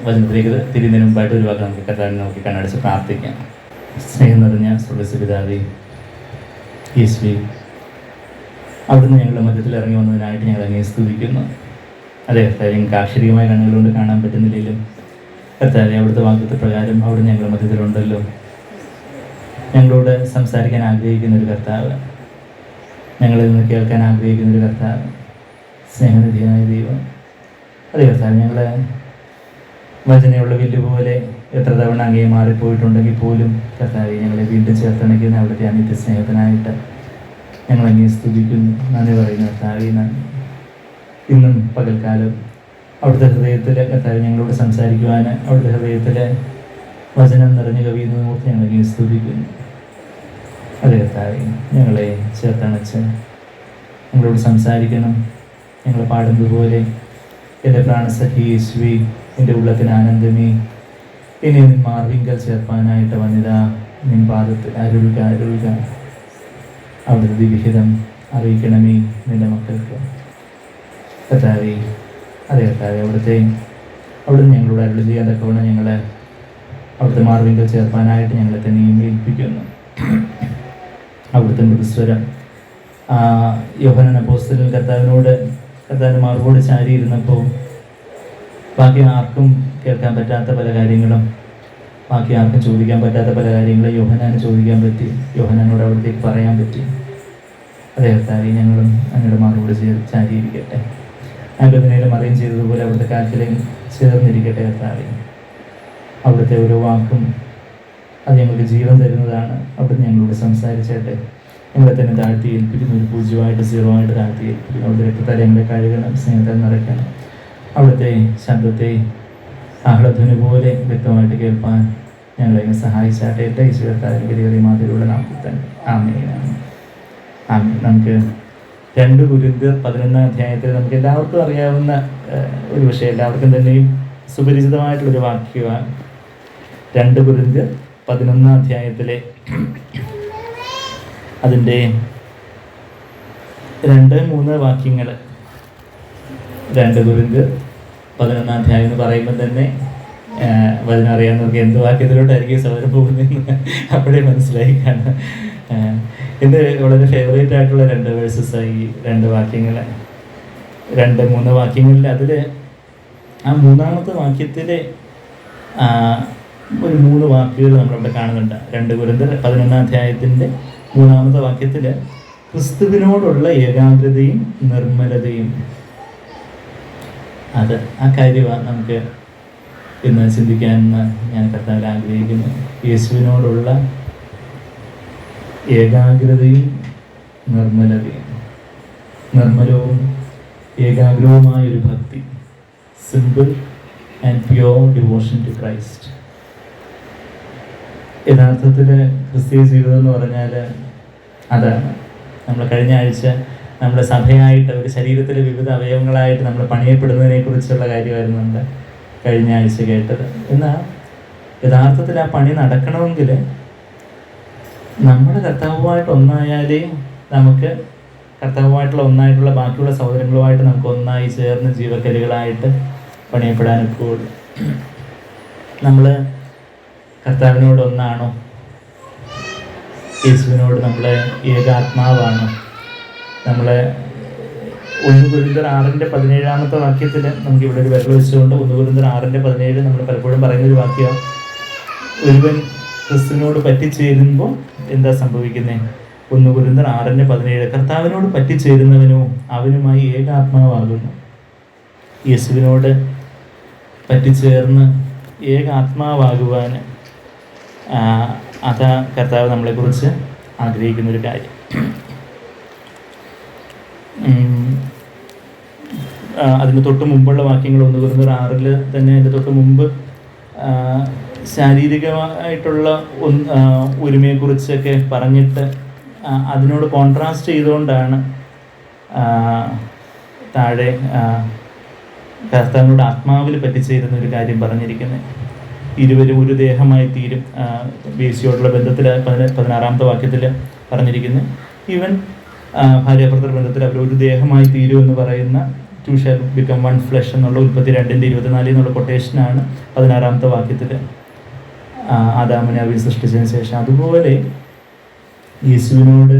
വചനത്തിലേക്ക് തിരിയുന്നതിന് മുമ്പായിട്ട് ഒരു വാക്ക് നമുക്ക് കർത്താവിനെ നോക്കി കണ്ണടച്ച് പ്രാർത്ഥിക്കാം. സ്നേഹം നിറഞ്ഞ സ്വർഗ്ഗസ്ഥപിതാവേ, യേശുവേ, അവിടുന്ന് ഞങ്ങളുടെ മധ്യത്തിൽ ഇറങ്ങി വന്നതിനായിട്ട് ഞങ്ങൾ അങ്ങേ സ്തുതിക്കുന്നു. അതെ കർത്താവേ, ഞങ്ങൾക്ക് ആക്ഷരികമായ കണ്ണുകളുകൊണ്ട് കാണാൻ പറ്റുന്നില്ലെങ്കിലും കർത്താവേ, അവിടുത്തെ വാഗ്ദത്ത പ്രകാരം അവിടുന്ന് ഞങ്ങളുടെ മധ്യത്തിലുണ്ടല്ലോ. ഞങ്ങളോട് സംസാരിക്കാൻ ആഗ്രഹിക്കുന്ന ഒരു കർത്താവ്, ഞങ്ങളിൽ നിന്ന് കേൾക്കാൻ ആഗ്രഹിക്കുന്ന ഒരു കർത്താവ്, സ്നേഹനിധിയായ ദൈവം. അതെ കർത്താവ്, ഞങ്ങളെ വചനയുള്ള വില്ലുപോലെ എത്ര തവണ അങ്ങേ മാറിപ്പോയിട്ടുണ്ടെങ്കിൽ പോലും കർത്താവെ, ഞങ്ങളെ വീണ്ടും ചേർത്തണയ്ക്കുന്ന അവിടുത്തെ അനിത്യ സ്നേഹത്തിനായിട്ട് ഞങ്ങൾ അങ്ങേ സ്തുതിക്കുന്നു, നന്ദി പറയുന്നു കർത്താവെ. നന്ദി. ഇന്നും പകൽക്കാലം അവിടുത്തെ ഹൃദയത്തിൽ കർത്താവ് ഞങ്ങളോട് സംസാരിക്കുവാൻ അവിടുത്തെ ഹൃദയത്തിലെ വചനം നിറഞ്ഞു കവിയുന്നത് ഓർത്ത് ഞങ്ങൾ അങ്ങേ സ്തുതിക്കുന്നു. അതെ കർത്താവെ, ഞങ്ങളെ ചേർത്തണച്ച് ഞങ്ങളോട് സംസാരിക്കണം. ഞങ്ങൾ പാടുന്നത് പോലെ എൻ്റെ പ്രാണസഖി യേശുവേ, എൻ്റെ ഉള്ളത്തിന് ആനന്ദമേ, ഇനി നിൻ മാർവിങ്കൽ ചേർപ്പാനായിട്ട് വന്നിതാ, നിൻ പാദത്തിൽ അരുൾക അരുൾക. അവിടുത്തെ ദിവിഹിതം അറിയിക്കണമേ നിൻ്റെ മക്കൾക്ക്. കർത്താവേ, അതെ കർത്താവേ, അവിടുന്ന് ഞങ്ങളോട് അരുൾ ചെയ്യാൻ തക്കവണ്ണം ഞങ്ങളെ അവിടുത്തെ മാർവിങ്കൽ ചേർപ്പാനായിട്ട് ഞങ്ങളെ തന്നെ ഏൽപ്പിക്കുന്നു. അവിടുത്തെ മൃദുസ്വരം യോഹന്നാൻ അപ്പോസ്തലൻ കർത്താവിൻ്റെ മാർവോട് ചാരിയിരുന്നപ്പോൾ ബാക്കി ആർക്കും കേൾക്കാൻ പറ്റാത്ത പല കാര്യങ്ങളും, ബാക്കി ആർക്കും ചോദിക്കാൻ പറ്റാത്ത പല കാര്യങ്ങളും യോഹന്നാന് ചോദിക്കാൻ പറ്റി, യോഹന്നാനോട് അവിടത്തേക്ക് പറയാൻ പറ്റി. അതേ കർത്താവേ, ഞങ്ങളും അങ്ങയുടെ മാർവോട് ചാരിയിരിക്കട്ടെ. അൻപതിനേലും അറിയും ചെയ്തതുപോലെ അവിടുത്തെ കാറ്റിലേയും ചേർന്നിരിക്കട്ടെ കർത്താവേ. അവിടുത്തെ ഓരോ വാക്കും അത് ഞങ്ങൾക്ക് ജീവൻ തരുന്നതാണ്. അവിടുന്ന് ഞങ്ങളോട് സംസാരിച്ചേട്ടെ. ഞങ്ങളെ തന്നെ താഴ്ത്തി ഏൽപ്പിക്കുന്നു, ഒരു 0 0 താഴ്ത്തി ഏൽപ്പിക്കുന്നു. അവിടുത്തെ രക്തത്താൽ ഞങ്ങളെ കഴുകണം, സ്നേഹത്താൽ നിറയ്ക്കണം. അവിടുത്തെ ശബ്ദത്തെ ആഹ്ലധ്വനി പോലെ വ്യക്തമായിട്ട് കേൾപ്പാൻ ഞങ്ങളെ സഹായിച്ചാട്ടെ. ഈശ്വരത്താലും വലിയ മാതിരിയുള്ള നാമത്തിൽ ആമേൻ. ആമേൻ. നമുക്ക് 2 കൊരിന്ത്യർ 11 അധ്യായത്തിൽ നമുക്ക് എല്ലാവർക്കും അറിയാവുന്ന ഒരു വിഷയം, എല്ലാവർക്കും തന്നെയും സുപരിചിതമായിട്ടുള്ളൊരു വാക്യമാണ്. 2 കൊരിന്ത്യർ 11 അധ്യായത്തിലെ അതിൻ്റെ 2-3 വാക്യങ്ങൾ. 2 കൊരിന്ത്യർ 11 അധ്യായം എന്ന് പറയുമ്പോൾ തന്നെ വചനം അറിയാവുന്നവർക്ക് എന്ത് വാക്യത്തിലോട്ടായിരിക്കും സൗരം പോകുന്നതെന്ന് അപ്പോഴേ മനസ്സിലായി കാണാം. ഇത് വളരെ ഫേവറേറ്റ് ആയിട്ടുള്ള 2 വേഴ്സസായി ഈ 2 വാക്യങ്ങൾ. 2-3 വാക്യങ്ങളിൽ അതിൽ ആ 3-ാമത്തെ വാക്യത്തിൽ ഒരു 3 വാക്കുകൾ നമ്മളിവിടെ കാണുന്നുണ്ട്. 2 കൊരിന്ത്യർ 11 അധ്യായത്തിൻ്റെ 3-ാമത്തെ വാക്യത്തിൽ ക്രിസ്തുവിനോടുള്ള ഏകാഗ്രതയും നിർമ്മലതയും. ആ കാര്യമാണ് നമുക്ക് ഇന്ന് ചിന്തിക്കാനെന്ന് ഞാൻ കർത്താവിൽ ആഗ്രഹിക്കുന്നു. യേശുവിനോടുള്ള ഏകാഗ്രതയും നിർമ്മലതയും. നിർമ്മലവും ഏകാഗ്രവുമായൊരു ഭക്തി, simple and pure devotion to Christ. യഥാർത്ഥത്തിൽ ക്രിസ്തീയ ജീവിതം എന്ന് പറഞ്ഞാൽ അതാണ്. നമ്മൾ കഴിഞ്ഞ ആഴ്ച നമ്മുടെ സഭയായിട്ട് ഒരു ശരീരത്തിലെ വിവിധ അവയവങ്ങളായിട്ട് നമ്മൾ പണിയപ്പെടുന്നതിനെ കുറിച്ചുള്ള കാര്യമായിരുന്നു നമ്മൾ കഴിഞ്ഞ ആഴ്ച കേട്ടത്. എന്നാൽ യഥാർത്ഥത്തിൽ ആ പണി നടക്കണമെങ്കിൽ നമ്മൾ കർത്താവുമായിട്ട് ഒന്നായാലേ നമുക്ക് കർത്താവുമായിട്ടുള്ള ഒന്നായിട്ടുള്ള ബാക്കിയുള്ള സഹോദരങ്ങളുമായിട്ട് നമുക്ക് ഒന്നായി ചേർന്ന് ജീവക്കലികളായിട്ട് പണിയപ്പെടാനൊക്കെ ഉള്ളൂ. നമ്മൾ കർത്താവിനോട് ഒന്നാണോ? യേശുവിനോട് നമ്മളെ ഏകാത്മാവാണോ? നമ്മളെ 1 കൊരിന്ത്യർ 6:17 വാക്യത്തിൽ നമുക്കിവിടെ ഒരു വിരൽ വെച്ചുകൊണ്ട് 1 കൊരിന്ത്യർ 6:17 നമ്മൾ പലപ്പോഴും പറയുന്നൊരു വാക്യമാണ്. ഒരുവൻ ക്രിസ്തുവിനോട് പറ്റിച്ചേരുമ്പോൾ എന്താ സംഭവിക്കുന്നത്? 1 കൊരിന്ത്യർ 6:17 കർത്താവിനോട് പറ്റിച്ചേരുന്നവനോ അവനുമായി ഏകാത്മാവാകുന്നു. യേശുവിനോട് പറ്റിച്ചേർന്ന് ഏകാത്മാവാകുവാൻ അതാ കർത്താവ് നമ്മളെക്കുറിച്ച് ആഗ്രഹിക്കുന്നൊരു കാര്യം. അതിന് തൊട്ട് മുമ്പുള്ള വാക്യങ്ങൾ 1 കൊരിന്ത്യർ 6 തന്നെ അതിൻ്റെ തൊട്ട് മുമ്പ് ശാരീരികമായിട്ടുള്ള ഒരുമയെക്കുറിച്ചൊക്കെ പറഞ്ഞിട്ട് അതിനോട് കോൺട്രാസ്റ്റ് ചെയ്തുകൊണ്ടാണ് താഴെ കർത്താവിനോട് ആത്മാവിൽ പറ്റിച്ചേരുന്ന ഒരു കാര്യം പറഞ്ഞിരിക്കുന്നത്. ഇരുവരും ഒരു ദേഹമായി തീരും. വേശ്യയോടുള്ള ബന്ധത്തിൽ 16-ാമത്തെ വാക്യത്തിൽ പറഞ്ഞിരിക്കുന്നത്. ഈവൻ ഭാര്യാഭർത്തൃ ബന്ധത്തിൽ അവർ ഒരു ദേഹമായി തീരും എന്ന് പറയുന്ന two shall become one flesh എന്നുള്ള ഉൽപ്പത്തി 2:24 എന്നുള്ള കൊട്ടേഷനാണ് 16-ാമത്തെ വാക്യത്തിൽ ആദാമിനെ അവയെ സൃഷ്ടിച്ചതിന് ശേഷം. അതുപോലെ യേശുവിനോട്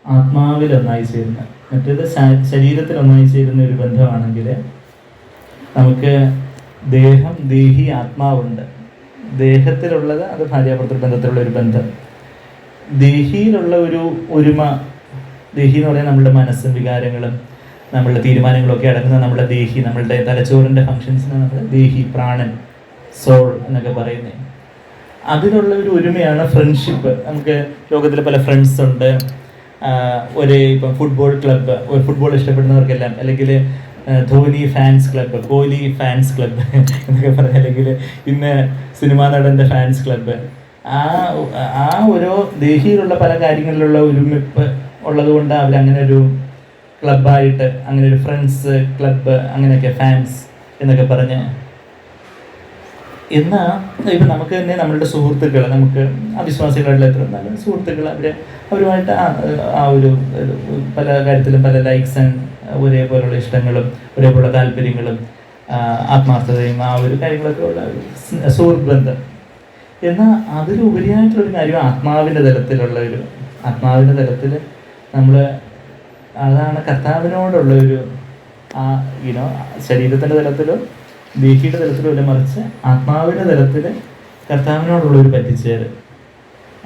ആത്മാവിൽ ഒന്നായി ചേരുന്ന, മറ്റേത് ശരീരത്തിൽ ഒന്നായി ചേരുന്ന ഒരു ബന്ധമാണെങ്കിൽ നമുക്ക് ദേഹം, ദേഹി, ആത്മാവുണ്ട്. ദേഹത്തിലുള്ളത് അത് ഭാര്യാഭർത്തൃ ബന്ധത്തിലുള്ള ഒരു ബന്ധം. ദേഹിയിലുള്ള ഒരു ഒരുമ, ദേഹി എന്ന് പറയാൻ നമ്മുടെ മനസ്സും വികാരങ്ങളും നമ്മളുടെ തീരുമാനങ്ങളൊക്കെ അടങ്ങുന്ന നമ്മുടെ ദേഹി, നമ്മളുടെ തലച്ചോറിൻ്റെ ഫങ്ഷൻസിന് നമ്മൾ ദേഹി, പ്രാണൻ, സോൾ എന്നൊക്കെ പറയുന്നത്. അതിലുള്ള ഒരു ഒരുമയാണ് ഫ്രണ്ട്ഷിപ്പ്. നമുക്ക് ലോകത്തിൽ പല ഫ്രണ്ട്സ് ഉണ്ട്. ഇപ്പം ഫുട്ബോൾ ക്ലബ്ബ്, ഒരു ഫുട്ബോൾ ഇഷ്ടപ്പെടുന്നവർക്കെല്ലാം, അല്ലെങ്കിൽ Dhoni fans club, Kohli fans club എന്നൊക്കെ പറഞ്ഞാൽ, അല്ലെങ്കിൽ ഇന്ന് സിനിമാ നടൻ്റെ ഫാൻസ് ക്ലബ്ബ്. ആ ഓരോ ദേഹിയിലുള്ള പല കാര്യങ്ങളിലുള്ള ഒരുമിപ്പ് ഉള്ളത് കൊണ്ട് അവരങ്ങനെ ഒരു ക്ലബ്ബായിട്ട്, അങ്ങനെ ഒരു ഫ്രണ്ട്സ് ക്ലബ്ബ്, അങ്ങനെയൊക്കെ ഫാൻസ് എന്നൊക്കെ പറഞ്ഞ്. എന്നാൽ ഇപ്പം നമുക്ക് തന്നെ നമ്മളുടെ സുഹൃത്തുക്കൾ, നമുക്ക് അവിശ്വാസികളുടെ എത്ര നല്ല സുഹൃത്തുക്കൾ, അവരുമായിട്ട് ആ ഒരു പല കാര്യത്തിലും പല ലൈക്സ് ആൻഡ് ഒരേപോലുള്ള ഇഷ്ടങ്ങളും ഒരേപോലുള്ള താല്പര്യങ്ങളും ആത്മാർത്ഥതയും ആ ഒരു കാര്യങ്ങളൊക്കെ ഉള്ള ഒരു സുഹൃത്ത് ബന്ധം. എന്നാൽ അതിലുപരിയായിട്ടുള്ളൊരു കാര്യം ആത്മാവിൻ്റെ തലത്തിൽ നമ്മൾ, അതാണ് കർത്താവിനോടുള്ള ഒരു ശരീരത്തിൻ്റെ തലത്തിലോ ദേഹിയുടെ തലത്തിലോ അല്ല, മറിച്ച് ആത്മാവിൻ്റെ തലത്തിൽ കർത്താവിനോടുള്ളൊരു പറ്റിച്ചേര്.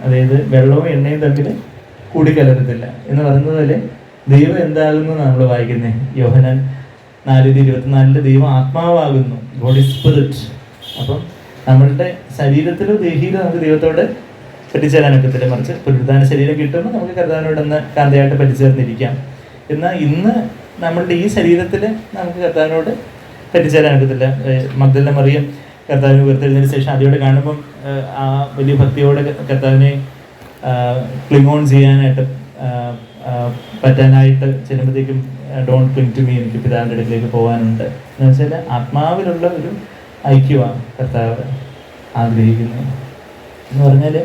അതായത് വെള്ളവും എണ്ണയും തമ്മിൽ കൂടിക്കലരത്തില്ല എന്ന് പറയുന്നത് പോലെ ദൈവം എന്താകുന്നു നമ്മൾ വായിക്കുന്നത് യോഹന്നാൻ 4:24 ദൈവം ആത്മാവാകുന്നു, ഗോഡ് ഈസ് സ്പിരിറ്റ്. അപ്പം നമ്മളുടെ ശരീരത്തിലോ ദേഹിയിലോ നമുക്ക് ദൈവത്തോട് പറ്റിച്ചേരാനൊക്കത്തില്ല, മറിച്ച് പുനരുദ്ധാന ശരീരം കിട്ടുമ്പോൾ നമുക്ക് കർത്താവിനോടൊന്ന് കാന്തയായിട്ട് പറ്റിച്ചേർന്നിരിക്കാം. എന്നാൽ ഇന്ന് നമ്മളുടെ ഈ ശരീരത്തിൽ നമുക്ക് കർത്താവിനോട് പറ്റിച്ചേരാനൊക്കത്തില്ല. മഗ്ദലന മറിയം കർത്താവിനെ ഉയർത്തെഴുന്നതിന് ശേഷം അതിയോടെ കാണുമ്പം ആ വലിയ ഭക്തിയോടെ കർത്താവിനെ ക്ലിങ് ഓൺ ചെയ്യാനായിട്ട് പറ്റാനായിട്ട് ചെല്ലുമ്പോഴത്തേക്കും ഡോണ്ട് ക്ലിങ് ടു മീ, എനിക്ക് പിതാവിൻ്റെ അടുക്കിലേക്ക് പോകാനുണ്ട് എന്ന് വെച്ചാൽ ആത്മാവിലുള്ള ഒരു ഐക്യമാണ് കർത്താവ് ആഗ്രഹിക്കുന്നത്. എന്ന് പറഞ്ഞാൽ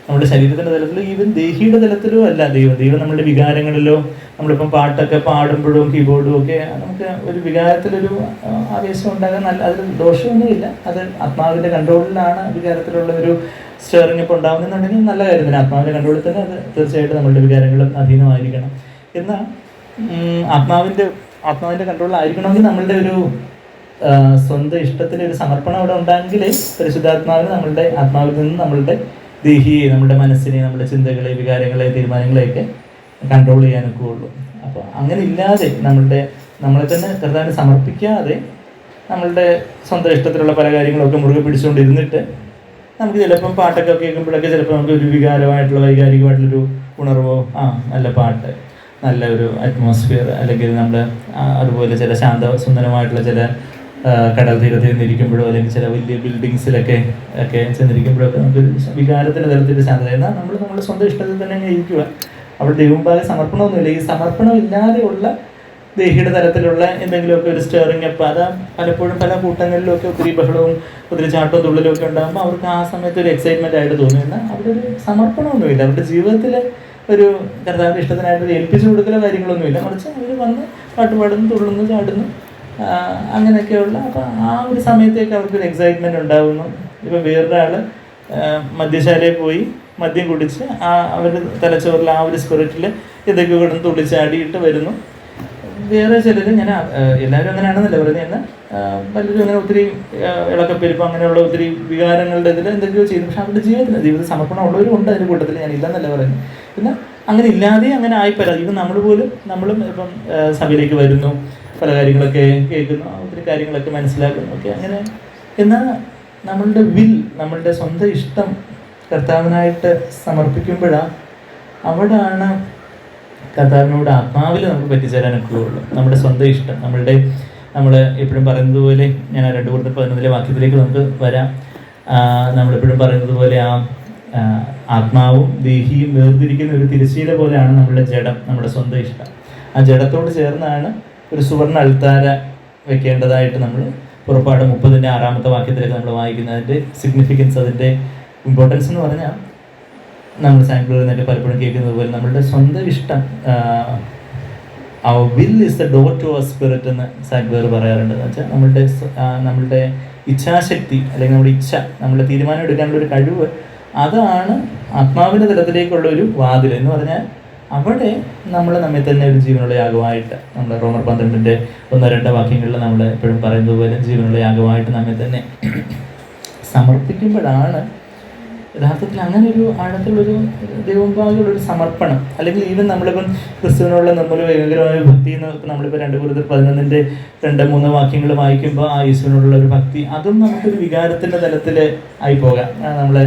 നമ്മുടെ ശരീരത്തിൻ്റെ തലത്തിലോ ഈവൻ ദേഹിയുടെ തലത്തിലോ അല്ല ദൈവം നമ്മുടെ വികാരങ്ങളിലോ, നമ്മളിപ്പം പാട്ടൊക്കെ പാടുമ്പോഴും കീബോർഡും ഒക്കെ നമുക്ക് ഒരു വികാരത്തിലൊരു ആവേശം ഉണ്ടാകാൻ അതിൽ ദോഷമൊന്നുമില്ല. അത് ആത്മാവിൻ്റെ കൺട്രോളിലാണ് വികാരത്തിലുള്ള ഒരു സ്റ്റെയറിംഗ് ഇപ്പോൾ ഉണ്ടാകുന്നുണ്ടെങ്കിൽ നല്ല കാര്യം തന്നെ. ആത്മാവിൻ്റെ കൺട്രോളിൽ തന്നെ അത് തീർച്ചയായിട്ടും നമ്മളുടെ വികാരങ്ങളും അധീനമായിരിക്കണം. എന്നാൽ ആത്മാവിൻ്റെ കൺട്രോളിലായിരിക്കണമെങ്കിൽ നമ്മളുടെ ഒരു സ്വന്തം ഇഷ്ടത്തിന് ഒരു സമർപ്പണം അവിടെ ഉണ്ടായെങ്കിൽ പരിശുദ്ധാത്മാവിന് നമ്മളുടെ ആത്മാവിൽ നിന്ന് നമ്മളുടെ ദേഹിയെ, നമ്മുടെ മനസ്സിനെ, നമ്മുടെ ചിന്തകളെ, വികാരങ്ങളെ, തീരുമാനങ്ങളെയൊക്കെ കൺട്രോൾ ചെയ്യാനൊക്കെ ഉള്ളൂ. അപ്പോൾ അങ്ങനെ ഇല്ലാതെ നമ്മളെ തന്നെ കർത്താവിന് സമർപ്പിക്കാതെ നമ്മളുടെ സ്വന്തം ഇഷ്ടത്തിലുള്ള പല കാര്യങ്ങളൊക്കെ മുറുകെ പിടിച്ചുകൊണ്ടിരുന്നിട്ട് നമുക്ക് ചിലപ്പം പാട്ടൊക്കെ കേൾക്കുമ്പോഴൊക്കെ ചിലപ്പോൾ നമുക്ക് ഒരു വൈകാരികമായിട്ടുള്ളൊരു ഉണർവോ, നല്ല പാട്ട്, നല്ല ഒരു അറ്റ്മോസ്ഫിയർ, അല്ലെങ്കിൽ നമ്മൾ അതുപോലെ ചില സുന്ദരമായിട്ടുള്ള ചില കടൽ തീരത്തിൽ നിന്നിരിക്കുമ്പോഴോ, അല്ലെങ്കിൽ ചില വലിയ ബിൽഡിങ്സിലൊക്കെ ചെന്നിരിക്കുമ്പോഴൊക്കെ നമുക്ക് വികാരത്തിൻ്റെ തലത്തിൽ ശാന്തത. എന്നാൽ നമ്മുടെ സ്വന്തം ഇഷ്ടത്തിൽ തന്നെ അങ്ങ് ഇരിക്കുക. അവിടെ ദൈവമുമ്പാകെ സമർപ്പണമൊന്നുമില്ല. ഈ സമർപ്പണം ഇല്ലാതെയുള്ള ദേഹിയുടെ തലത്തിലുള്ള എന്തെങ്കിലുമൊക്കെ ഒരു സ്റ്റെയറിങ് അപ്പ്, അത് പലപ്പോഴും പല കൂട്ടങ്ങളിലൊക്കെ ഒത്തിരി ബഹളവും ഒത്തിരി ചാട്ടവും തുള്ളലും ഒക്കെ ഉണ്ടാകുമ്പോൾ അവർക്ക് ആ സമയത്ത് ഒരു എക്സൈറ്റ്മെൻ്റ് ആയിട്ട് തോന്നും. എന്നാൽ അവിടെ ഒരു സമർപ്പണമൊന്നുമില്ല. അവരുടെ ജീവിതത്തിൽ ഒരു കർത്താവിൻ്റെ ഇഷ്ടത്തിനായിട്ട് ഏൽപ്പിച്ചു കൊടുക്കലോ കാര്യങ്ങളൊന്നുമില്ല, മറിച്ച് അവർ വന്ന് പാട്ട് പാടുന്നു, തുള്ളുന്നു, ചാടുന്നു, അങ്ങനെയൊക്കെയുള്ള. അപ്പോൾ ആ ഒരു സമയത്തേക്ക് അവർക്കൊരു എക്സൈറ്റ്മെൻറ്റ് ഉണ്ടാകുന്നു. ഇപ്പം വേറൊരാൾ മദ്യശാലയിൽ പോയി മദ്യം കുടിച്ച് അവരുടെ തലച്ചോറിൽ ആ ഒരു സ്പിരിറ്റിൽ ഇതൊക്കെ കിടന്ന് തുള്ളിച്ചാടിയിട്ട് വരുന്നു. വേറെ ചിലർ, ഞാൻ എല്ലാവരും അങ്ങനെയാണെന്നല്ല പറയുന്നത്, എന്നാൽ പലരും അങ്ങനെ ഒത്തിരി ഇളക്കപ്പെരുപ്പം അങ്ങനെയുള്ള ഒത്തിരി വികാരങ്ങളുടെ ഇതിൽ എന്തൊക്കെയോ ചെയ്തു. പക്ഷെ അവരുടെ ജീവിത സമർപ്പണം ഉള്ളവരും ഉണ്ട് അതിൻ്റെ കൂട്ടത്തിൽ, ഞാൻ ഇല്ലെന്നല്ല പറയുന്നത്. പിന്നെ അങ്ങനെ ഇല്ലാതെ അങ്ങനെ ആയിപ്പരാ. ഇപ്പം നമ്മളും ഇപ്പം സഭയിലേക്ക് വരുന്നു, പല കാര്യങ്ങളൊക്കെ കേൾക്കുന്നു, ഒത്തിരി കാര്യങ്ങളൊക്കെ മനസ്സിലാക്കുന്നു, ഒക്കെ അങ്ങനെ. എന്നാൽ നമ്മളുടെ സ്വന്തം ഇഷ്ടം കർത്താവിനായിട്ട് സമർപ്പിക്കുമ്പോഴാണ് അവിടെയാണ് കർത്താവിനോട് ആത്മാവിൽ നമുക്ക് പറ്റിച്ചേരാനൊക്കെ ഉള്ളൂ. നമ്മുടെ സ്വന്തം ഇഷ്ടം, നമ്മൾ എപ്പോഴും പറയുന്നത് പോലെ, ഞാൻ 2:11 വാക്യത്തിലേക്ക് നമുക്ക് വരാം. നമ്മളെപ്പോഴും പറയുന്നത് പോലെ ആത്മാവും ദേഹിയും വേർതിരിക്കുന്ന ഒരു തിരശ്ശീല പോലെയാണ് നമ്മളുടെ ജഡം, നമ്മുടെ സ്വന്തം ഇഷ്ടം. ആ ജഡത്തോട് ചേർന്നാണ് ഒരു സുവർണ്ണ അൾത്താര വെക്കേണ്ടതായിട്ട് നമ്മൾ പുറപ്പാട് 30-6 വാക്യത്തിലേക്ക് നമ്മൾ വായിക്കുന്നത്. അതിൻ്റെ സിഗ്നിഫിക്കൻസ്, അതിൻ്റെ ഇമ്പോർട്ടൻസ് എന്ന് പറഞ്ഞാൽ, നമ്മൾ സാങ്ക്ചുവറിയിൽ നിന്നൊക്കെ പലപ്പോഴും കേൾക്കുന്നത് പോലെ നമ്മളുടെ സ്വന്തം ഇഷ്ടം അവർ will is the door to our spirit എന്ന് സാഗ്വേർ പറയാറുണ്ട്. എന്ന് വെച്ചാൽ നമ്മളുടെ ഇച്ഛാശക്തി അല്ലെങ്കിൽ നമ്മുടെ ഇച്ഛ, നമ്മുടെ തീരുമാനം എടുക്കാനുള്ള ഒരു കഴിവ്, അതാണ് ആത്മാവിൻ്റെ തലത്തിലേക്കുള്ള ഒരു വാതിൽ എന്ന് പറഞ്ഞാൽ അവിടെ നമ്മൾ നമ്മെ തന്നെ ഒരു ജീവനുള്ള യാഗമായിട്ട്, നമ്മൾ റോമർ 12:1-2 വാക്യങ്ങളിൽ നമ്മൾ എപ്പോഴും പറയുന്നത് പോലെ ജീവനുള്ള യാഗമായിട്ട് നമ്മെ തന്നെ സമർപ്പിക്കുമ്പോഴാണ് യഥാർത്ഥത്തിൽ അങ്ങനെ ഒരു ആഴത്തിലുള്ളൊരു ദൈവമുമ്പാകെയുള്ളൊരു സമർപ്പണം. അല്ലെങ്കിൽ ഈവൻ നമ്മളിപ്പം ക്രിസ്തുവിനുള്ള നമ്മൾ ഭയങ്കരമായ ഭക്തി എന്ന് നമ്മളിപ്പോൾ 2 Corinthians 11-2-3 വാക്യങ്ങൾ വായിക്കുമ്പോൾ ആ യേശുവിനോടുള്ള ഒരു ഭക്തി, അതും നമുക്കൊരു വികാരത്തിൻ്റെ തലത്തിൽ ആയി പോകാം. നമ്മളെ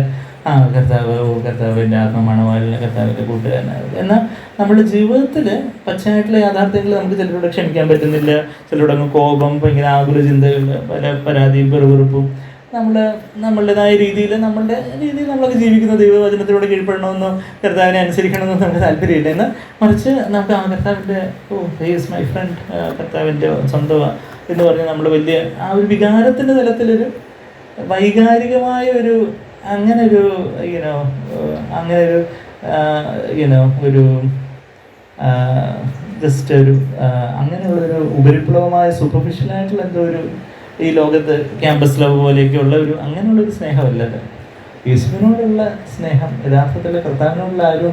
കർത്താവിൻ്റെ ആത്മമണവാളിനെ, കർത്താവിൻ്റെ കൂട്ടുകാരനാണ്. എന്നാൽ നമ്മുടെ ജീവിതത്തിൽ പച്ചയായിട്ടുള്ള യാഥാർത്ഥ്യങ്ങൾ നമുക്ക് ചിലരോട് ക്ഷമിക്കാൻ പറ്റുന്നില്ല, ചിലരോടങ്ങ് കോപം, ഭയങ്കര ആകുല ചിന്തകൾ, പല പരാതിയും പെറുപെറുപ്പും, നമ്മളുടേതായ രീതിയിൽ നമ്മളൊക്കെ ജീവിക്കുന്ന ദൈവവചനത്തിലൂടെ കീഴ്പ്പെടണമെന്നോ കർത്താവിനെ അനുസരിക്കണമെന്നോ നമുക്ക് താല്പര്യമില്ല. എന്നാൽ മറിച്ച് നമുക്ക് കർത്താവിൻ്റെ ഈസ് മൈ ഫ്രണ്ട്, കർത്താവിൻ്റെ സ്വന്തമാണ് എന്ന് പറഞ്ഞ് നമ്മൾ വലിയ ആ ഒരു വികാരത്തിൻ്റെ തലത്തിലൊരു വൈകാരികമായ ഒരു അങ്ങനൊരു ജസ്റ്റ് ഒരു അങ്ങനെയുള്ളൊരു ഉപരിപ്ലവമായ സൂപ്പർഫിഷ്യലായിട്ടുള്ള എന്തോ ഒരു ഈ ലോകത്ത് ക്യാമ്പസ് ലവ് പോലെയൊക്കെയുള്ള ഒരു അങ്ങനെയുള്ളൊരു സ്നേഹമല്ലത്. യേശുവിനോടുള്ള സ്നേഹം, യഥാർത്ഥത്തിൽ കർത്താവിനോടുള്ള ആ ഒരു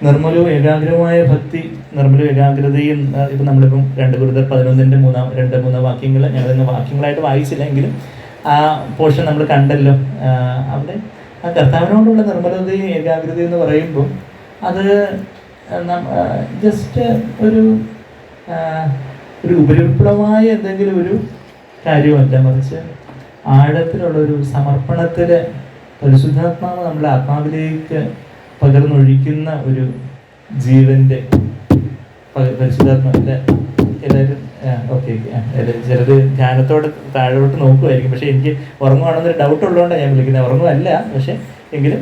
നിർമ്മലവും ഏകാഗ്രവുമായ ഭക്തി, നിർമ്മലവും ഏകാഗ്രതയും. ഇപ്പം നമ്മളിപ്പം 2 Corinthians 11-2-3 വാക്യങ്ങൾ ഞങ്ങളിന്ന് വാക്യങ്ങളായിട്ട് വായിച്ചില്ലെങ്കിലും ആ പോർഷൻ നമ്മൾ കണ്ടല്ലോ. അവിടെ ആ കർത്താവിനോടുള്ള നിർമ്മലതയും ഏകാഗ്രതയും എന്ന് പറയുമ്പോൾ അത് ജസ്റ്റ് ഒരു ഉപരിപ്ലവമായ എന്തെങ്കിലും ഒരു കാര്യമല്ല, മറിച്ച് ആഴത്തിലുള്ളൊരു സമർപ്പണത്തിൽ പരിശുദ്ധാത്മാവ് നമ്മളെ ആത്മാവിലേക്ക് പകർന്നൊഴിക്കുന്ന ഒരു ജീവൻ്റെ പരിശുദ്ധാത്മാവിൻ്റെ എല്ലാവരും ഓക്കെ ചിലർ ധ്യാനത്തോടെ താഴോട്ട് നോക്കുമായിരിക്കും. പക്ഷേ എനിക്ക് ഉറങ്ങുവാണെന്നൊരു ഡൗട്ട് ഉള്ളതുകൊണ്ടാണ് ഞാൻ വിളിക്കുന്നത്. ഉറങ്ങുമല്ല, പക്ഷേ എങ്കിലും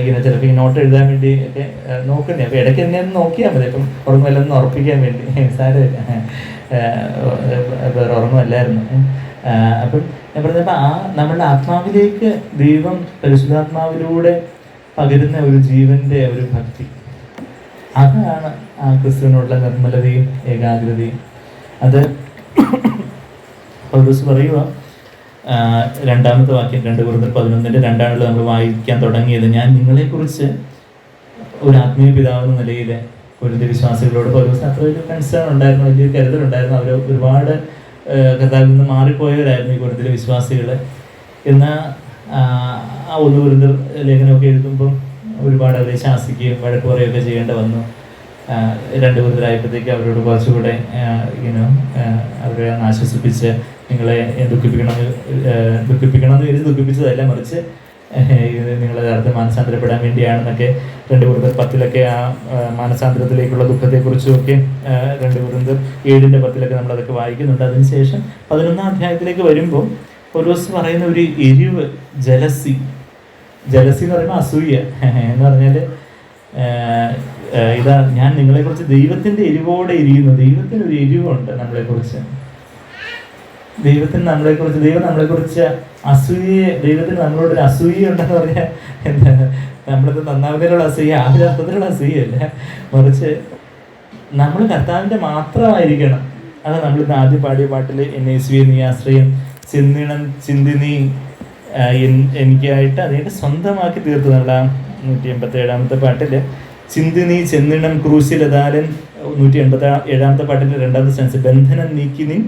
ഇങ്ങനെ ചിലപ്പോൾ ഈ നോട്ട് എഴുതാൻ വേണ്ടി ഒക്കെ നോക്കുന്നേ. അപ്പോൾ ഇടയ്ക്ക് എന്നെ ഒന്ന് നോക്കിയാൽ മതി, ഇപ്പം ഉറങ്ങുമല്ലെന്ന് ഉറപ്പിക്കാൻ വേണ്ടി. സാരമില്ല, വേറെ ഉറങ്ങുമല്ലായിരുന്നു. അപ്പം ഞാൻ പറഞ്ഞപ്പോൾ നമ്മളുടെ ആത്മാവിലേക്ക് ദൈവം പരിശുദ്ധാത്മാവിലൂടെ പകരുന്ന ഒരു ജീവൻ്റെ ഒരു ഭക്തി, അതാണ് ആ ക്രിസ്തുവിനോടുള്ള നിർമ്മലതയും ഏകാഗ്രതയും. അത് പൗലോസ് പറയുക, 2-ാമത്തെ വാക്യം 2 Corinthians 11:2 നമ്മൾ വായിക്കാൻ തുടങ്ങിയത്. ഞാൻ നിങ്ങളെക്കുറിച്ച് ഒരു ആത്മീയ പിതാവെന്ന നിലയിൽ കൊരിന്ത്യൻ വിശ്വാസികളോട് പൗലോസിന് അത്ര ഒരു കൺസേൺ ഉണ്ടായിരുന്നു, വലിയൊരു കരുതലുണ്ടായിരുന്നു. അവർ ഒരുപാട് കർത്താവിൽ നിന്ന് മാറിപ്പോയവരായിരുന്നു ഈ കൊരിന്ത്യയിലെ വിശ്വാസികൾ. എന്നാൽ ആ 1 Corinthians ലേഖനമൊക്കെ എഴുതുമ്പം ഒരുപാട് അവരെ ശാസിക്കുകയും വഴക്ക് പറയുകയൊക്കെ ചെയ്യേണ്ടി വന്നു. 2 Corinthians ആയപ്പോഴത്തേക്ക് അവരോട് കുറച്ചുകൂടെ അവരെ ആശ്വസിപ്പിച്ച്, നിങ്ങളെ ദുഃഖിപ്പിക്കണമെന്ന് വിചാരിച്ച് ദുഃഖിപ്പിച്ചതല്ല, മറിച്ച് നിങ്ങൾ യഥാർത്ഥ മാനസാന്തരപ്പെടാൻ വേണ്ടിയാണെന്നൊക്കെ 2 Corinthians 10 ആ മാനസാന്തരത്തിലേക്കുള്ള ദുഃഖത്തെക്കുറിച്ചുമൊക്കെ 2 Corinthians 7:10 നമ്മളതൊക്കെ വായിക്കുന്നുണ്ട്. അതിനുശേഷം 11-ാം അധ്യായത്തിലേക്ക് വരുമ്പോൾ പൗലോസ് പറയുന്ന ഒരു എരിവ്, ജലസി എന്ന് പറയുമ്പോൾ അസൂയ എന്ന് പറഞ്ഞാൽ ഇതാ, ഞാൻ നിങ്ങളെക്കുറിച്ച് ദൈവത്തിൻ്റെ എരിവോടെ എരിയുന്നു. ദൈവത്തിനൊരു എരിവുണ്ട് നമ്മളെക്കുറിച്ച്. ദൈവം നമ്മളെക്കുറിച്ച് ദൈവത്തിന് നമ്മളോടൊരു അസൂയ ഉണ്ടെന്ന് പറഞ്ഞാൽ എന്താ, നമ്മളിത് നന്നാവുന്നതിനുള്ള അസൂയ, ആ ഒരു അർത്ഥത്തിലുള്ള അസൂയല്ല, മറിച്ച് നമ്മൾ കർത്താവിൻ്റെ മാത്രമായിരിക്കണം. അത് നമ്മളിന്ന് ആദ്യം പാടിയ പാട്ടിൽ NASV നീ ആശ്രയം ചിന്തി നീ എനിക്കായിട്ട് അതിനെ സ്വന്തമാക്കി തീർത്തു. നമ്മൾ ആ 187-ാമത്തെ പാട്ടിൽ ചിന്തി നീ ചെന്നിണം ക്രൂശിലതാലൻ, 187-ാമത്തെ പാട്ടിൻ്റെ 2-ാമത്തെ സെൻസ്, ബന്ധനം നീക്കി നീ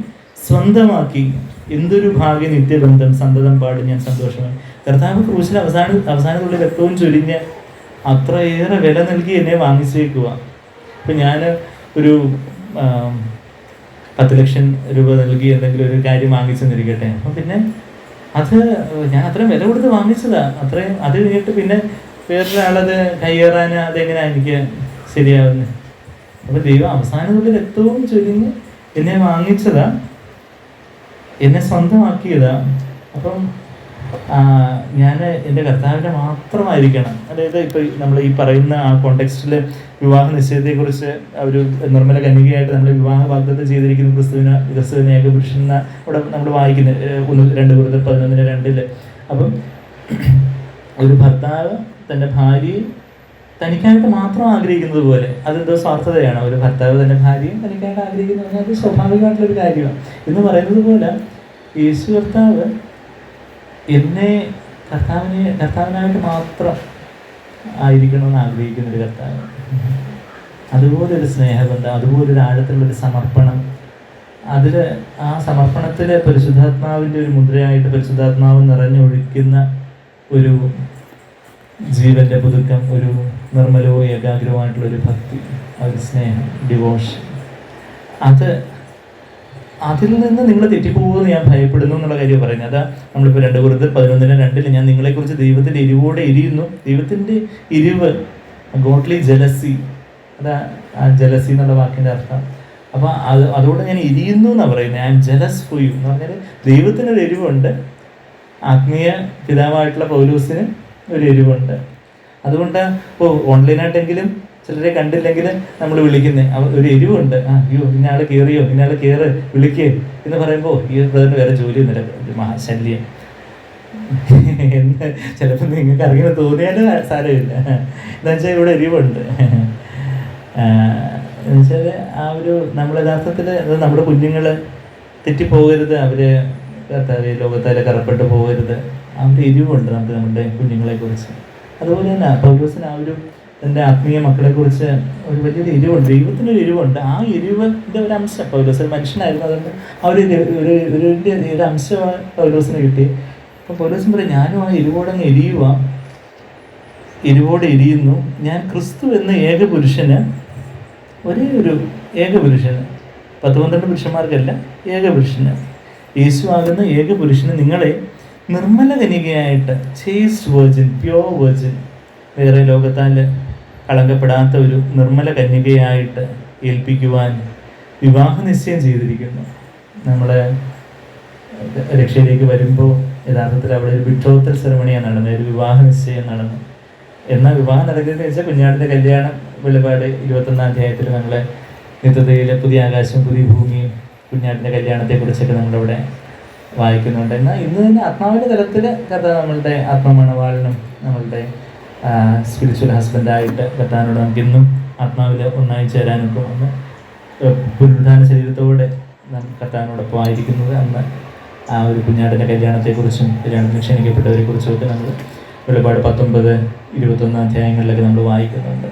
സ്വന്തമാക്കി, എന്തൊരു ഭാഗ്യ നിത്യബന്ധം സന്തതം പാടും ഞാൻ സന്തോഷമായി. കർത്താവ് ക്രൂശിൽ അവസാനത്തുള്ള രക്തവും ചൊരിഞ്ഞ് അത്രയേറെ വില നൽകി എന്നെ വാങ്ങിച്ചേക്കുക. ഇപ്പം ഞാൻ ഒരു 10 ലക്ഷം രൂപ നൽകി എന്തെങ്കിലും ഒരു കാര്യം വാങ്ങിച്ചെന്നിരിക്കട്ടെ, അപ്പം പിന്നെ അത് ഞാൻ അത്രയും വില കൊടുത്ത് വാങ്ങിച്ചതാണ്. അത്രയും അത് കഴിഞ്ഞിട്ട് പിന്നെ വേറൊരാളത് കയ്യേറാൻ അതെങ്ങനെയാണ് എനിക്ക് ശരിയാവുന്നത്? അപ്പം ദൈവം അവസാനത്തുള്ള രക്തവും ചൊരിഞ്ഞ് എന്നെ വാങ്ങിച്ചതാ, എന്നെ സ്വന്തമാക്കിയതാ. അപ്പം ഞാൻ എൻ്റെ കർത്താവിൻ്റെ മാത്രമായിരിക്കണം. അതായത് ഇപ്പോൾ നമ്മൾ ഈ പറയുന്ന ആ കോണ്ടെക്സ്റ്റിൽ വിവാഹ നിശ്ചയത്തെക്കുറിച്ച് ഒരു നിർമ്മല കന്യകയായിട്ട് നമ്മൾ വിവാഹ വാഗ്ദത്തം ചെയ്തിരിക്കുന്ന ക്രിസ്തുവിനെ ഏകപുരുഷൻ അവിടെ നമ്മൾ വായിക്കുന്നത് 2 Corinthians 11:2. അപ്പം ഒരു ഭർത്താവ് തൻ്റെ ഭാര്യയെ തനിക്കായിട്ട് മാത്രം ആഗ്രഹിക്കുന്നത് പോലെ. അതെന്തോ സ്വാർത്ഥതയാണ്. ഒരു ഭർത്താവ് തൻ്റെ ഭാര്യയും തനിക്കായിട്ട് ആഗ്രഹിക്കുന്നത് അത് സ്വാഭാവികമായിട്ടുള്ളൊരു കാര്യമാണ്. എന്ന് പറയുന്നത് പോലെ യേശു കർത്താവ് എന്നെ കർത്താവിനായിട്ട് മാത്രം ആയിരിക്കണമെന്ന് ആഗ്രഹിക്കുന്നൊരു കർത്താവ്. അതുപോലൊരു സ്നേഹബന്ധം, അതുപോലൊരു ആഴത്തിലുള്ളൊരു സമർപ്പണം. ആ സമർപ്പണത്തിൽ പരിശുദ്ധാത്മാവിൻ്റെ ഒരു മുദ്രയായിട്ട് പരിശുദ്ധാത്മാവ് നിറഞ്ഞൊഴിക്കുന്ന ഒരു ജീവൻ്റെ പുതുക്കം, ഒരു നിർമ്മലവും ഏകാഗ്രവുമായിട്ടുള്ളൊരു ഭക്തി, ഒരു സ്നേഹം, ഡിവോഷൻ. അതിൽ നിന്ന് നിങ്ങൾ തെറ്റിപ്പോകുമെന്ന് ഞാൻ ഭയപ്പെടുന്നു എന്നുള്ള കാര്യം പറയുന്നത്. അതാ നമ്മളിപ്പോൾ 2 കൊരിന്ത്യർ 11:2 ഞാൻ നിങ്ങളെക്കുറിച്ച് ദൈവത്തിൻ്റെ എരിവോടെ എരിയുന്നു. ദൈവത്തിൻ്റെ എരിവ്, ഗോഡ്ലി ജലസി, അതാ ആ ജലസി എന്നുള്ള വാക്കിൻ്റെ അർത്ഥം. അപ്പോൾ അതുകൊണ്ട് ഞാൻ എരിയുന്നു എന്നാണ് പറയുന്നത്. I am jealous for you എന്ന് പറഞ്ഞാൽ ദൈവത്തിനൊരു എരിവുണ്ട്, ആത്മീയ പിതാവായിട്ടുള്ള പൗലോസിന് ഒരു എരിവുണ്ട്. അതുകൊണ്ട് ഓൺലൈനായിട്ടെങ്കിലും ചിലരെ കണ്ടില്ലെങ്കിൽ നമ്മൾ വിളിക്കുന്നത് ഒരു എരിവുണ്ട്. അയ്യോ ഇന്നയാൾ കയറിയോ, ഇന്നയാൾ കയറ്, വിളിക്കേ എന്ന് പറയുമ്പോൾ ഈ ബ്രദറിന് വേറെ ജോലി ഒന്നുമില്ല, മഹാശല്യം എന്ന് ചിലപ്പോൾ നിങ്ങൾക്ക് അറിയാൻ തോന്നിയാലും സാരമില്ല. എന്താ വെച്ചാൽ ഇവിടെ എരിവുണ്ട്. എന്നുവെച്ചാൽ നമ്മൾ യഥാർത്ഥത്തിൽ നമ്മുടെ കുഞ്ഞുങ്ങൾ തെറ്റിപ്പോകരുത്, അവർ ലോകത്താലെ കറപ്പെട്ട് പോകരുത്. എരിവുണ്ട് നമുക്ക് നമ്മുടെ കുഞ്ഞുങ്ങളെക്കുറിച്ച്. അതുപോലെ തന്നെ പൗലോസിന് തൻ്റെ ആത്മീയ മക്കളെക്കുറിച്ച് ഒരു വലിയൊരു എരിവുണ്ട്, ദൈവത്തിനൊരു എരിവുണ്ട്. ആ എരിവിൻ്റെ ഒരു അംശം പൗലോസ് മനുഷ്യനായിരുന്നു, അതുകൊണ്ട് ഒരു അംശം പൗലോസിന് കിട്ടി. അപ്പോൾ പൗലോസ് പറയും ഞാനും ആ എരിവോടങ്ങ് എരിവോടെ എരിയുന്നു. ഞാൻ ക്രിസ്തു എന്ന ഏകപുരുഷന്, ഏകപുരുഷന്, 10-12 പുരുഷന്മാർക്കല്ല, ഏകപുരുഷന്, യേശു ആകുന്ന ഏകപുരുഷന് നിങ്ങളെ നിർമ്മല കന്യകയായിട്ട്, ചേസ്റ്റ് വെർജിൻ, പ്യോർ വെർജിൻ, വേറെ ലോകത്താൽ കളങ്കപ്പെടാത്ത ഒരു നിർമ്മല കന്യകയായിട്ട് ഏൽപ്പിക്കുവാൻ വിവാഹ നിശ്ചയം ചെയ്തിരിക്കുന്നു. നമ്മൾ രക്ഷയിലേക്ക് വരുമ്പോൾ യഥാർത്ഥത്തിൽ അവിടെ ഒരു ബിട്രോത്തൽ സെറമണിയാണ് നടന്നത്, ഒരു വിവാഹ നിശ്ചയം നടന്നു. എന്നാൽ വിവാഹം നടക്കുന്നതെന്ന് വെച്ചാൽ കുഞ്ഞാടിൻ്റെ കല്യാണം വെളിപാട് 21-ാം അധ്യായത്തിൽ നമ്മളെ നിത്യതയിലെ പുതിയ ആകാശം പുതിയ ഭൂമിയും കുഞ്ഞാടിൻ്റെ കല്യാണത്തെക്കുറിച്ചൊക്കെ നമ്മളവിടെ വായിക്കുന്നുണ്ട്. എന്നാൽ ഇന്ന് തന്നെ ആത്മാവിൻ്റെ തലത്തിൽ കഥ നമ്മളുടെ ആത്മമണവാളനും നമ്മളുടെ സ്പിരിച്വൽ ഹസ്ബൻഡായിട്ട് കർത്താവിനോട് നമുക്കിന്നും ആത്മാവിൽ ഒന്നായി ചേരാനൊക്കെ വന്ന് പുനരുദ്ധാന ശരീരത്തോടെ കർത്താവിനോടൊപ്പം ആയിരിക്കുന്നത് അന്ന് ആ ഒരു കുഞ്ഞാടിൻ്റെ കല്യാണത്തെക്കുറിച്ചും കല്യാണത്തിന് ക്ഷണിക്കപ്പെട്ടവരെക്കുറിച്ചും ഒക്കെ നമ്മൾ വെളിപാട് 19-21 അധ്യായങ്ങളിലൊക്കെ നമ്മൾ വായിക്കുന്നുണ്ട്.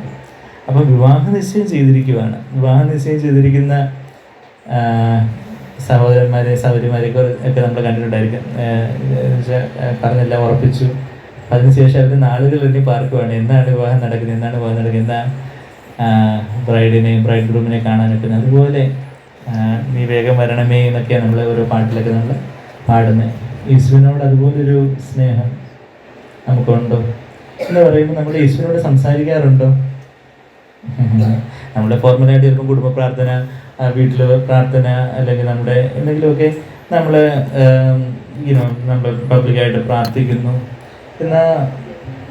അപ്പോൾ വിവാഹ നിശ്ചയം ചെയ്തിരിക്കുകയാണ്. വിവാഹ നിശ്ചയം ചെയ്തിരിക്കുന്ന സഹോദരന്മാരെയൊക്കെ നമ്മൾ കണ്ടിട്ടുണ്ടായിരിക്കും. പറഞ്ഞെല്ലാം ഉറപ്പിച്ചു. അതിനുശേഷം അവർ നാളുകൾ എണ്ണി പാർക്കുവാണ്, എന്നാണ് വിവാഹം നടക്കുന്നത്, എന്താ ബ്രൈഡ് ഗ്രൂമിനെ കാണാനൊക്കെ. അതുപോലെ നീ വേഗം വരണമേ എന്നൊക്കെയാണ് നമ്മൾ ഓരോ പാട്ടിലൊക്കെ നമ്മൾ പാടുന്നത്. യേശുവിനോട് അതുപോലൊരു സ്നേഹം നമുക്കുണ്ടോ എന്ന് പറയുമ്പോൾ നമ്മൾ യേശുവിനോട് സംസാരിക്കാറുണ്ടോ? നമ്മുടെ ഫോർമലായിട്ട് ചിലപ്പോൾ കുടുംബ പ്രാർത്ഥന, വീട്ടിൽ പ്രാർത്ഥന, അല്ലെങ്കിൽ നമ്മുടെ എന്തെങ്കിലുമൊക്കെ നമ്മൾ പബ്ലിക്കായിട്ട് പ്രാർത്ഥിക്കുന്നു. എന്നാൽ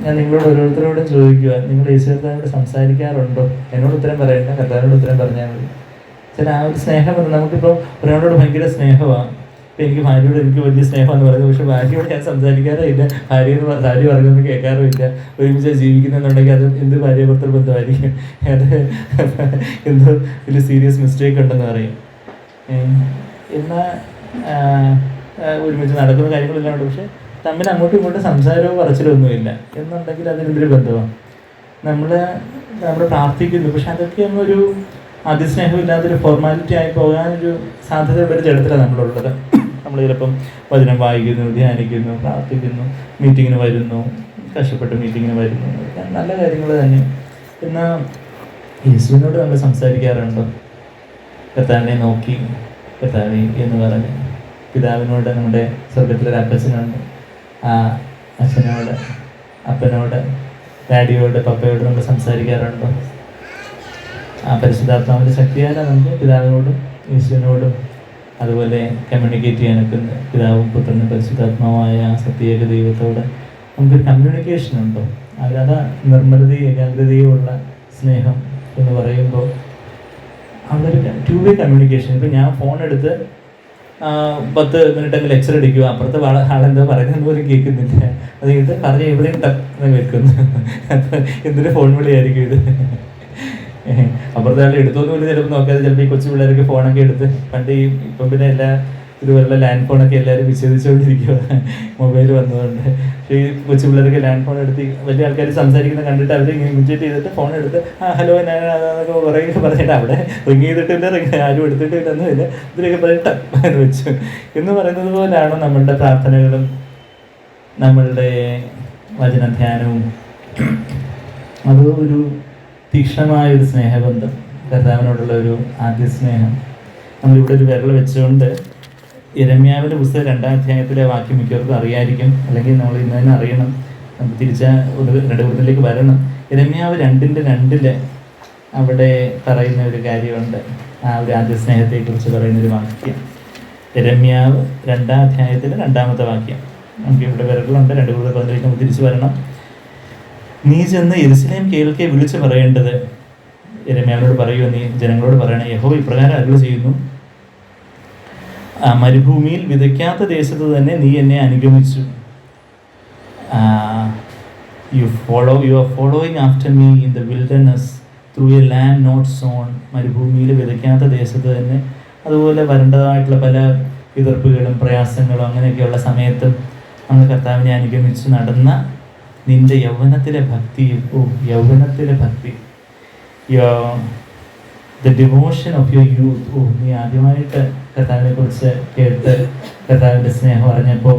ഞാൻ നിങ്ങളോട് ഓരോരുത്തരോടും ചോദിക്കുക, നിങ്ങൾ യേശുവിനോട് സംസാരിക്കാറുണ്ടോ? എന്നോട് ഉത്തരം പറയണ്ട, കർത്താവിനോട് ഉത്തരം പറഞ്ഞാൽ മതി. ചില ആ ഒരു സ്നേഹം നമുക്കിപ്പോൾ ഒരാളോട് ഭയങ്കര സ്നേഹമാണ്. ഇപ്പം എനിക്ക് ഭാര്യയോട് എനിക്ക് വലിയ സ്നേഹമെന്ന് പറയുന്നത്, പക്ഷെ ഭാര്യയോട് ഞാൻ സംസാരിക്കാറില്ല, ഭാര്യ പറയുന്നത് കേൾക്കാറുമില്ല. ഒരുമിച്ച് ജീവിക്കുന്നുണ്ടെങ്കിൽ അത് എന്ത് ഭാര്യ ഭർത്തൃ ബന്ധമായിരിക്കും, അത് എന്തോ വലിയ സീരിയസ് മിസ്റ്റേക്ക് ഉണ്ടെന്ന് പറയും. എന്നാൽ ഒരുമിച്ച് നടക്കുന്ന കാര്യങ്ങളില്ലാണ്ട് പക്ഷെ തമ്മിൽ അങ്ങോട്ടും ഇങ്ങോട്ടും സംസാരവും പറച്ചിലൊന്നുമില്ല എന്നുണ്ടെങ്കിൽ അതിനെന്തൊരു ബന്ധമാണ്. നമ്മൾ പ്രാർത്ഥിക്കുന്നു, പക്ഷെ അതൊക്കെ ഒന്നൊരു അതിസ്നേഹമില്ലാത്തൊരു ഫോർമാലിറ്റി ആയി പോകാനൊരു സാധ്യതയുള്ളൊരു ജഡത്തിലാണ് നമ്മളുള്ളത്. നമ്മൾ ചിലപ്പം വചനം വായിക്കുന്നു, ധ്യാനിക്കുന്നു, പ്രാർത്ഥിക്കുന്നു, മീറ്റിങ്ങിന് വരുന്നു, കഷ്ടപ്പെട്ട് മീറ്റിങ്ങിന് വരുന്നു, നല്ല കാര്യങ്ങൾ തന്നെ. എന്നാൽ യേശുവിനോട് നമ്മൾ സംസാരിക്കാറുണ്ടോ? കർത്താവിനെ നോക്കി കർത്താവേ എന്ന് പറഞ്ഞ് പിതാവിനോട്, നമ്മുടെ സ്വർഗത്തിലൊരു അപ്പച്ചനുണ്ട്, ആ അച്ഛനോട്, അപ്പനോട്, ഡാഡിയോട്, പപ്പയോട് നമ്മൾ സംസാരിക്കാറുണ്ടോ? ആ പരിശുദ്ധാത്മാവിൻ്റെ ശക്തിയാലാണ് നമുക്ക് പിതാവിനോടും യേശുവിനോടും അതുപോലെ കമ്മ്യൂണിക്കേറ്റ് ചെയ്യാനൊക്കെ പിതാവും പുത്രനും പരിശുദ്ധാത്മാവായ സത്യേക ദൈവത്തോട് നമുക്കൊരു കമ്മ്യൂണിക്കേഷൻ ഉണ്ടോ? അതാ നിർമ്മലതയും ഏകാഗ്രതയുമുള്ള സ്നേഹം എന്ന് പറയുമ്പോൾ അവിടെ ഒരു 2 വേ കമ്മ്യൂണിക്കേഷൻ. ഇപ്പം ഞാൻ ഫോൺ എടുത്ത് 10 മിനിറ്റ് അങ്ങ് ലെക്ചർ അടിക്കുക, അപ്പുറത്തെ ആളെന്താ പറയുന്നത് പോലും കേൾക്കുന്നില്ല. അത് കഴിഞ്ഞിട്ട് പറഞ്ഞ് എവിടെയും ടക്ക് വെക്കുന്നു. അപ്പം എന്തൊരു ഫോൺ വിളിയായിരിക്കും ഇത്. അപ്പുറത്തെ ആൾ എടുത്തോന്ന് പോലും ചിലപ്പോൾ നോക്കാതെ ചിലപ്പോൾ ഈ കൊച്ചു പിള്ളേർക്ക് ഫോണൊക്കെ എടുത്ത്, പണ്ട് ഇപ്പം പിന്നെ എല്ലാ ഇതുപോലുള്ള ലാൻഡ് ഫോണൊക്കെ എല്ലാവരും വിച്ഛേദിച്ചുകൊണ്ടിരിക്കുക മൊബൈൽ വന്നതുകൊണ്ട്. പക്ഷേ ഈ കൊച്ചു പിള്ളേർക്ക് ലാൻഡ് ഫോൺ എടുത്ത് വലിയ ആൾക്കാർ സംസാരിക്കുന്നത് കണ്ടിട്ട് അവർ ഇങ്ങനെ ഇമിറ്റേറ്റ് ചെയ്തിട്ട് ഫോൺ എടുത്ത് ഹലോ ഞാൻ അതൊക്കെ കുറേ പറഞ്ഞിട്ട് അവിടെ റിങ് ചെയ്തിട്ടില്ല, ആരും എടുത്തിട്ടില്ലെന്നില്ല, ഇതിലൊക്കെ പറഞ്ഞിട്ട് എന്ന് വെച്ചു എന്ന് പറയുന്നത് പോലെയാണ് നമ്മളുടെ പ്രാർത്ഥനകളും നമ്മളുടെ വചനധ്യാനവും. അത് ഒരു തീക്ഷ്ണമായൊരു സ്നേഹബന്ധം, കർത്താവിനോടുള്ള ഒരു ആദ്യ സ്നേഹം. നമ്മളിവിടെ ഒരു വിരൽ വെച്ചുകൊണ്ട് യിരെമ്യാവിൻ്റെ പുസ്തകം 2-ാം അധ്യായത്തിലെ വാക്യം മിക്കവർക്കും അറിയായിരിക്കും, അല്ലെങ്കിൽ നമ്മൾ ഇന്ന് തന്നെ അറിയണം, നമുക്ക് തിരിച്ച ഒരു രണ്ടുപുറത്തിലേക്ക് വരണം. യിരെമ്യാവ് 2:2 അവിടെ പറയുന്ന ഒരു കാര്യമുണ്ട്, ആ ഒരു ആദ്യ സ്നേഹത്തെക്കുറിച്ച് പറയുന്നൊരു വാക്യം. യിരെമ്യാവ് 2-ാം അധ്യായത്തിലെ 2-ാമത്തെ വാക്യം. നമുക്ക് ഇവിടെ വിരലുണ്ട്, 2:11 നമുക്ക് തിരിച്ചു വരണം. നീ ചെന്ന് യെരൂശലേം കേൾക്കെ വിളിച്ചു പറയേണ്ടത്, യിരെമ്യാവിനോട് പറയുക, നീ ജനങ്ങളോട് പറയണേ, യഹോവ ഇപ്രകാരം അരുളി ചെയ്യുന്നു, മരുഭൂമിയിൽ വിതയ്ക്കാത്ത ദേശത്ത് തന്നെ നീ എന്നെ അനുഗമിച്ചു. You are following after me in the wilderness through a land not sown. മരുഭൂമിയിൽ വിതയ്ക്കാത്ത ദേശത്ത് തന്നെ, അതുപോലെ വരേണ്ടതായിട്ടുള്ള പല എതിർപ്പുകളും പ്രയാസങ്ങളും അങ്ങനെയൊക്കെയുള്ള സമയത്തും നമ്മൾ കർത്താവിനെ അനുഗമിച്ച് നടന്ന നിൻ്റെ യൗവനത്തിലെ ഭക്തി, യൗവനത്തിലെ ഭക്തി, the devotion of your youth. നീ ആദ്യമായിട്ട് കർത്താവിനെ കുറിച്ച് കേട്ട് കർത്താവിൻ്റെ സ്നേഹം അറിഞ്ഞപ്പോൾ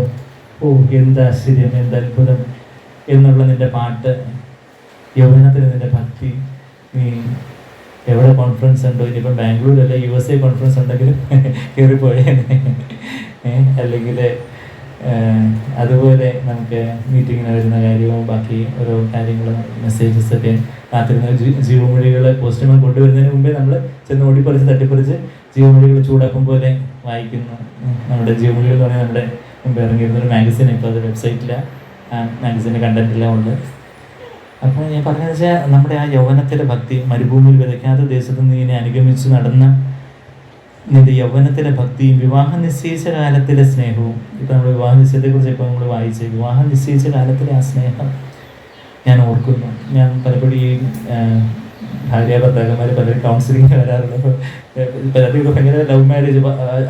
എന്ത് ആശ്ചര്യം, എന്ത് അത്ഭുതം എന്നുള്ള നിൻ്റെ പാട്ട്, യൗവനത്തിൽ നിൻ്റെ ഭക്തി. നീ എവിടെ കോൺഫറൻസ് ഉണ്ടോ, ഇനിയിപ്പം ബാംഗ്ലൂരല്ല USA കോൺഫറൻസ് ഉണ്ടെങ്കിലും കയറിപ്പോയേ, അല്ലെങ്കിൽ അതുപോലെ നമുക്ക് മീറ്റിങ്ങിന് വരുന്ന കാര്യവും ബാക്കി ഓരോ കാര്യങ്ങൾ മെസ്സേജസൊക്കെ കാത്തിരുന്ന ജീവമൊഴികൾ പോസ്റ്റ്മാൻ കൊണ്ടുവരുന്നതിന് മുമ്പേ നമ്മൾ ചെന്ന് ഓടിപ്പറിച്ച് തട്ടിപ്പറിച്ച് ജീവമൊഴികൾ ചൂടാക്കും പോലെ വായിക്കുന്നു. നമ്മുടെ ജീവമൊഴികൾ എന്ന് പറഞ്ഞാൽ നമ്മുടെ മുമ്പ് ഇറങ്ങിയിരുന്നൊരു മാഗസിൻ, ഇപ്പോൾ അത് വെബ്സൈറ്റിൽ മാഗസിൻ്റെ കണ്ടൻറ്റെല്ലാം ഉണ്ട്. അപ്പോൾ ഞാൻ പറഞ്ഞതെന്ന് വെച്ചാൽ നമ്മുടെ ആ യൗവനത്തിലെ ഭക്തി, മരുഭൂമിയിൽ വിതയ്ക്കാത്ത ദേശത്ത് നീ ഇനി അനുഗമിച്ച് നടന്ന നിന്റെ യൗവനത്തിലെ ഭക്തിയും വിവാഹം നിശ്ചയിച്ച കാലത്തിലെ സ്നേഹവും. ഇപ്പം നമ്മൾ വിവാഹ നിശ്ചയത്തെക്കുറിച്ച് ഇപ്പോൾ നമ്മൾ വായിച്ചേ, വിവാഹം നിശ്ചയിച്ച കാലത്തിലെ ആ സ്നേഹം ഞാൻ ഓർക്കുന്നു. ഞാൻ പലപ്പോഴും ഈ ഭാര്യ ഭർത്താക്കന്മാർ പലരും കൗൺസിലിങ്ങിന് വരാറുണ്ട്. പലർക്കും ഭയങ്കര ലവ് മാരേജ്,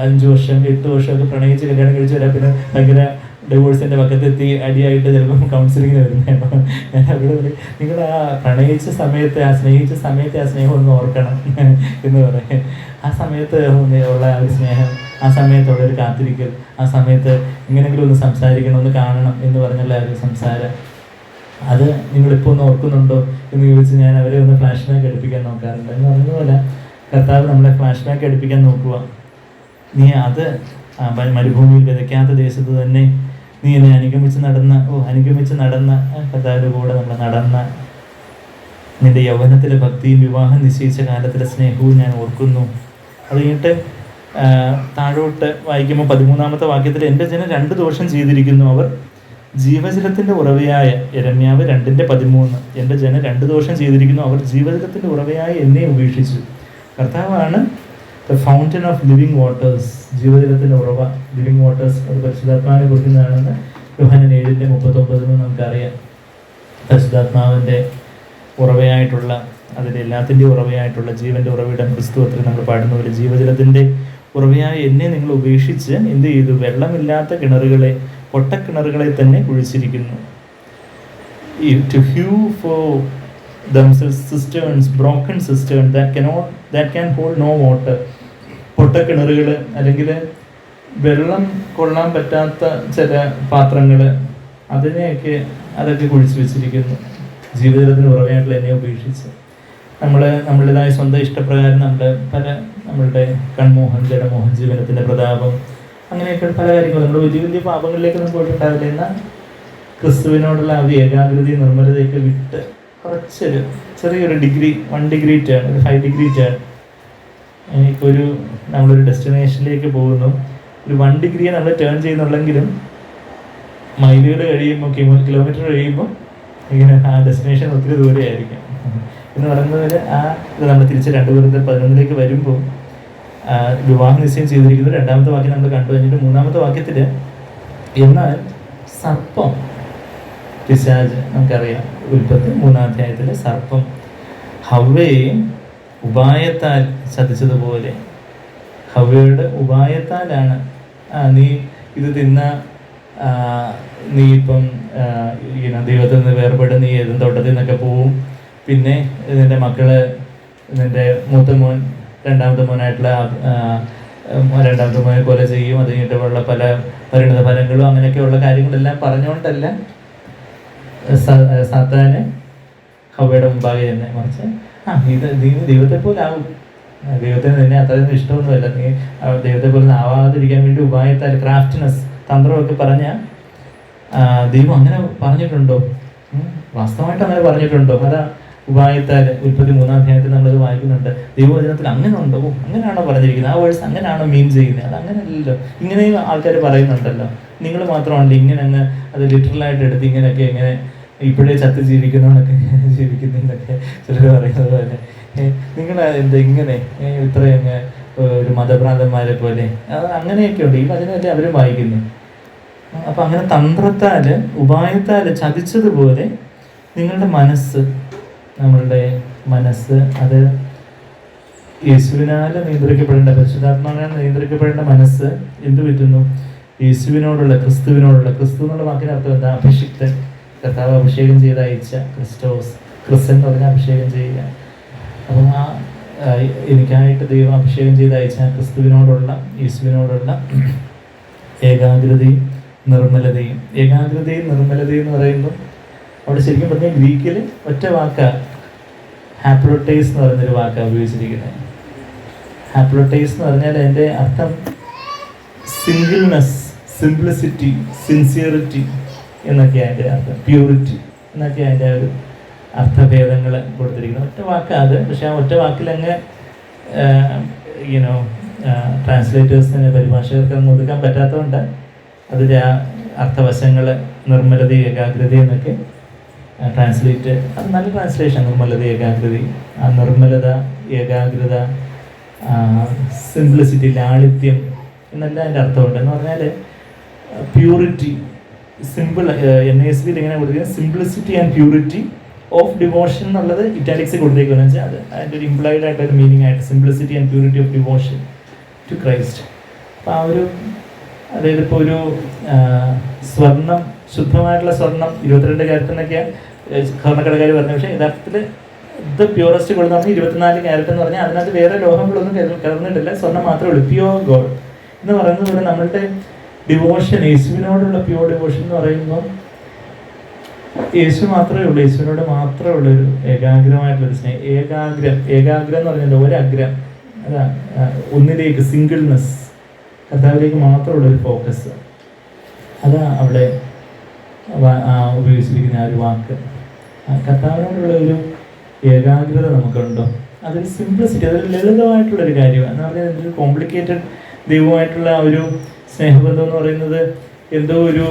5 വർഷം 8 വർഷമൊക്കെ പ്രണയിച്ച് കല്യാണം കഴിച്ച് വരാം, പിന്നെ ഭയങ്കര ഡിവോഴ്സിൻ്റെ പക്കത്തെത്തി അടിയായിട്ട് ചിലപ്പം കൗൺസിലിങ്ങിന് വരുന്നത്. അപ്പോൾ ഞാൻ അവരോട് പറയും, നിങ്ങൾ ആ പ്രണയിച്ച സമയത്ത്, ആ സ്നേഹിച്ച സമയത്ത് ആ സ്നേഹം ഒന്ന് ഓർക്കണം എന്ന് പറയും. ആ സമയത്ത് ഉള്ള ആ ഒരു സ്നേഹം, ആ സമയത്തുള്ള ഒരു കാത്തിരിക്കൽ, ആ സമയത്ത് എങ്ങനെയെങ്കിലും ഒന്ന് സംസാരിക്കണം, ഒന്ന് കാണണം എന്ന് പറഞ്ഞുള്ള ഒരു സംസാരം, അത് നിങ്ങളിപ്പോൾ ഒന്ന് ഓർക്കുന്നുണ്ടോ എന്ന് ചോദിച്ച് ഞാൻ അവരെ ഒന്ന് ഫ്ലാഷ് ബാക്ക് എടുപ്പിക്കാൻ നോക്കാറുണ്ട്. എന്ന് പറഞ്ഞതുപോലെ കർത്താവ് നമ്മളെ ഫ്ലാഷ് ബാക്ക് എടുപ്പിക്കാൻ നോക്കുക. നീ അത് മരുഭൂമിയിൽ വിതയ്ക്കാത്ത ദേശത്ത് തന്നെ നീ എന്നെ അനുഗമിച്ച് നടന്ന കർത്താവിൻ്റെ കൂടെ നമ്മൾ നടന്ന നിന്റെ യൗവനത്തിലെ ഭക്തിയും വിവാഹം നിശ്ചയിച്ച കാലത്തിലെ സ്നേഹവും ഞാൻ ഓർക്കുന്നു. അത് കഴിഞ്ഞിട്ട് താഴോട്ട് വായിക്കുമ്പോൾ 13-ാമത്തെ വാക്യത്തിൽ, എൻ്റെ ജനം 2 ദോഷം ചെയ്തിരിക്കുന്നു, അവർ ജീവജലത്തിൻ്റെ ഉറവയായ, യിരെമ്യാവ് 2:13, എൻ്റെ ജനം 2 ദോഷം ചെയ്തിരിക്കുന്നു, അവർ ജീവജലത്തിൻ്റെ ഉറവയായ എന്നെ ഉപേക്ഷിച്ചു. കർത്താവാണ് the fountain of living waters, ജീവജലത്തിൻ്റെ ഉറവ, ലിവിങ് വാട്ടേഴ്സ്. അത് പരിശുദ്ധാത്മാവിനെ കുറിക്കുന്നതാണെന്ന് യോഹന്നാൻ 7:39 നമുക്കറിയാം. പരിശുദ്ധാത്മാവിൻ്റെ ഉറവയായിട്ടുള്ള, അതിൻ്റെ എല്ലാത്തിൻ്റെയും ഉറവയായിട്ടുള്ള ജീവൻ്റെ ഉറവിടം ക്രിസ്തുവത്തിൽ നമ്മൾ പാടുന്ന പോലെ, ജീവജലത്തിൻ്റെ ഉറവയായ എന്നെ നിങ്ങൾ ഉപേക്ഷിച്ച് എന്ത് ചെയ്തു? വെള്ളമില്ലാത്ത കിണറുകളെ, പൊട്ടക്കിണറുകളെ തന്നെ കുഴിച്ചിരിക്കുന്നു. To hew for themselves cisterns, broken cisterns that can hold no water. പൊട്ടക്കിണറുകൾ, അല്ലെങ്കിൽ വെള്ളം കൊള്ളാൻ പറ്റാത്ത ചില പാത്രങ്ങൾ, അതൊക്കെ കുഴിച്ചു വെച്ചിരിക്കുന്നു. ജീവജലത്തിന് ഉറവയായിട്ടുള്ള എന്നെ ഉപേക്ഷിച്ച് നമ്മളുടേതായ സ്വന്തം ഇഷ്ടപ്രകാരം നമ്മളുടെ കൺമോഹൻ, ജഡമോഹൻ, ജീവനത്തിൻ്റെ പ്രതാപം, അങ്ങനെയൊക്കെ പല കാര്യങ്ങളും നമ്മൾ വലിയ വലിയ പാപങ്ങളിലേക്കൊന്നും പോയിട്ടുണ്ടാവില്ല. എന്നാൽ ക്രിസ്തുവിനോടുള്ള ആ ഒരു ഏകാഗ്രത, നിർമ്മലതയൊക്കെ വിട്ട് കുറച്ചൊരു ചെറിയൊരു ഡിഗ്രി, 1 ഡിഗ്രി ടേൺ, ഒരു 5 ഡിഗ്രി ടേൺ. ഇപ്പോൾ നമ്മളൊരു ഡെസ്റ്റിനേഷനിലേക്ക് പോകുന്നു, ഒരു 1 ഡിഗ്രിയെ നമ്മൾ ടേൺ ചെയ്യുന്നുള്ളെങ്കിലും മൈലുകൾ കഴിയുമ്പോൾ, കിലോമീറ്റർ കഴിയുമ്പോൾ ഇങ്ങനെ ആ ഡെസ്റ്റിനേഷൻ ഒത്തിരി ദൂരെയായിരിക്കും എന്ന് പറയുന്നത്. ഇത് നമ്മൾ തിരിച്ച് 2 കൊരിന്ത്യർ 11 വരുമ്പോൾ വിവാഹ നിശ്ചയം ചെയ്തിരിക്കുന്നത്. രണ്ടാമത്തെ വാക്യം നമ്മൾ കണ്ടു കഴിഞ്ഞിട്ട് മൂന്നാമത്തെ വാക്യത്തിൽ എന്നാൽ സർപ്പം, പിശാച്, നമുക്കറിയാം ഉൽപ്പത്തി 3-ാം അധ്യായത്തിൽ സർപ്പം ഹവ്വയെ ഉപായത്താൽ ചതിച്ചതുപോലെ, ഹവ്വയുടെ ഉപായത്താലാണ് നീ ഇത് തിന്ന നീ ഇപ്പം ദൈവത്തിൽ നിന്ന് വേർപെട്ട് നീ ഏതും തോട്ടത്തിൽ നിന്നൊക്കെ പോവും, പിന്നെ നിൻ്റെ മക്കള് നിൻ്റെ മൂത്ത മോൻ രണ്ടാമത്തെ മോനായിട്ടുള്ള രണ്ടാമത്തെ മോനെ കൊല ചെയ്യും, അത് കഴിഞ്ഞിട്ടുള്ള പല പരിണിത ഫലങ്ങളും അങ്ങനെയൊക്കെയുള്ള കാര്യങ്ങളെല്ലാം പറഞ്ഞുകൊണ്ടല്ല സാത്താന് ഹവ്വയുടെ മുമ്പാകെ തന്നെ, മറിച്ച് ഇത് നീ ദൈവത്തെ പോലെ ആവും, ദൈവത്തിന് നിന്നെ അത്രയൊന്നും ഇഷ്ടമൊന്നുമല്ല, നീ ദൈവത്തെ പോലെ ആവാതിരിക്കാൻ വേണ്ടി ഉപായത്താൽ ക്രാഫ്റ്റ്നെസ് തന്ത്രമൊക്കെ പറഞ്ഞ ദൈവം അങ്ങനെ പറഞ്ഞിട്ടുണ്ടോ? വാസ്തവമായിട്ട് അങ്ങനെ പറഞ്ഞിട്ടുണ്ടോ? അതാ ഉപായത്താൽ ഉൽപ്പത്തി 3-ാം അധ്യായത്തിൽ നമ്മളത് വായിക്കുന്നുണ്ട്. ദൈവവചനത്തിൽ അങ്ങനെ ഉണ്ടോ? അങ്ങനെയാണോ പറഞ്ഞിരിക്കുന്നത്? ആ വേഴ്സ് അങ്ങനെയാണോ മീൻ ചെയ്യുന്നത്? അത് അങ്ങനെയല്ലല്ലോ. ഇങ്ങനെയും ആൾക്കാർ പറയുന്നുണ്ടല്ലോ. നിങ്ങൾ മാത്രമല്ല ഇങ്ങനെ അങ്ങ് അത് ലിറ്ററലായിട്ട് എടുത്ത് ഇങ്ങനെയൊക്കെ ഇങ്ങനെ ഇപ്പോഴേ ചത്ത് ജീവിക്കുന്നവനൊക്കെ ജീവിക്കുന്നതൊക്കെ ചിലർ പറയുന്നത് പോലെ നിങ്ങൾ എന്താ ഇങ്ങനെ ഇത്രയങ്ങ് ഒരു മതഭ്രാന്തന്മാരെ പോലെ അങ്ങനെയൊക്കെ ഉണ്ട്. ഈ വചനമല്ലേ അവരും വായിക്കുന്നു. അപ്പം അങ്ങനെ തന്ത്രത്താൽ ഉപായത്താൽ ചതിച്ചതുപോലെ നിങ്ങളുടെ മനസ്സ്, നമ്മളുടെ മനസ്സ് അത് യേശുവിനാൽ നിയന്ത്രിക്കപ്പെടേണ്ട, പരിശുദ്ധാത്മാവിനാൽ നിയന്ത്രിക്കപ്പെടേണ്ട മനസ്സ് എന്ത് പറ്റുന്നു? യേശുവിനോടുള്ള, ക്രിസ്തുവിനോടുള്ള, ക്രിസ്തു എന്നുള്ള വാക്കിന് അർത്ഥം എന്താ? അഭിഷിക്തൻ, കർത്താവ് അഭിഷേകം ചെയ്ത് അയച്ച ക്രിസ്റ്റോസ്, ക്രിസ്ത്യൻ എന്ന് പറഞ്ഞാൽ അഭിഷേകം ചെയ്യുക. അപ്പം എനിക്കായിട്ട് ദൈവം അഭിഷേകം ചെയ്ത് അയച്ച ക്രിസ്തുവിനോടുള്ള, യേശുവിനോടുള്ള ഏകാഗ്രതയും നിർമ്മലതയും. ഏകാഗ്രതയും നിർമ്മലതയും എന്ന് പറയുമ്പോൾ അവിടെ ശരിക്കും പറഞ്ഞാൽ ഗ്രീക്കിൽ ഒറ്റ വാക്കാണ് ഹാപ്ലോട്ടേസ് എന്ന് പറയുന്നൊരു വാക്കാണ് ഉപയോഗിച്ചിരിക്കുന്നത്. ഹാപ്ലോട്ടേസ് എന്ന് പറഞ്ഞാൽ അതിൻ്റെ അർത്ഥം സിംഗിൾനെസ്, സിംപ്ലിസിറ്റി, സിൻസിയറിറ്റി എന്നൊക്കെയാണ് അതിൻ്റെ അർത്ഥം, പ്യൂരിറ്റി എന്നൊക്കെയാണ് അതിൻ്റെ ഒരു അർത്ഥഭേദങ്ങൾ കൊടുത്തിരിക്കുന്നത്. ഒറ്റ വാക്കാണ് അത്. പക്ഷെ ആ ഒറ്റ വാക്കിലങ്ങ് ട്രാൻസ്ലേറ്റേഴ്സിന്, പരിഭാഷകർക്ക് അങ്ങ് ഒതുക്കാൻ പറ്റാത്തതുകൊണ്ട് അതിൻ്റെ ആ അർത്ഥവശങ്ങൾ നിർമ്മലത, ഏകാഗ്രത എന്നൊക്കെ ട്രാൻസ്ലേറ്റ്, അത് നല്ല ട്രാൻസ്ലേഷൻ. നിർമ്മലത, ഏകാഗ്രത, ആ നിർമ്മലത, ഏകാഗ്രത, സിംപ്ലിസിറ്റി, ലാളിത്യം എന്നെല്ലാം അതിൻ്റെ അർത്ഥമുണ്ട്. എന്ന് പറഞ്ഞാൽ പ്യൂരിറ്റി, സിമ്പിൾ, NASBയിൽ ഇങ്ങനെ കൊടുത്തിരിക്കുന്നത് simplicity and purity of devotion എന്നുള്ളത് ഇറ്റാലിക്സിൽ കൊടുത്തേക്കെന്ന് വെച്ചാൽ അത് അതിൻ്റെ ഒരു ഇംപ്ലൈഡ് ആയിട്ടൊരു മീനിങ് ആയിട്ട് simplicity and purity of devotion to Christ. അപ്പോൾ ആ ഒരു, അതായത് ഇപ്പോൾ ഒരു സ്വർണം, ശുദ്ധമായിട്ടുള്ള സ്വർണം 22 ക്യാരറ്റിനൊക്കെ സ്വർണ്ണക്കടക്കാർ പറഞ്ഞു. പക്ഷേ യഥാർത്ഥത്തിൽ ഇത് പ്യൂറസ്റ്റ് ഗോൾഡ് എന്ന് പറഞ്ഞാൽ 24 ക്യാരറ്റ് എന്ന് പറഞ്ഞാൽ അതിനകത്ത് വേറെ ലോഹങ്ങളൊന്നും കലർന്നിട്ടില്ല, സ്വർണ്ണം മാത്രമേ ഉള്ളൂ, പ്യൂർ ഗോൾഡ് എന്ന് പറയുന്നത് പോലെ നമ്മളുടെ ഡിവോഷൻ, യേശുവിനോടുള്ള പ്യൂർ ഡിവോഷൻ എന്ന് പറയുമ്പോൾ യേശു മാത്രമേ ഉള്ളൂ, യേശുവിനോട് മാത്രമേ ഉള്ളൊരു ഏകാഗ്രമായിട്ടുള്ളൊരു സ്നേഹം. ഏകാഗ്രം എന്ന് പറഞ്ഞാൽ ഒരഗ്രം, അതാ ഒന്നിലേക്ക്, സിംഗിൾനെസ്, കർത്താവിലേക്ക് മാത്രമുള്ളൊരു ഫോക്കസ്. അതാ അവിടെ ഉപയോഗിച്ചിരിക്കുന്ന ആ ഒരു വാക്ക്. കർത്താവിനോടുള്ള ഒരു ഏകാഗ്രത നമുക്കുണ്ടോ? അതൊരു സിംപ്ലിസിറ്റി, അതൊരു ലളിതമായിട്ടുള്ളൊരു കാര്യമാണ്. എന്ന് പറഞ്ഞാൽ ഒരു കോംപ്ലിക്കേറ്റഡ് ദൈവമായിട്ടുള്ള ആ ഒരു സ്നേഹബന്ധം എന്ന് പറയുന്നത് എന്തോ ഒരു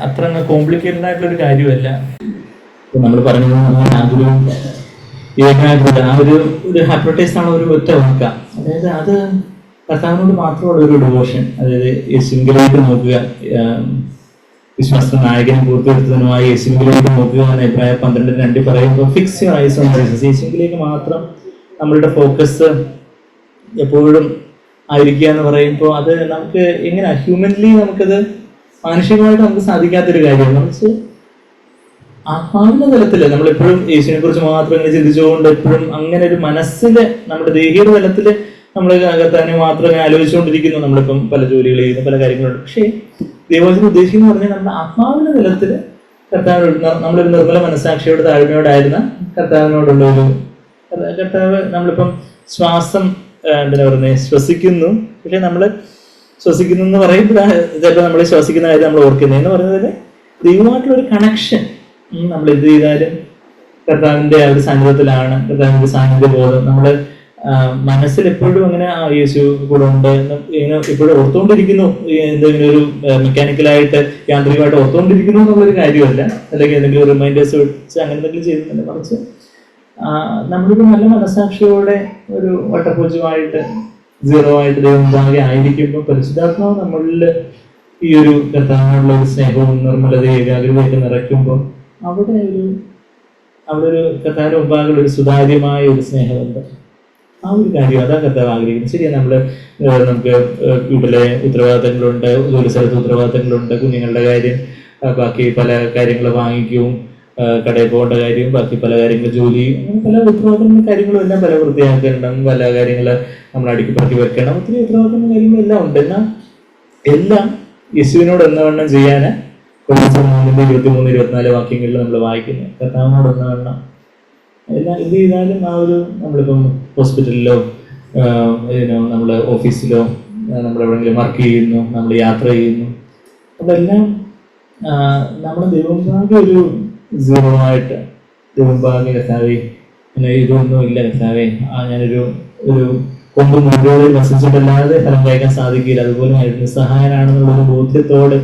അത്ര കോംപ്ലിക്കേറ്റഡ് ആയിട്ടുള്ളൊരു കാര്യമല്ല. നമ്മൾ പറഞ്ഞത് ഏകാഗ്രത, ആ ഒരു ഹാപ്ലോട്ടേസ് ആണ് ഒരു ഒറ്റ വാക്ക. അതായത് അത് കർത്താവിനോട് മാത്രമുള്ള ഒരു ഡിവോഷൻ. അതായത് യേശുവിലേക്ക് നോക്കുക, വിശ്വാസ നായകനും പൂർത്തിയെടുത്തതിനുമായി യേശുവിലേക്ക് നോക്കുക എന്ന് Ebraier 12:2 പറയുമ്പോൾ fix your eyes on Jesus. യേശുവിലേക്ക് മാത്രം നമ്മളുടെ ഫോക്കസ് എപ്പോഴും ആയിരിക്കുക എന്ന് പറയുമ്പോൾ അത് നമുക്ക് എങ്ങനെ ഹ്യൂമൻലി നമുക്കത് മാനുഷികമായിട്ട് നമുക്ക് സാധിക്കാത്തൊരു കാര്യമാണ്. നമുക്ക് ആത്മാവിന്റെ തലത്തിൽ നമ്മളെപ്പോഴും യേശുവിനെ കുറിച്ച് മാത്രം ഇങ്ങനെ ചിന്തിച്ചുകൊണ്ട് എപ്പോഴും അങ്ങനെ ഒരു മനസ്സിൽ നമ്മുടെ ദേഹിയുടെ തലത്തിൽ നമ്മൾ തന്നെ മാത്രമേ ആലോചിച്ചുകൊണ്ടിരിക്കുന്നു. നമ്മളിപ്പം പല ജോലികൾ ചെയ്യുന്നു, പല കാര്യങ്ങളുണ്ട്. പക്ഷേ ദൈവവചനം ഉദ്ദേശിക്കുന്ന പറഞ്ഞാൽ നമ്മുടെ ആത്മാവിന്റെ തലത്തിൽ കർത്താവിനോട് നമ്മളൊരു നിർമ്മല മനസ്സാക്ഷിയോട് താഴ്മയോടായിരുന്ന കർത്താവിനോടുള്ള ഒരു കർത്താവ്. നമ്മളിപ്പം ശ്വാസം എന്താ പറയുന്നത്, ശ്വസിക്കുന്നു, പക്ഷെ നമ്മൾ ശ്വസിക്കുന്നു എന്ന് പറയുമ്പോഴാണ് ചിലപ്പോൾ നമ്മൾ ശ്വസിക്കുന്ന കാര്യം നമ്മൾ ഓർക്കുന്നത്. എന്ന് പറയുന്നത് ദൈവമായിട്ടുള്ളൊരു കണക്ഷൻ. നമ്മൾ എന്ത് ചെയ്താലും കർത്താവിൻ്റെ ആ ഒരു സാന്നിധ്യത്തിലാണ്, കർത്താവിൻ്റെ സാന്നിധ്യ ബോധം നമ്മൾ മനസ്സിൽ എപ്പോഴും അങ്ങനെ യേശു കൂടെ ഉണ്ട് ഇങ്ങനെ എപ്പോഴും ഓർത്തുകൊണ്ടിരിക്കുന്നു. എന്തെങ്കിലും ഒരു മെക്കാനിക്കലായിട്ട് യാന്ത്രികമായിട്ട് ഓർത്തുകൊണ്ടിരിക്കുന്നു എന്നുള്ളൊരു കാര്യമല്ല, അല്ലെങ്കിൽ എന്തെങ്കിലും റിമൈൻഡേഴ്സ് വെച്ച് അങ്ങനെ എന്തെങ്കിലും ചെയ്തിട്ടില്ല. മറിച്ച് നമ്മളിപ്പോൾ നല്ല മനസാക്ഷിയോടെ ഒരു വട്ടപൂജ്യമായിട്ട് സീറോ ആയിട്ട് ദൈവമുണ്ടാകെ ആയിരിക്കുമ്പോൾ പരിശുദ്ധാത്മാവ് നമ്മളിൽ ഈ ഒരു കർത്താവിനുള്ള ഒരു സ്നേഹവും നിർമ്മലതയും ഏകാഗ്രതയൊക്കെ നിറയ്ക്കുമ്പോൾ അവിടെ ഒരു കർത്താവിന്റെ മുമ്പാകെ ഒരു സുതാര്യമായ ഒരു സ്നേഹമുണ്ട്. ആ ഒരു കാര്യം അതാ കർത്താവ് ആഗ്രഹിക്കുന്നത്. ശരിയാണ്, നമുക്ക് വീട്ടിലെ ഉത്തരവാദിത്തങ്ങളുണ്ട്, ജോലി സ്ഥലത്ത് ഉത്തരവാദിത്തങ്ങളുണ്ട്, കുഞ്ഞുങ്ങളുടെ കാര്യം, ബാക്കി പല കാര്യങ്ങൾ വാങ്ങിക്കും, കടയിൽ പോകേണ്ട കാര്യം, ബാക്കി പല കാര്യങ്ങൾ ജോലി, അങ്ങനെ പല ഉത്തരവാദിത്തങ്ങളും കാര്യങ്ങളും എല്ലാം പല വൃത്തിയാക്കണം, പല കാര്യങ്ങൾ നമ്മൾ അടുക്കി പറക്കി വെക്കണം, ഒത്തിരി ഉത്തരവാദിത്തങ്ങളും കാര്യങ്ങളും എല്ലാം ഉണ്ട്. എന്നാൽ എല്ലാം യേശുവിനോട് എന്നവണ്ണം ചെയ്യാൻ കൊല്ലം 3:23-24 വാക്യങ്ങളിൽ നമ്മൾ വായിക്കുന്നത്. കർത്താവിനോട് എന്നവണ്ണം എല്ലാം എന്ത് ചെയ്താലും നമ്മളിപ്പം ഹോസ്പിറ്റലിലോ നമ്മൾ ഓഫീസിലോ നമ്മളെവിടെയെങ്കിലും വർക്ക് ചെയ്യുന്നു, നമ്മൾ യാത്ര ചെയ്യുന്നു, അതെല്ലാം നമ്മുടെ ദൈവമുമ്പാകെ ഒരു സീറോ ആയിട്ട് ദൈവമുമ്പാകെ കർത്താവേ ഇതൊന്നും ഇല്ല കർത്താവേ, ഞാനൊരു കൊമ്പ് മുഴുവൻ വസിച്ചിട്ടല്ലാതെ ഫലം കഴിക്കാൻ സാധിക്കില്ല, അതുപോലെ നിസ്സഹായനാണെന്നുള്ളൊരു ബോധ്യത്തോട്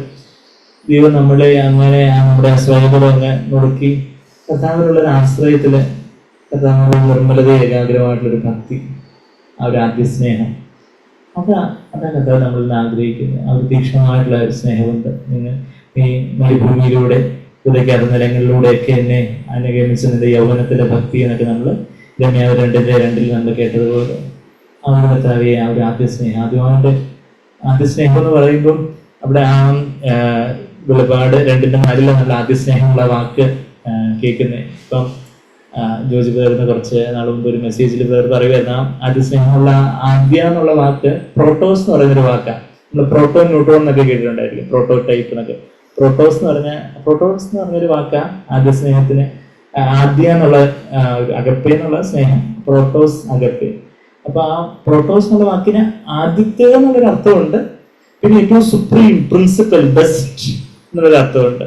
ദൈവം നമ്മളെ അങ്ങനെ നമ്മുടെ സ്വയംകൂടെ അങ്ങ് മുറുക്കി കർത്താവിനുള്ളൊരു ആശ്രയത്തില് കർത്താവിനുള്ള നിർമ്മലത, ഏകാഗ്രമായിട്ടുള്ളൊരു ഭക്തി, ആ ഒരു ആദ്യ സ്നേഹം, അതാ കർത്താവ് നമ്മളിൽ നിന്ന് ആഗ്രഹിക്കുന്നത്. ആ ഒരു തീക്ഷ്ണമായിട്ടുള്ള ഒരു സ്നേഹമുണ്ട്. ഈ മരുഭൂമിയിലൂടെ ഉദയ്ക്കാത്ത നിലങ്ങളിലൂടെയൊക്കെ എന്നെ അനുഗമിച്ച് നിന്റെ യൗവനത്തിലെ ഭക്തി എന്നൊക്കെ നമ്മൾ രമ്യാവ് 2:2 നമ്മൾ കേട്ടതുപോലെ ആ ഒരു കർത്താവെ ആ ഒരു ആദ്യ സ്നേഹം, ആദ്യ സ്നേഹം എന്ന് പറയുമ്പം അവിടെ വെളിപാട് 2:4 നമ്മൾ ആദ്യ സ്നേഹമുള്ള വാക്ക് കേൾക്കുന്നത്. ഇപ്പം ജോജി പേർന്ന് കുറച്ച് നാൾ മുമ്പ് ഒരു മെസ്സേജിൽ പേർ പറയുമായിരുന്നു, ആദ്യ സ്നേഹമുള്ള ആദ്യ എന്നുള്ള വാക്ക് പ്രോട്ടോസ് എന്ന് പറയുന്നൊരു വാക്കാണ്. നമ്മൾ പ്രോട്ടോ ന്യൂട്രോൺ എന്നൊക്കെ കേട്ടിട്ടുണ്ടായിരിക്കും, പ്രോട്ടോ ടൈപ്പ് എന്നൊക്കെ. പ്രോട്ടോസ് എന്ന് പറഞ്ഞൊരു വാക്കാ ആദ്യ സ്നേഹത്തിന്. ആദ്യ എന്നുള്ള അഗപ്പെ എന്നുള്ള സ്നേഹം, പ്രോട്ടോസ് അഗപ്പെ. അപ്പൊ ആ പ്രോട്ടോസ് എന്നുള്ള വാക്കിന് ആദ്യത്തെ എന്നുള്ളൊരു അർത്ഥമുണ്ട്, പിന്നെ ഏറ്റവും സുപ്രീം, പ്രിൻസിപ്പൽ, ബെസ്റ്റ് എന്നുള്ളൊരു അർത്ഥമുണ്ട്.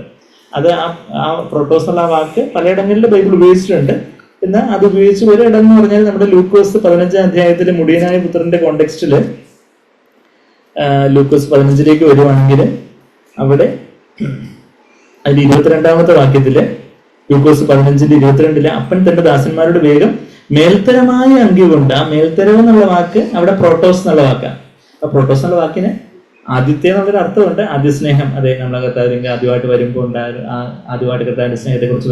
അത് ആ പ്രോട്ടോസ് എന്നുള്ള വാക്ക് പലയിടങ്ങളിൽ ബൈബിൾ ഉപയോഗിച്ചിട്ടുണ്ട്. എന്നാൽ അത് ഉപയോഗിച്ച് ഒരിടം എന്ന് പറഞ്ഞാൽ നമ്മുടെ ലൂക്കോസ് 15-ാം അധ്യായത്തിലെ മുടിയനായ പുത്രന്റെ കോണ്ടെക്സ്റ്റില് ലൂക്കോസ് 15-ലേക്ക് വരുവാണെങ്കിൽ അവിടെ അതിൽ 22-ാമത്തെ വാക്യത്തില് ലൂക്കോസ് 15:22 അപ്പൻ തന്റെ ദാസന്മാരോട് വേഗം മേൽത്തരമായ അങ്കി കൊണ്ട്, ആ മേൽത്തരം എന്നുള്ള വാക്ക് അവിടെ പ്രോട്ടോസ് എന്നുള്ള വാക്കാണ്. ആ പ്രോട്ടോസ് എന്നുള്ള വാക്കിന് ആദ്യത്തെ എന്നുള്ളൊരു അർത്ഥമുണ്ട്, ആദ്യ സ്നേഹം. അതെ, നമ്മളെ കർത്താവിന്റെ ആദ്യമായിട്ട് വരുമ്പോൾ ആദ്യമായിട്ട് കർത്താവിന്റെ സ്നേഹത്തെ കുറിച്ച്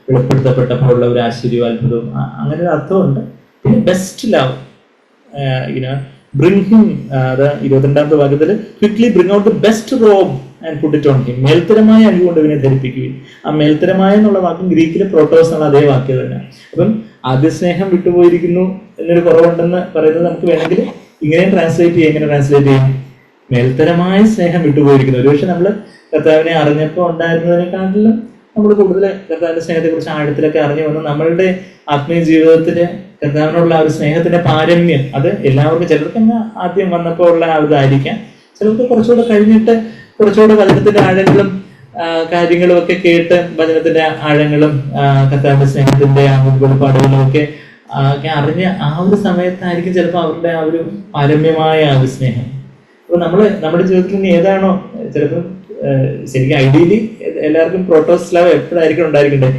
വെളിപ്പെടുത്തപ്പെട്ടപ്പോൾ ഉള്ള ഒരു ആശ്ചര്യവും അത്ഭുതവും, അങ്ങനെ ഒരു അർത്ഥമുണ്ട്. പിന്നെ ബെസ്റ്റ് ലവ്, ബ്രിങ് ഹിം, അത് 22-ാമത്തെ വാക്യത്തിൽ quickly bring out the best robe and put it on him. മേൽത്തരമായ അങ്കി കൊണ്ട് ഇവനെ ധരിപ്പിക്കുകയും. ആ മേൽത്തരമായ എന്നുള്ള വാക്കും ഗ്രീക്കിലെ പ്രോട്ടോസ് എന്നുള്ള അതേ വാക്യം തന്നെ. അപ്പം ആദ്യ സ്നേഹം വിട്ടുപോയിരിക്കുന്നു എന്നൊരു കുറവുണ്ടെന്ന് പറയുന്നത് നമുക്ക് വേണമെങ്കിൽ ഇങ്ങനെയും ട്രാൻസ്ലേറ്റ് ചെയ്യാം. എങ്ങനെ ട്രാൻസ്ലേറ്റ് ചെയ്യാം? മേൽത്തരമായ സ്നേഹം വിട്ടുപോയിരിക്കുന്നു. ഒരുപക്ഷെ നമ്മൾ കർത്താവിനെ അറിഞ്ഞപ്പോൾ ഉണ്ടായിരുന്നതിനെക്കാട്ടിലും നമ്മൾ കൂടുതൽ കർത്താവിന്റെ സ്നേഹത്തെ കുറിച്ച് ആഴത്തിലൊക്കെ അറിഞ്ഞു വന്നു. നമ്മളുടെ ആത്മീയ ജീവിതത്തില് കർത്താവിനുള്ള ആ ഒരു സ്നേഹത്തിന്റെ പാരമ്യം, അത് എല്ലാവർക്കും, ചിലർക്ക് തന്നെ ആദ്യം വന്നപ്പോൾ ഉള്ള ആ ഇതായിരിക്കാം, ചിലർക്ക് കുറച്ചുകൂടെ കഴിഞ്ഞിട്ട് കുറച്ചുകൂടെ വചനത്തിന്റെ ആഴങ്ങളും കാര്യങ്ങളും ഒക്കെ കേട്ട് വചനത്തിന്റെ ആഴങ്ങളും കർത്താവിന്റെ സ്നേഹത്തിന്റെ ആ വെളിപ്പാടുകളും ഒക്കെ അറിഞ്ഞ ആ ഒരു സമയത്തായിരിക്കും ചിലപ്പോൾ അവരുടെ ആ ഒരു പാരമ്യമായ ആ ഒരു സ്നേഹം. അപ്പൊ നമ്മുടെ ജീവിതത്തിൽ ഇനി ഏതാണോ, ചിലപ്പോൾ ശരിക്കും ഐഡിയലി എല്ലാവർക്കും പ്രോട്ടോസ് ലവ് എപ്പോഴായിരിക്കും ഉണ്ടായിരിക്കണ്ടേ?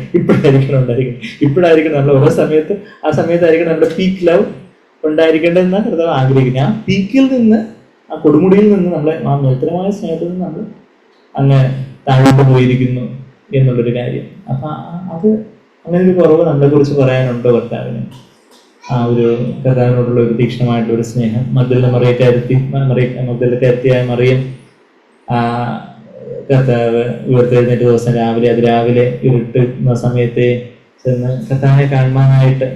ഇപ്പോഴായിരിക്കണം നമ്മൾ ഓരോ സമയത്ത് ആ സമയത്തായിരിക്കും നമ്മുടെ പീക്ക് ലവ് ഉണ്ടായിരിക്കേണ്ടതെന്നാണ് കർത്താവ് ആഗ്രഹിക്കുന്നത്. ആ പീക്കിൽ നിന്ന്, ആ കൊടുമുടിയിൽ നിന്ന് നമ്മളെ ആ മേൽത്തരമായ സ്നേഹത്തിൽ നിന്ന് നമ്മൾ അങ്ങ് താഴോട്ട് പോയിരിക്കുന്നു എന്നുള്ളൊരു കാര്യം. അപ്പൊ അത് അങ്ങനെ ഒരു കുറവ് നമ്മളെ കുറിച്ച് പറയാനുണ്ടോ കർത്താവിന്? ആ ഒരു കർത്താവിനോടുള്ള ഒരു തീക്ഷ്ണമായിട്ടുള്ള ഒരു സ്നേഹം. മഗ്ദലക്കാരത്തിയായ മറിയം കർത്താവ് ഉയർത്തെഴുന്നേറ്റ ദിവസം രാവിലെ ഇരുട്ടുന്ന സമയത്തെ ചെന്ന് കർത്താവിനെ കാണുവാനായിട്ട്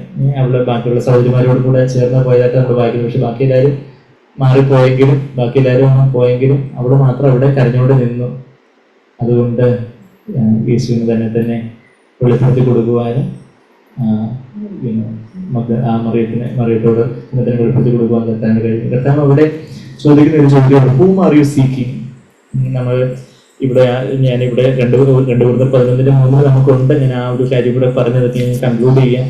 അവള് ബാക്കിയുള്ള സഹോദരിമാരോട് കൂടെ ചേർന്ന് പോയതായിട്ട് നമ്മൾ വായിക്കുന്നു. പക്ഷെ ബാക്കി എല്ലാവരും പോയെങ്കിലും അവള് മാത്രം അവിടെ കരഞ്ഞോട് നിന്നു. അതുകൊണ്ട് യേശുവിന് തന്നെ വെളിപ്പെടുത്തി കൊടുക്കുവാനും ആ മറിയത്തോട് തന്നെ വെളിപ്പെടുത്തി കൊടുക്കുവാൻ കർത്താവിന് കഴിയും. കർത്താവ് അവിടെ ചോദിക്കുന്ന ഒരു ചോദ്യമാണ്, ഹൂം ആർ യു സീക്കിങ്? ഞാനിവിടെ 2 Corinthians 11:3 നമുക്കുണ്ട്. ഞാൻ ആ ഒരു കാര്യം കൂടെ പറഞ്ഞു നിർത്തി ഞാൻ കൺക്ലൂഡ് ചെയ്യാം.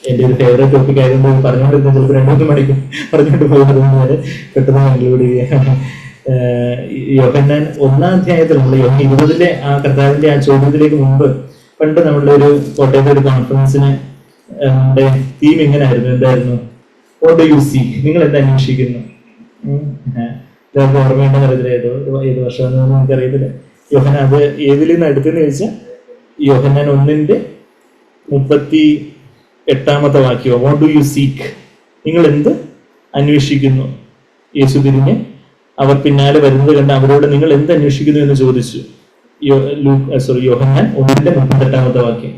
എൻ്റെ ഒരു ഫേവറേറ്റ് ടോപ്പിക് ആയതുകൊണ്ട് പറഞ്ഞുകൊണ്ടിരുന്ന ചിലപ്പോൾ 2-3 മണിക്കും പറഞ്ഞുകൊണ്ട് പോകുന്നത് പെട്ടെന്ന് കൺക്ലൂഡ് ചെയ്യാം. യോഹന്നാൻ 1-ാം അധ്യായത്തിൽ നമ്മൾ 20 ആ കർത്താവിന്റെ ആ ചോദ്യത്തിലേക്ക് മുമ്പ് പണ്ട് നമ്മളുടെ ഒരു കോട്ടയത്തെ ഒരു കോൺഫറൻസിന് തീം എങ്ങനെയായിരുന്നു, എന്തായിരുന്നു? വാട്ട് ഡു യു സീക്ക്, നിങ്ങൾ എന്താ അന്വേഷിക്കുന്നു? ഇതൊക്കെ ഓർമ്മയുണ്ടെന്ന് അറിയത്തില്ല, ഏത് വർഷമെന്ന് നമുക്കറിയത്തില്ല. യോഹന്നാൻ അത് ഏതിൽ നിന്ന് എടുത്തെന്ന് ചോദിച്ചാൽ യോഹന്നാൻ 1:38 വാക്യം. വാട്ട് ഡു യു സീക്ക്, നിങ്ങൾ എന്ത് അന്വേഷിക്കുന്നു? യേശു തിരിഞ്ഞ് അവർ പിന്നാലെ വരുന്നത് കണ്ട് അവരോട് നിങ്ങൾ എന്ത് അന്വേഷിക്കുന്നു എന്ന് ചോദിച്ചു. യോഹന്നാൻ 1:38 വാക്യം.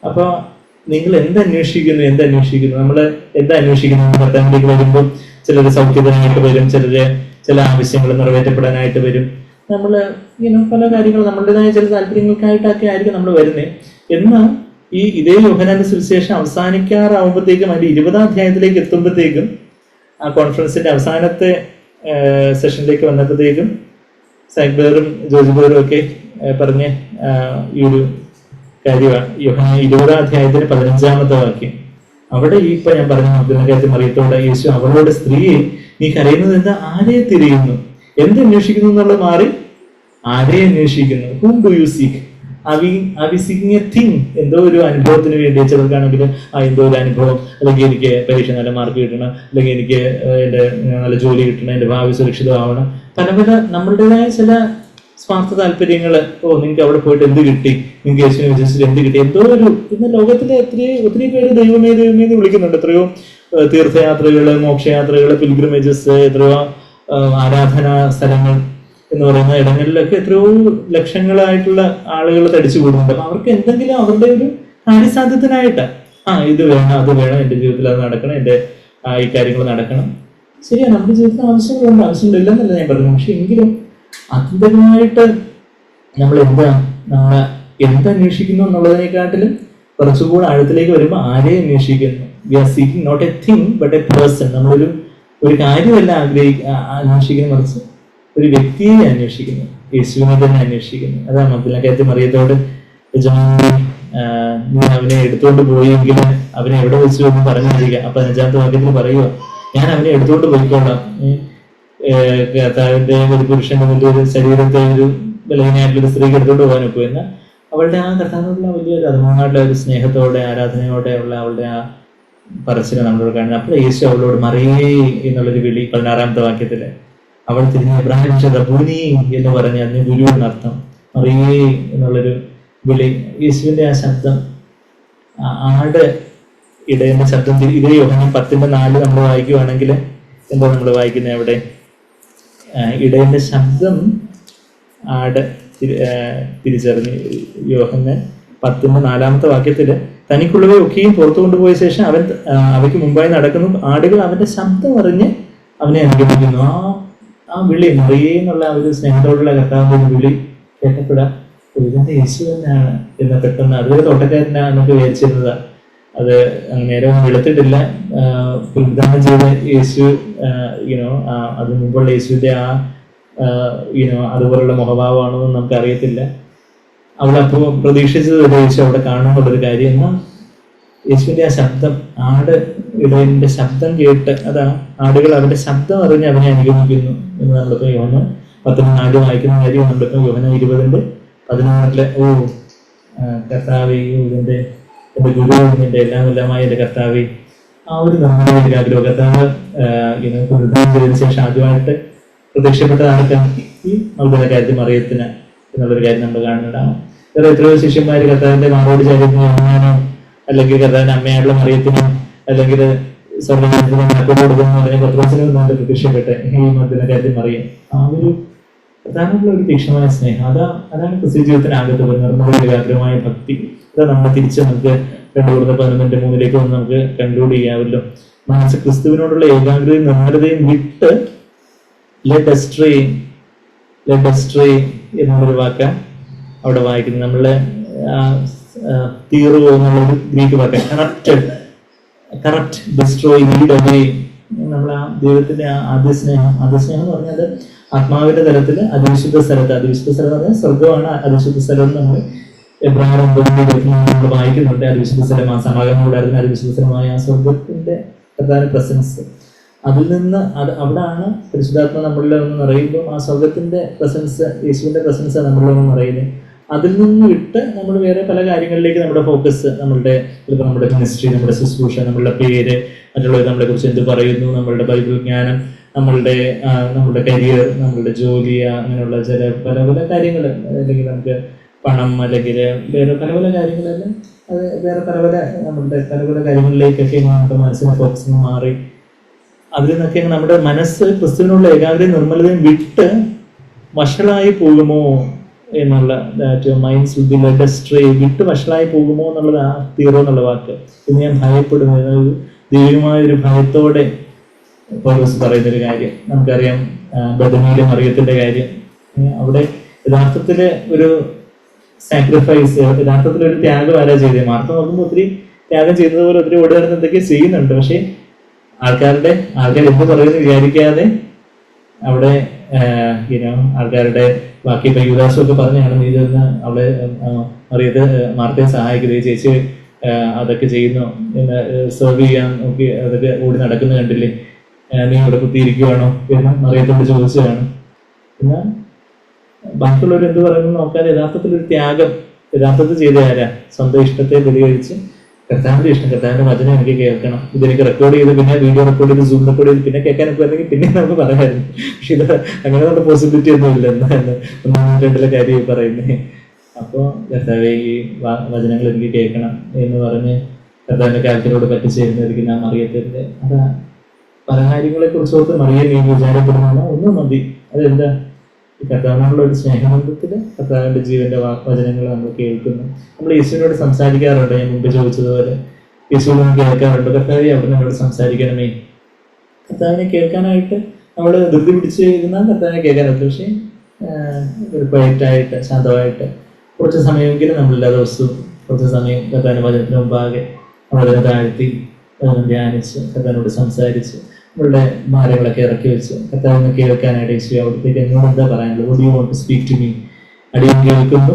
അപ്പൊ നിങ്ങൾ എന്തന്വേഷിക്കുന്നു? നമ്മൾ എന്താ അന്വേഷിക്കുന്നു? കർത്താവിലേക്ക് വരുമ്പോൾ ചിലർ സൗഖ്യത്തിനായിട്ട് വരും, ചില ആവശ്യങ്ങൾ നിറവേറ്റപ്പെടാനായിട്ട് വരും. നമ്മൾ പല കാര്യങ്ങൾ നമ്മുടേതായ ചില താല്പര്യങ്ങൾക്കായിട്ടൊക്കെ ആയിരിക്കും നമ്മൾ വരുന്നത്. എന്നാൽ ഇതേ യോഹന്നാന്റെ സുവിശേഷം അവസാനിക്കാറാവുമ്പോഴത്തേക്കും, അതിന്റെ 20ാം അധ്യായത്തിലേക്ക് എത്തുമ്പോഴത്തേക്കും, ആ കോൺഫറൻസിന്റെ അവസാനത്തെ സെഷനിലേക്ക് വന്നപ്പോഴത്തേക്കും സാഗ്ബേറും ജോജിബേറും ഒക്കെ പറഞ്ഞ ഈ ഒരു കാര്യമാണ് യോഹന്നാൻ 20ാം അധ്യായത്തിന് 15ാമത്തെ വാക്യം. അവിടെ ഇപ്പൊ ഞാൻ പറഞ്ഞ മഗ്ദലക്കാരത്തി മറിയത്തോടെ യേശു അവളോട്, സ്ത്രീയെ നീ കരയുന്നത് എന്താ? ആരെ തിരയുന്നു? എന്ത് അന്വേഷിക്കുന്നു എന്നുള്ളത് മാറി ആരെ അന്വേഷിക്കുന്നു? whom do you seek? Are we seeking a thing? എന്തോ ഒരു അനുഭവത്തിന് വേണ്ടി. ചിലർക്കാണെങ്കിൽ എന്തോ ഒരു അനുഭവം, അല്ലെങ്കിൽ എനിക്ക് പരീക്ഷ നല്ല മാർക്ക് കിട്ടണം, അല്ലെങ്കിൽ എനിക്ക് എൻ്റെ നല്ല ജോലി കിട്ടണം, എൻ്റെ ഭാവി സുരക്ഷിതമാവണം. പല നമ്മളുടേതായ ചില സ്വാർത്ഥ താല്പര്യങ്ങൾ. നിങ്ങൾക്ക് അവിടെ പോയിട്ട് എന്ത് കിട്ടി, നിങ്ങൾക്ക് യേശുവിനെ വിശ്വസിച്ചിട്ട് എന്ത് കിട്ടി, എന്തോ ഒരു. ഇന്ന് ലോകത്തിലെ ഒത്തിരി പേര് ദൈവമേ എന്ന് വിളിക്കുന്നുണ്ട്. എത്രയോ തീർത്ഥയാത്രകൾ, മോക്ഷയാത്രകൾ, പിൽഗ്രിമേജസ്, എത്രയോ ആരാധനാ സ്ഥലങ്ങൾ എന്ന് പറയുന്ന ഇടങ്ങളിലൊക്കെ എത്രയോ ലക്ഷങ്ങളായിട്ടുള്ള ആളുകൾ തടിച്ചു കൂടുന്നുണ്ട്. അപ്പൊ അവർക്ക് എന്തെങ്കിലും അവരുടെ ഒരു കാര്യസാധ്യത്തിനായിട്ട് ഇത് വേണം, അത് വേണം, എൻ്റെ ജീവിതത്തിൽ അത് നടക്കണം, എൻ്റെ ഈ കാര്യങ്ങൾ നടക്കണം. ശരിയാണ്, നമ്മുടെ ജീവിതത്തിൽ ആവശ്യങ്ങളില്ലെന്നല്ല ഞാൻ പറഞ്ഞു. പക്ഷെ എങ്കിലും ആത്യന്തികമായിട്ട് നമ്മൾ എന്തന്വേഷിക്കുന്നു എന്നുള്ളതിനെക്കാട്ടിലും കുറച്ചുകൂടെ ആഴത്തിലേക്ക് വരുമ്പോൾ ആരെ അന്വേഷിക്കുന്നു? We are seeking not a thing but a person. നമ്മളൊരു കാര്യമല്ല അന്വേഷിക്കുന്ന, മറിച്ച് ഒരു വ്യക്തിയെ അന്വേഷിക്കുന്നു, യേശുവിനെ തന്നെ അന്വേഷിക്കുന്നു. അതാണ് മഗ്ദലക്കാരത്തി മറിയത്തോട് നീ അവനെ എടുത്തുകൊണ്ട് പോയെങ്കിൽ അവനെ എവിടെ വെച്ചു എന്ന് പറഞ്ഞിരിക്കുക. അപ്പൊ 15ാമത്തെ വാക്യത്തിൽ പറയുക, ഞാൻ അവനെ എടുത്തുകൊണ്ട് പോയിക്കോളാം. കർത്താവിന്റെ ഒരു പുരുഷന്റെ വലിയൊരു ശരീരത്തെ ഒരു ബലഹീനയായിട്ടുള്ള സ്ത്രീക്ക് എടുത്തുകൊണ്ട് പോകാൻ ഒക്കും. എന്നാൽ അവളുടെ ആ കർത്താവിനോടുള്ള വലിയൊരു അതുമായിട്ടുള്ള ഒരു സ്നേഹത്തോടെ ആരാധനയോടെ ഉള്ള അവളുടെ ആ പറച്ചിനെ നമ്മളോട് കാണുന്നത്. അപ്പോൾ യേശു അവളോട് മറിയേ എന്നുള്ളൊരു വിളി 16ാമത്തെ വാക്യത്തില്. അവൾ തിരിഞ്ഞ് ഇബ്രാഹിം റബ്ബൂനി എന്ന് പറഞ്ഞ് അതിന് ഗുരു എന്നർത്ഥം. മറിയേ എന്നുള്ളൊരു വിളി. യേശുവിന്റെ ആ ശബ്ദം, ആട് ഇടയന്റെ ശബ്ദം. ഇതേ യോഹന്നാൻ 10:4 നമ്മൾ വായിക്കുവാണെങ്കിൽ എന്താ നമ്മൾ വായിക്കുന്നത്? അവിടെ ഇടയന്റെ ശബ്ദം ആട് തിരിച്ചറിഞ്ഞ്. യോഹന്നാൻ 10:4 വാക്യത്തില് തനിക്കുള്ളവയെ ഒക്കെയും പുറത്തു കൊണ്ടുപോയ ശേഷം അവൻ അവയ്ക്ക് മുമ്പായി നടക്കുന്നു. ആടുകൾ അവന്റെ ശബ്ദം അറിഞ്ഞ് അവനെ അനുഗമിക്കുന്നു. ആ വിളി, മറിയേ എന്നുള്ള ഒരു സ്നേഹത്തോടുള്ള കർത്താവിന്റെ വിളി കേട്ടപ്പെടാം ഇതിന്റെ യേശു തന്നെയാണ് എന്ന് പെട്ടെന്ന്. അതുവരെ തോട്ടക്കാരനാണ് നമുക്ക് വിചാരിച്ചിരുന്നത്. അത് നേരെ വെളുത്തിട്ടില്ല. ഉദ്ധാനം ചെയ്ത യേശു അത് മുമ്പുള്ള യേശുവിന്റെ അതുപോലുള്ള മുഖഭാവമാണോ എന്ന് നമുക്ക് അറിയത്തില്ല. അവളപ്പോ പ്രതീക്ഷിച്ചത് യേശു അവിടെ കാണുന്നുള്ളൊരു കാര്യം. എന്നാൽ യേശുവിന്റെ ആ ശബ്ദം, ഇടയന്റെ ശബ്ദം കേട്ട്, അതാ ആടുകൾ അവന്റെ ശബ്ദം അറിഞ്ഞ് അവനെ അനുഗമിക്കുന്നു എന്ന് നമ്മളിപ്പോ യോഹന്നാൻ 10:4 വായിക്കുന്ന കാര്യം നമ്മളിപ്പോ യോഹന്നാൻ 20:16 കർത്താവേ, എന്റെ ഗുരു, എന്റെ എല്ലാമായ എന്റെ കർത്താവേ, ആ ഒരു നിർമ്മലമായ ആഗ്രഹം. കർത്താവ് പുനരുദ്ധാനം ചെയ്തതിനു ശേഷം ആദ്യമായിട്ട് പ്രത്യക്ഷപ്പെട്ടതാണ് ഈ മഗ്ദലക്കാരത്തി മറിയത്തിന് എന്നുള്ളൊരു കാര്യം നമ്മൾ കാണുന്നുണ്ട്. വേറെ എത്രയോ ശിഷ്യന്മാര് കർത്താവിന്റെ മാറോട് ചാരിയത്തിനോ യോഹന്നാനോ, അല്ലെങ്കിൽ കർത്താവിന്റെ അമ്മയായിട്ടുള്ള മറിയത്തിനോ, അല്ലെങ്കിൽ സ്വർണ്ണത്തിന് മക്കൾ കൊടുക്കുന്നു അതിനെ പത്രോസിനും നല്ല പ്രത്യക്ഷപ്പെട്ട ഈ മഗ്ദലക്കാരത്തി മറിയം. ആ ഒരു പ്രധാനമുള്ള ഒരു തീക്ഷണമായ സ്നേഹം, അതാണ് ക്രിസ്ത്യ ജീവിതത്തിനകത്ത് നിർമ്മലമായ ആഗ്രഹമായ ഭക്തി. അതാ നമ്മൾ തിരിച്ച് നമുക്ക് 2:11-3 വന്ന് നമുക്ക് കൺക്ലൂഡ് ചെയ്യാമല്ലോ. മനസ്സ് ക്രിസ്തുവിനോടുള്ള ഏകാഗ്രതയും നിർമ്മലതയും വിട്ട് ലെറ്റ് us stray എന്നുള്ളൊരു വാക്ക് അവിടെ വായിക്കുന്നത്. നമ്മളെ തീറോ എന്നുള്ളൊരു ഗ്രീക്ക് വാക്ക്, കറപ്റ്റ്, ഡിസ്ട്രോയ്, ലീഡ് അവേ. നമ്മൾ ആ ദൈവത്തിന്റെ ആദ്യ സ്നേഹം എന്ന് പറഞ്ഞാൽ ആത്മാവിന്റെ തലത്തിൽ അതിവിശുദ്ധ സ്ഥലത്ത് പറഞ്ഞാൽ സ്വർഗമാണ്. അതിവിശുദ്ധ സ്ഥലം നമ്മൾ എബ്രാഹിം 9 നമ്മൾ വായിക്കുന്നുണ്ട്. അതിവിശുദ്ധ സ്ഥലം, ആ സമാഗമനോടായിരുന്ന അതിവിശുദ്ധ സ്ഥലമായ ആ സ്വർഗത്തിന്റെ പ്രധാന പ്രസൻസ്. അതിൽ നിന്ന് അവിടാണ് പരിശുദ്ധാത്മ നമ്മളിൽ നിന്ന് നിറയുമ്പോൾ ആ സ്വർഗത്തിന്റെ പ്രസൻസ്, യേശുവിന്റെ പ്രസൻസ് നമ്മളിൽ നിന്ന് നിറയുന്നത്. അതിൽ നിന്ന് വിട്ട് നമ്മൾ വേറെ പല കാര്യങ്ങളിലേക്ക് നമ്മുടെ ഫോക്കസ്, നമ്മുടെ മിനിസ്ട്രി, നമ്മുടെ ശുശ്രൂഷ, നമ്മളുടെ പേര്, മറ്റുള്ളവർ നമ്മളെ കുറിച്ച് എന്ത് പറയുന്നു, നമ്മളുടെ ബൈബിൾ ജ്ഞാനം, നമ്മളുടെ കരിയർ, നമ്മളുടെ ജോലി, അങ്ങനെയുള്ള ചില പല പല കാര്യങ്ങൾ, അല്ലെങ്കിൽ നമുക്ക് പണം, അല്ലെങ്കിൽ വേറെ പല പല കാര്യങ്ങളെല്ലാം അത് വേറെ പല പല കാര്യങ്ങളിലേക്കൊക്കെ നമ്മുടെ മനസ്സിനെ ഫോക്കസ് മാറി അതിൽ നിന്നൊക്കെ നമ്മുടെ മനസ്സ് ക്രിസ്തുവിനുള്ള ഏകാഗ്രതയും നിർമ്മലതയും വിട്ട് വഷളായി പോകുമോ എന്നുള്ള minds will be led astray, വിട്ട് വഷളായി പോകുമോ എന്നുള്ളത് ആ തീറോ എന്നുള്ള വാക്ക് ഇന്ന് ഞാൻ ഭയപ്പെടുന്നു. ദൈവികമായ ഒരു ഭയത്തോടെ പൗലോസ് പറയുന്നൊരു കാര്യം നമുക്കറിയാം. ബദനിയിലെ മറിയത്തിന്റെ കാര്യം, അവിടെ യഥാർത്ഥത്തില് ഒരു സാക്രിഫൈസ്, യഥാർത്ഥത്തിലൊരു ത്യാഗം ആരാ ചെയ്തത്? മാർത്ത നോക്കുമ്പോൾ ഒത്തിരി ത്യാഗം ചെയ്തതുപോലെ ഒത്തിരി ഓടി നടന്ന് എന്തൊക്കെ ചെയ്യുന്നുണ്ട്. പക്ഷെ ആൾക്കാർ എന്ത് പറയുന്നു വിചാരിക്കാതെ അവിടെ ആൾക്കാരുടെ ബാക്കി ഇപ്പൊ യുവദാസും ഒക്കെ പറഞ്ഞാണ് നീ ഇതെന്ന് അവളെ അറിയത് മാർത്തയെ സഹായിക്കുന്നത്, ചേച്ചി അതൊക്കെ ചെയ്യുന്നു, സെർവ് ചെയ്യാൻ നോക്കി അതൊക്കെ ഓടി നടക്കുന്ന കണ്ടില്ലേ, നീ ഇവിടെ കുത്തിയിരിക്കുവാണോ എന്ന് മറിയത്തോട് ചോദിച്ചതാണ്. പിന്നെ ബാക്കിയുള്ളവർ എന്ത് പറയുന്നു നോക്കാതെ യഥാർത്ഥത്തിൽ ഒരു ത്യാഗം യഥാർത്ഥത്തിൽ ചെയ്ത ആരാ? സ്വന്തം ഇഷ്ടത്തെ ബലികഴിച്ച് കർത്താവിന്റെ ഇഷ്ടം, കർത്താവിന്റെ വചനം എനിക്ക് കേൾക്കണം, ഇതെനിക്ക് റെക്കോർഡ് ചെയ്ത് പിന്നെ വീഡിയോ റെക്കോർഡ് ചെയ്ത് സൂം റെക്കോർഡ് ചെയ്ത് പിന്നെ കേൾക്കാനൊക്കെ അല്ലെങ്കിൽ പിന്നെ നമുക്ക് പറയാമായിരുന്നു. പക്ഷെ ഇത് അങ്ങനെയുള്ള പോസിബിലിറ്റി ഒന്നും ഇല്ല എന്നാണ് 1-2 കാര്യം പറയുന്നത്. അപ്പോൾ കർത്താവെ ഈ വചനങ്ങൾ എനിക്ക് കേൾക്കണം എന്ന് പറഞ്ഞ് കർത്താവിന്റെ കാര്യത്തിനോട് പറ്റിച്ചേരുന്നവർക്ക് ഞാൻ മറിയത്തിന്റെ അതാ പല കാര്യങ്ങളെ കുറിച്ചോർത്ത് മറിയാൻ നീ വിചാരപ്പെടുന്ന ഒന്നും മതി. അതെന്താ? ഈ കർത്താവിനുള്ള ഒരു സ്നേഹബന്ധത്തില് കർത്താവിന്റെ ജീവന്റെ വചനങ്ങൾ നമ്മൾ കേൾക്കുന്നു. നമ്മൾ യേശുവിനോട് സംസാരിക്കാറുണ്ട്. ഞാൻ മുമ്പ് ചോദിച്ചതുപോലെ യേശുവിനോട് കേൾക്കാറുണ്ട്. കർത്താവെ അവിടെ നമ്മളോട് സംസാരിക്കണമേ. കർത്താവിനെ കേൾക്കാനായിട്ട് നമ്മൾ ധൃതി പിടിച്ച് ഇരുന്നാൽ കർത്താവിനെ കേൾക്കാൻ പറ്റും. പക്ഷേ ഒരു ക്വയറ്റായിട്ട് ശാന്തമായിട്ട് കുറച്ച് സമയമെങ്കിലും നമ്മളെല്ലാ ദിവസവും കുറച്ച് സമയം കർത്താവിന്റെ വചനത്തിന് മുമ്പാകെ നമ്മളതിനെ താഴ്ത്തി ധ്യാനിച്ച് കർത്താവിനോട് സംസാരിച്ച് നമ്മളുടെ ഭാരങ്ങളൊക്കെ ഇറക്കി വെച്ച് കർത്താവിനെ കേൾക്കാനായിട്ട് യേശു അവിടത്തേക്ക് എന്നോട് എന്താ പറയാനുള്ളത്? What do you want to speak to me? അടിയും കേൾക്കുന്നു,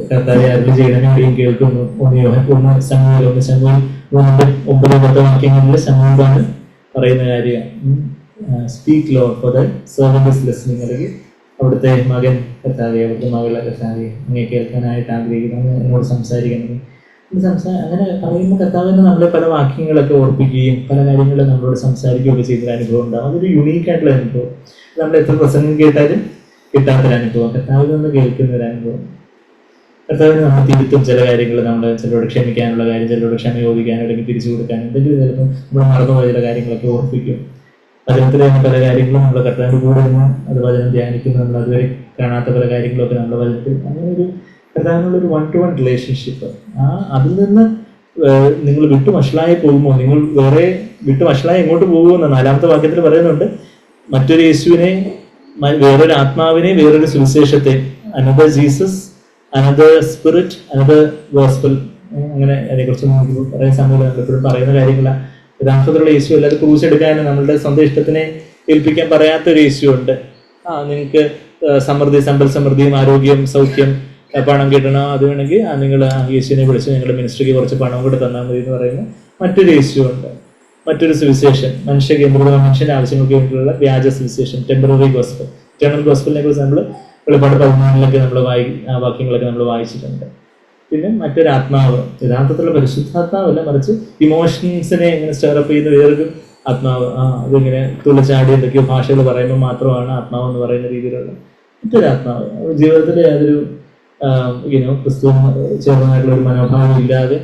കർത്താവെ അരുളി ചെയ്യണമേ, അടിയും കേൾക്കുന്നു. 1 ശമൂവേൽ 9 വാക്യങ്ങളിൽ ശമൂവേലാണ് പറയുന്ന കാര്യം. Speak Lord for the servant is listening. അല്ലെങ്കിൽ അവിടുത്തെ മകൻ കർത്താവെ, അവിടുത്തെ മകളെ കർത്താവെ അങ്ങനെ കേൾക്കാനായിട്ട് ആഗ്രഹിക്കുന്നു, എന്നോട് സംസാരിക്കണം. അങ്ങനെ പറയുമ്പോൾ കർത്താവിന് നമ്മളെ പല വാക്യങ്ങളൊക്കെ ഓർപ്പിക്കുകയും പല കാര്യങ്ങളും നമ്മളോട് സംസാരിക്കുകയൊക്കെ ചെയ്യുന്ന അനുഭവം ഉണ്ടാകും. അതൊരു യുണീക്കായിട്ടുള്ള അനുഭവം. നമ്മൾ എത്ര പ്രസംഗം കേട്ടാലും കിട്ടാത്തൊരനുഭവം, കർത്താവിൽ നിന്ന് കേൾക്കുന്ന ഒരു അനുഭവം. കർത്താവിന് നമ്മൾ തിരുത്തും ചില കാര്യങ്ങൾ, നമ്മൾ ചിലരോട് ക്ഷമിക്കാനുള്ള കാര്യം, ചിലരോട് ക്ഷമ ചോദിക്കാനോ അല്ലെങ്കിൽ തിരിച്ചു കൊടുക്കാനോ എന്തെങ്കിലും ചിലപ്പോൾ നമ്മൾ മറന്നുപോയ ചില കാര്യങ്ങളൊക്കെ ഓർപ്പിക്കും. വചനത്തിലെ പല കാര്യങ്ങളും നമ്മൾ കർത്താവിൻ്റെ കൂടെ നിന്ന് അത് വചനം ധ്യാനിക്കുന്നു, നമ്മൾ അതുവരെ കാണാത്ത പല കാര്യങ്ങളൊക്കെ നമ്മൾ വചനത്തിൽ അങ്ങനെ ഒരു കർത്താവിനുള്ളൊരു 1-to-1 റിലേഷൻഷിപ്പ്. അതിൽ നിന്ന് നിങ്ങൾ വിട്ടു വഷളായി പോകുമോ? നിങ്ങൾ വേറെ വിട്ടു വഷളായി എങ്ങോട്ട് പോകുമെന്ന് 4-ാമത്തെ വാക്യത്തിൽ പറയുന്നുണ്ട്. മറ്റൊരു യേശുവിനെ, വേറൊരു ആത്മാവിനെ, വേറൊരു സുവിശേഷത്തെ, another Jesus, another spirit, another gospel. അങ്ങനെ അതിനെക്കുറിച്ച് നമുക്ക് പറയാൻ സമയം എപ്പോഴും പറയുന്ന കാര്യങ്ങളാണ്. യഥാർത്ഥത്തിലുള്ള യേശു അല്ലാതെ ക്രൂസ് എടുക്കാനും നമ്മളുടെ സ്വന്തം ഇഷ്ടത്തിനെ ഏൽപ്പിക്കാൻ പറയാത്തൊരു യേശു ഉണ്ട്. നിങ്ങൾക്ക് സമൃദ്ധി, സമ്പൽ സമൃദ്ധിയും ആരോഗ്യം, സൗഖ്യം, പണം കിട്ടണം, അത് വേണമെങ്കിൽ നിങ്ങൾ യേശുവിനെ വിളിച്ച് നിങ്ങളുടെ മിനിസ്ട്രിക്ക് കുറച്ച് പണം കൂടെ തന്നാൽ മതി എന്ന് പറയുന്ന മറ്റൊരു യേശു ഉണ്ട്. മറ്റൊരു സുവിശേഷം, മനുഷ്യന്റെ ആവശ്യങ്ങൾക്ക് വേണ്ടിയിട്ടുള്ള വ്യാജ സുവിശേഷം, ടെമ്പററി ഗോസ്പൽ. ഇറ്റേണൽ ഗോസ്പലിനെ കുറിച്ച് നമ്മൾ വെളിപ്പാട് 14 നമ്മൾ ആ വാക്യങ്ങളൊക്കെ നമ്മൾ വായിച്ചിട്ടുണ്ട്. പിന്നെ മറ്റൊരു ആത്മാവ്, യഥാർത്ഥത്തിലുള്ള പരിശുദ്ധാത്മാവല്ല, മറിച്ച് ഇമോഷൻസിനെ ഇങ്ങനെ സ്റ്റെയറപ്പ് ചെയ്യുന്ന വേറൊരു ആത്മാവ്. അതിങ്ങനെ തുള്ളിച്ചാടി എന്തൊക്കെയോ ഭാഷകൾ പറയുമ്പോൾ മാത്രമാണ് ആത്മാവ് എന്ന് പറയുന്ന രീതിയിലുള്ള മറ്റൊരു ആത്മാവ്. ജീവിതത്തിലെ യാതൊരു ക്രിസ്തു ചേർന്നതായിട്ടുള്ള ഒരു മനോഭാവം ഇല്ലാതെ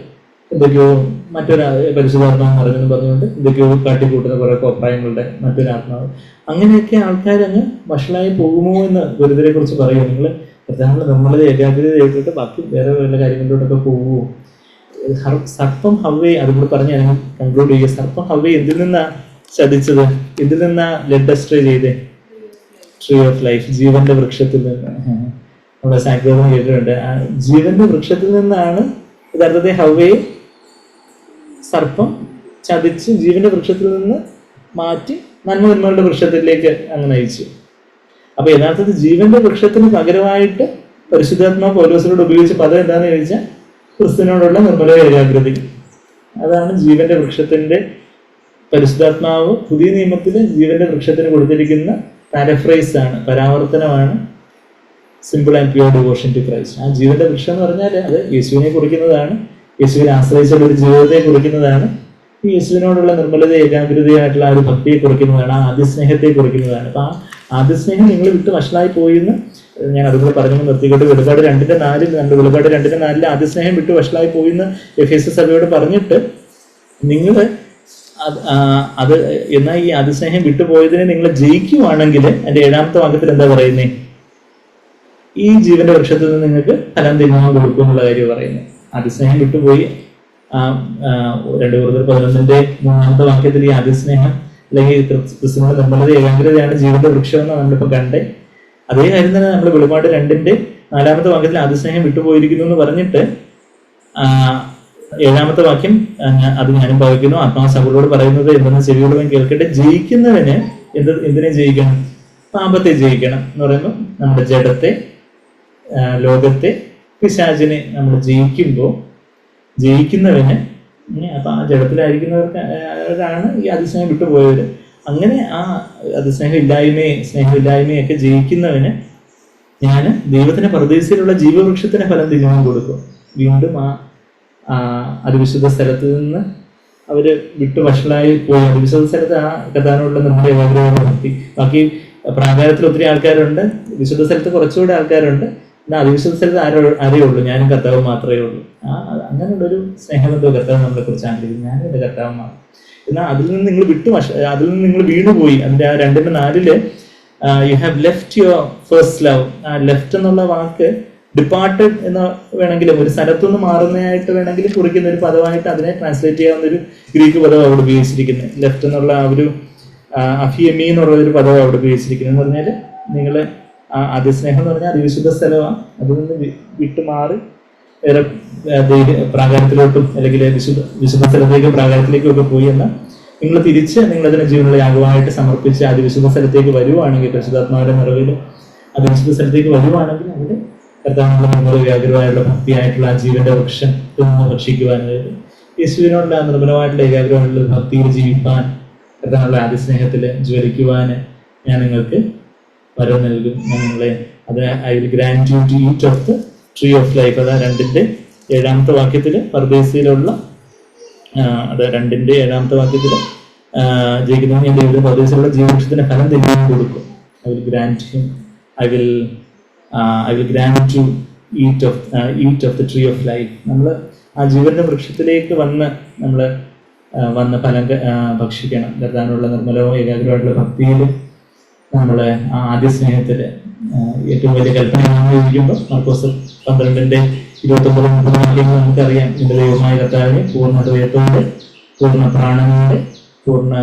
എന്തൊക്കെയോ മറ്റൊരു പരിശുദ്ധാത്മാവ് പറഞ്ഞെന്ന് പറഞ്ഞുകൊണ്ട് എന്തൊക്കെയോ കാട്ടിക്കൂട്ടുന്ന കുറെ കോപ്രായങ്ങളുടെ മറ്റൊരു ആത്മാവ്. അങ്ങനെയൊക്കെ ആൾക്കാർ അങ്ങ് വഷളായി പോകുമോ എന്ന് ഗുരുതരെ കുറിച്ച് പറയുമോ? നിങ്ങൾ പ്രധാന നമ്മളത് ഏകാഗ്രത ചെയ്തിട്ട് ബാക്കി വേറെ വല്ല കാര്യങ്ങളിലോട്ടൊക്കെ പോകുമോ? സർപ്പം ഹവ്വയെ അതുകൂടെ പറഞ്ഞ് ഞാൻ കൺക്ലൂഡ് ചെയ്യുക. സർപ്പം ഹവ്വയെ എന്തിൽ നിന്നാ ചതിച്ചത്? എന്തിൽ നിന്നാ ലെഡ് അസ്ട്രേ ചെയ്തേ? ട്രീ ഓഫ് ലൈഫ്, ജീവന്റെ വൃക്ഷത്തിൽ നിന്ന്. നമ്മുടെ സാങ്കേതികം കേട്ടിട്ടുണ്ട്. ആ ജീവന്റെ വൃക്ഷത്തിൽ നിന്നാണ് യഥാർത്ഥത്തെ ഹവ്വയെ സർപ്പം ചതിച്ച് ജീവന്റെ വൃക്ഷത്തിൽ നിന്ന് മാറ്റി നന്മകളുടെ വൃക്ഷത്തിലേക്ക് അങ്ങ് നയിച്ചു. അപ്പൊ യഥാർത്ഥത്തിൽ ജീവന്റെ വൃക്ഷത്തിന് പകരമായിട്ട് പരിശുദ്ധാത്മാവ് പൗലോസിനോട് ഉപയോഗിച്ച പദം എന്താണെന്ന് ചോദിച്ചാൽ ക്രിസ്തുവിനോടുള്ള നിർമ്മല ഏകാഗ്രത. അതാണ് ജീവന്റെ വൃക്ഷത്തിന്റെ പരിശുദ്ധാത്മാവ് പുതിയ നിയമത്തില് ജീവന്റെ വൃക്ഷത്തിന് കൊടുത്തിരിക്കുന്ന പാരഫ്രൈസ് ആണ്, പരാവർത്തനമാണ് simple and pure devotion to Christ. ആ ജീവന്റെ വൃക്ഷം എന്ന് പറഞ്ഞാൽ അത് യേശുവിനെ കുറിക്കുന്നതാണ്, യേശുവിനെ ആശ്രയിച്ചുള്ള ഒരു ജീവിതത്തെ കുറിക്കുന്നതാണ്, ഈ യേശുവിനോടുള്ള നിർമ്മലത ഏകാഗ്രതയായിട്ടുള്ള ആ ഒരു ഭക്തിയെ കുറിക്കുന്നതാണ്, ആ ആദ്യസ്നേഹത്തെ കുറിക്കുന്നതാണ്. അപ്പൊ ആ ആദ്യസ്നേഹം നിങ്ങൾ വിട്ട് വഷളായി പോയിന്ന് ഞാൻ അതുപോലെ പറഞ്ഞു നിർത്തിക്കൊണ്ട് വെളിപാട് 2:4 നമ്മൾ വെളിപാട് 2:4 ആദ്യസ്നേഹം വിട്ട് വഷളായി പോയിന്ന് എഫേസ്യ സഭയോട് പറഞ്ഞിട്ട് നിങ്ങൾ അത് എന്നാൽ ഈ ആദ്യസ്നേഹം വിട്ടുപോയതിനെ നിങ്ങൾ ജയിക്കുവാണെങ്കിൽ അതിന്റെ 7ാമത്തെ വാക്യത്തിൽ എന്താ പറയുന്നേ? ഈ ജീവന്റെ വൃക്ഷത്തിൽ നിന്ന് നിങ്ങൾക്ക് ഫലം തിന്നാൻ കൊടുക്കും എന്നുള്ള കാര്യം പറയുന്നത്. ആദ്യസ്നേഹം വിട്ടുപോയി. 2 കൊരിന്ത്യർ 11:3 വാക്യത്തിൽ ഈ ആദ്യസ്നേഹം അല്ലെങ്കിൽ ക്രിസ്തുവിന്റെ നിർമ്മലത ഏകാഗ്രതയാണ് ജീവന്റെ വൃക്ഷം എന്ന് നമ്മളിപ്പോ കണ്ടേ. അതേ കാര്യം തന്നെ നമ്മൾ വെളിപാട് 2:4 വാക്യത്തിൽ ആദ്യസ്നേഹം വിട്ടുപോയിരിക്കുന്നു എന്ന് പറഞ്ഞിട്ട് 7ാമത്തെ വാക്യം അത് ഞാനും ഭാവിക്കുന്നു, ആത്മാവ് സഭകളോട് പറയുന്നത് എന്തെന്ന് ചെവിയോടും കേൾക്കട്ടെ, ജയിക്കുന്നവന് എന്തിനെ ജയിക്കണം? പാപത്തെ ജയിക്കണം എന്ന് പറയുമ്പോൾ നമ്മുടെ ജഡത്തെ, ലോകത്തെ, പിശാചിനെ നമ്മൾ ജയിക്കുന്നവന് അപ്പൊ ആ ജഡത്തിലായിരിക്കുന്നവർക്കാണ് ഈ അതിസ്നേഹം വിട്ടുപോയവര്. അങ്ങനെ ആ സ്നേഹമില്ലായ്മയൊക്കെ ജയിക്കുന്നവന് ഞാൻ ദൈവത്തിന്റെ പരദീസയിലുള്ള ജീവവൃക്ഷത്തിന് ഫലം തിന്നാൻ കൊടുക്കും. വീണ്ടും ആ അതിവിശുദ്ധ സ്ഥലത്ത് നിന്ന് അവര് വിട്ടു വഷളായി പോയി. അതിവിശുദ്ധ സ്ഥലത്ത് ആ കഥാനോടുള്ള നമ്മുടെ ഏകാഗ്രതയോടെ ഭക്തി. ബാക്കി പ്രാകാരത്തിൽ ഒത്തിരി ആൾക്കാരുണ്ട്, വിശുദ്ധ സ്ഥലത്ത് കുറച്ചുകൂടെ ആൾക്കാരുണ്ട്. എന്നാൽ അതിവിശുദ്ധ സ്ഥലത്ത് ആരേ ഉള്ളൂ, ഞാനും കർത്താവ് മാത്രമേ ഉള്ളൂ. അങ്ങനെയുള്ളൊരു സ്നേഹബന്ധവും കർത്താവ് നമ്മളെ കുറിച്ച് ആഗ്രഹിക്കും. ഞാനും എൻ്റെ കർത്താവ് മാത്രം. എന്നാൽ അതിൽ നിന്ന് നിങ്ങൾ വീണുപോയി. അതിന്റെ ആ 2:4 you have left your first love. ആ ലെഫ്റ്റ് എന്നുള്ള വാക്ക് ഡിപ്പാർട്ടഡ് എന്ന് വേണമെങ്കിലും ഒരു സ്ഥലത്തുനിന്ന് മാറുന്നതായിട്ട് വേണമെങ്കിലും കുറിക്കുന്ന ഒരു പദമായിട്ട് അതിനെ ട്രാൻസ്ലേറ്റ് ചെയ്യാവുന്ന ഒരു ഗ്രീക്ക് പദം അവിടെ ഉപയോഗിച്ചിരിക്കുന്നത്. ലെഫ്റ്റ് എന്നുള്ള ആ ഒരു അഫിയമി എന്നുള്ള ഒരു പദം അവിടെ ഉപയോഗിച്ചിരിക്കുന്നത് എന്ന് പറഞ്ഞാൽ നിങ്ങൾ ആദ്യസ്നേഹം എന്ന് പറഞ്ഞാൽ അതിവിശുദ്ധ സ്ഥലമാണ്. അതിൽ നിന്ന് വിട്ടുമാറി വേറെ പ്രാകാരത്തിലോട്ടും അല്ലെങ്കിൽ വിശുദ്ധ സ്ഥലത്തേക്കും പ്രാകാരത്തിലേക്കും ഒക്കെ പോയി എന്നാൽ നിങ്ങൾ തിരിച്ച് നിങ്ങളതിനെ ജീവനുള്ള യാഗമായിട്ട് സമർപ്പിച്ച് അതിവിശുദ്ധ സ്ഥലത്തേക്ക് വരുവാണെങ്കിൽ, പരിശുദ്ധാത്മാവിന്റെ നിറവിൽ അതിവിശുദ്ധ സ്ഥലത്തേക്ക് വരുവാണെങ്കിൽ അവിടെ കർത്താവിനുള്ള നമ്മുടെ വ്യാഗ്രമായിട്ടുള്ള ഭക്തിയായിട്ടുള്ള ആ ജീവന്റെ വൃക്ഷം ഭക്ഷിക്കുവാനായിട്ട് യേശുവിനോടുള്ള നിർമ്മലമായിട്ടുള്ള ഏകാഗ്രമായിട്ടുള്ള ഭക്തിയിൽ ജീവിക്കാൻ, കർത്താവിനുള്ള ആദ്യസ്നേഹത്തിൽ ജ്വലിക്കുവാൻ ഞാൻ നിങ്ങൾക്ക് വരം നൽകും. ഞാൻ നിങ്ങളെ I will grant you to eat of the tree of life. അതാ 2:7 വാക്യത്തിൽ പർദേശയിലുള്ള 2:7 വാക്യത്തിൽ ജയിക്കുന്ന ഞാൻ ദൈവത്തിന്റെ പർദേശയിലുള്ള ജീവവൃക്ഷത്തിന് ഫലം തിന്നാൻ കൊടുക്കും. I will grant to eat of the tree of life. നമ്മൾ ആ ജീവന്റെ വൃക്ഷത്തിലേക്ക് വന്ന് ഫലം ഭക്ഷിക്കണം. കർത്താവിനുള്ള നിർമ്മലവും ഏകാഗ്രമായിട്ടുള്ള ഭക്തിയിൽ നമ്മളെ ആ ആദ്യ സ്നേഹത്തിൽ ഏറ്റവും വലിയ കൽപ്പനയാണെന്ന് ചോദിക്കുമ്പോൾ മാർക്കോസ് 12:29 വാക്യങ്ങൾ നമുക്കറിയാം. നിന്റെ ദൈവമായ കർത്താവിനെ പൂർണ്ണ ഹൃദയത്തോടെ, പൂർണ്ണ പ്രാണനോടെ, പൂർണ്ണ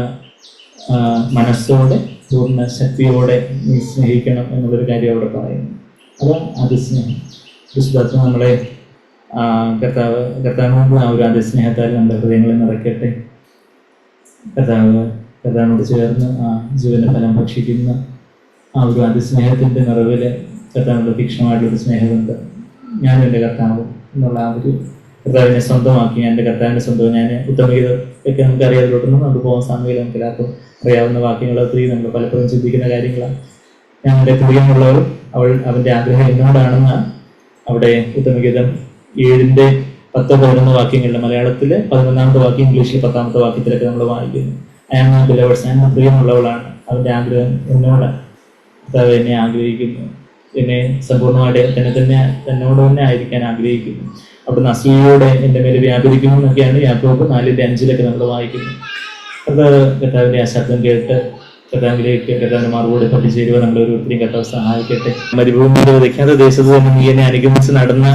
മനസ്സോടെ, പൂർണ്ണ ശക്തിയോടെ നീ സ്നേഹിക്കണം എന്നുള്ളൊരു കാര്യം അവിടെ പറയുന്നു. അതാണ് ആദ്യ സ്നേഹം. വിശുദ്ധാത്മ നമ്മളെ കർത്താവിനോടുള്ള ആ ഒരു ആദ്യ സ്നേഹത്താൽ നമ്മുടെ ഹൃദയങ്ങളെ നിറയ്ക്കട്ടെ. കർത്താവിനോട് ചേർന്ന് ആ ജീവന്റെ ഫലം ഭക്ഷിക്കുന്ന ആ ഒരു അതിസ്നേഹത്തിന്റെ നിറവില് കർത്താവിനുള്ള തീക്ഷ്ണമായിട്ടുള്ളൊരു സ്നേഹബന്ധം, ഞാനും എൻ്റെ കർത്താവും എന്നുള്ള ആ ഒരു കർത്താവിനെ സ്വന്തമാക്കി. ഞാൻ എൻ്റെ കർത്താവിൻ്റെ സ്വന്തം. ഞാൻ ഉത്തമഗീത ഒക്കെ നമുക്ക് അറിയാതിലോട്ടൊന്നും നമുക്ക് പോകാൻ സമയമില്ല. നമുക്ക് എല്ലാവർക്കും അറിയാവുന്ന വാക്യങ്ങൾ ഒത്തിരി നമ്മൾ പലപ്പോഴും ചിന്തിക്കുന്ന കാര്യങ്ങളാണ്. ഞാൻ എൻ്റെ പ്രിയമുള്ളവർ അവൻ്റെ ആഗ്രഹം എന്നോടാണെന്ന് അവിടെ ഉത്തമഗീതം 7:10-11 വാക്യങ്ങളിൽ മലയാളത്തിൽ 11ാമത്തെ വാക്യം, ഇംഗ്ലീഷിൽ 10ാമത്തെ വാക്യത്തിലൊക്കെ നമ്മൾ വായിക്കുന്നു. ഞാൻ പ്രിയമുള്ളവളാണ്, അവൻ്റെ ആഗ്രഹം എന്നോട്. കർത്താവ് എന്നെ ആഗ്രഹിക്കുന്നു, എന്നെ സമ്പൂർണ്ണമായിട്ട് തന്നോട് തന്നെ ആയിരിക്കാൻ ആഗ്രഹിക്കുന്നു. അവിടുന്ന് അസൂയയോടെ എൻ്റെ മേലെ വ്യാപരിക്കുന്നു എന്നൊക്കെയാണ് യാക്കോബ് 4:5 നമ്മൾ വായിക്കുന്നത്. കർത്താവിൻ്റെ ആ ശബ്ദം കേട്ട് കർത്താവിന്റെ മറുപടി പറ്റിച്ചേരുവാൻ നമ്മൾ ഓരോരുത്തരെയും കർത്താവ് സഹായിക്കട്ടെ. മരുഭൂമിയുടെ വിതയ്ക്കാത്ത ദേശത്ത് തന്നെ നീ എന്നെ അനുഗമിച്ച് നടന്ന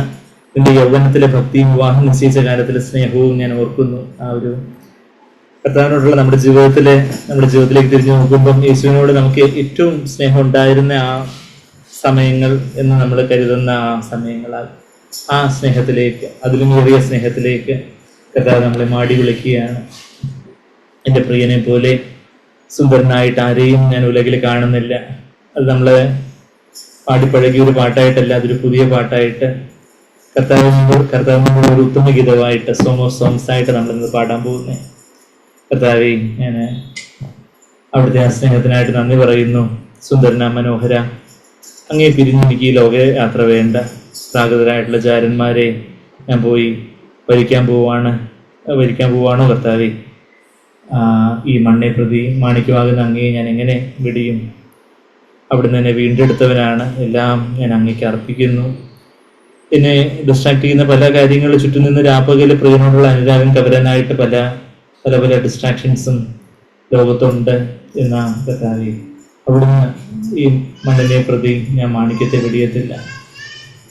നിന്റെ യൗവനത്തിലെ ഭക്തിയും വിവാഹം നിശ്ചയിച്ച കാലത്തിലെ സ്നേഹവും ഞാൻ ഓർക്കുന്നു. ആ ഒരു കർത്താവിനോടുള്ള നമ്മുടെ ജീവിതത്തിലേക്ക് തിരിഞ്ഞു നോക്കുമ്പം യേശുവിനോട് നമുക്ക് ഏറ്റവും സ്നേഹം ഉണ്ടായിരുന്ന ആ സമയങ്ങൾ എന്ന് നമ്മൾ കരുതുന്ന ആ സമയങ്ങളാൽ ആ സ്നേഹത്തിലേക്ക്, അതിലും ഏറിയ സ്നേഹത്തിലേക്ക് കർത്താവ് നമ്മളെ മാടി വിളിക്കുകയാണ്. എൻ്റെ പ്രിയനെ പോലെ സുന്ദരനായിട്ട് ആരെയും ഞാൻ ഉലകിൽ കാണുന്നില്ല. അത് നമ്മളെ പാടിപ്പഴകിയ ഒരു പാട്ടായിട്ടല്ല, അതൊരു പുതിയ പാട്ടായിട്ട് കർത്താവിനോട് ഒരു ഉത്തമ ഗീതമായിട്ട്, സോങ് ഓഫ് സോങ്സ് ആയിട്ട് നമ്മളിന്ന് പാടാൻ പോകുന്നത്. കർത്താവേ, ഞാൻ അവിടുത്തെ ആ സ്നേഹത്തിനായിട്ട് നന്ദി പറയുന്നു. സുന്ദരന, മനോഹര, അങ്ങേ പിരിഞ്ഞ് എനിക്ക് ഈ ലോകയാത്ര വേണ്ട. പ്രാകൃതരായിട്ടുള്ള ചാരന്മാരെ ഞാൻ പോയി ഭരിക്കാൻ പോവാണോ കർത്താവേ? ഈ മണ്ണെ പ്രതി മാണിക്യമാകുന്ന അങ്ങയെ ഞാൻ എങ്ങനെ വിടിയും? അവിടുന്ന് എന്നെ വീണ്ടെടുത്തവനാണ്. എല്ലാം ഞാൻ അങ്ങേക്ക് അർപ്പിക്കുന്നു. എന്നെ ഡിസ്ട്രാക്ട് ചെയ്യുന്ന പല കാര്യങ്ങൾ ചുറ്റും നിന്ന് രാപ്പകല് പ്രിയനോടുള്ള അനുരാഗം കവരാനായിട്ട് പല പല പല ഡിസ്ട്രാക്ഷൻസും ലോകത്തുണ്ട് എന്ന കർത്താവേ, അവിടുന്ന് ഈ മണ്ണിനെ പ്രതി ഞാൻ മാണിക്യത്തെ വെടിയത്തില്ല.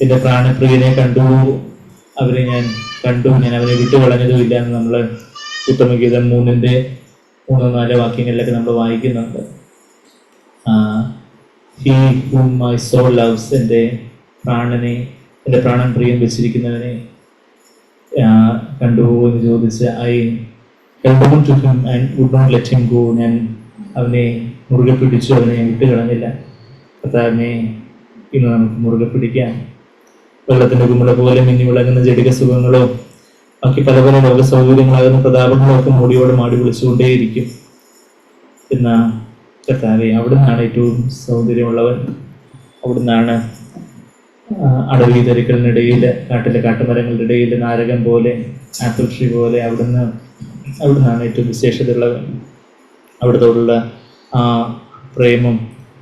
എൻ്റെ പ്രാണപ്രിയനെ അവരെ ഞാൻ അവനെ വിട്ടുകളഞ്ഞതുമില്ല എന്ന് നമ്മൾ ഉത്തമഗീതം 3:4 വാക്യങ്ങളിലൊക്കെ നമ്മൾ വായിക്കുന്നുണ്ട്. He whom my soul loves, എൻ്റെ പ്രാണൻ പ്രിയം വെച്ചിരിക്കുന്നവനെ കണ്ടുപോകും എന്ന് ചോദിച്ച് I held on to him and would not let him go. ഞാൻ അവനെ മുറുകെ പിടിച്ചു, അവനെ വിട്ടുകളഞ്ഞില്ല. കർത്താവിനെ ഇന്ന് നമുക്ക് മുറുകെ പിടിക്കാം. വെള്ളത്തിൻ്റെ കുമിള പോലെ മിന്നി വിളങ്ങുന്ന ജടിക സുഖങ്ങളോ ബാക്കി പല പല ലോക സൗകര്യങ്ങളാകുന്ന പ്രതാപങ്ങളോ ഒക്കെ മൂടിയോടെ മാടി വിളിച്ചുകൊണ്ടേയിരിക്കും. എന്ന കർത്താവെ, അവിടുന്നാണ് ഏറ്റവും സൗന്ദര്യമുള്ളവൻ. അവിടുന്നാണ് അടവി തരിക്കലിനിടയിൽ, കാട്ടിലെ കാട്ടുമരങ്ങളുടെ ഇടയിൽ നാരകം പോലെ, ആപ്പിൾ ട്രീ പോലെ അവിടുന്നാണ് ഏറ്റവും വിശേഷതയുള്ളവൻ. അവിടുത്തോടുള്ള ആ പ്രേമം,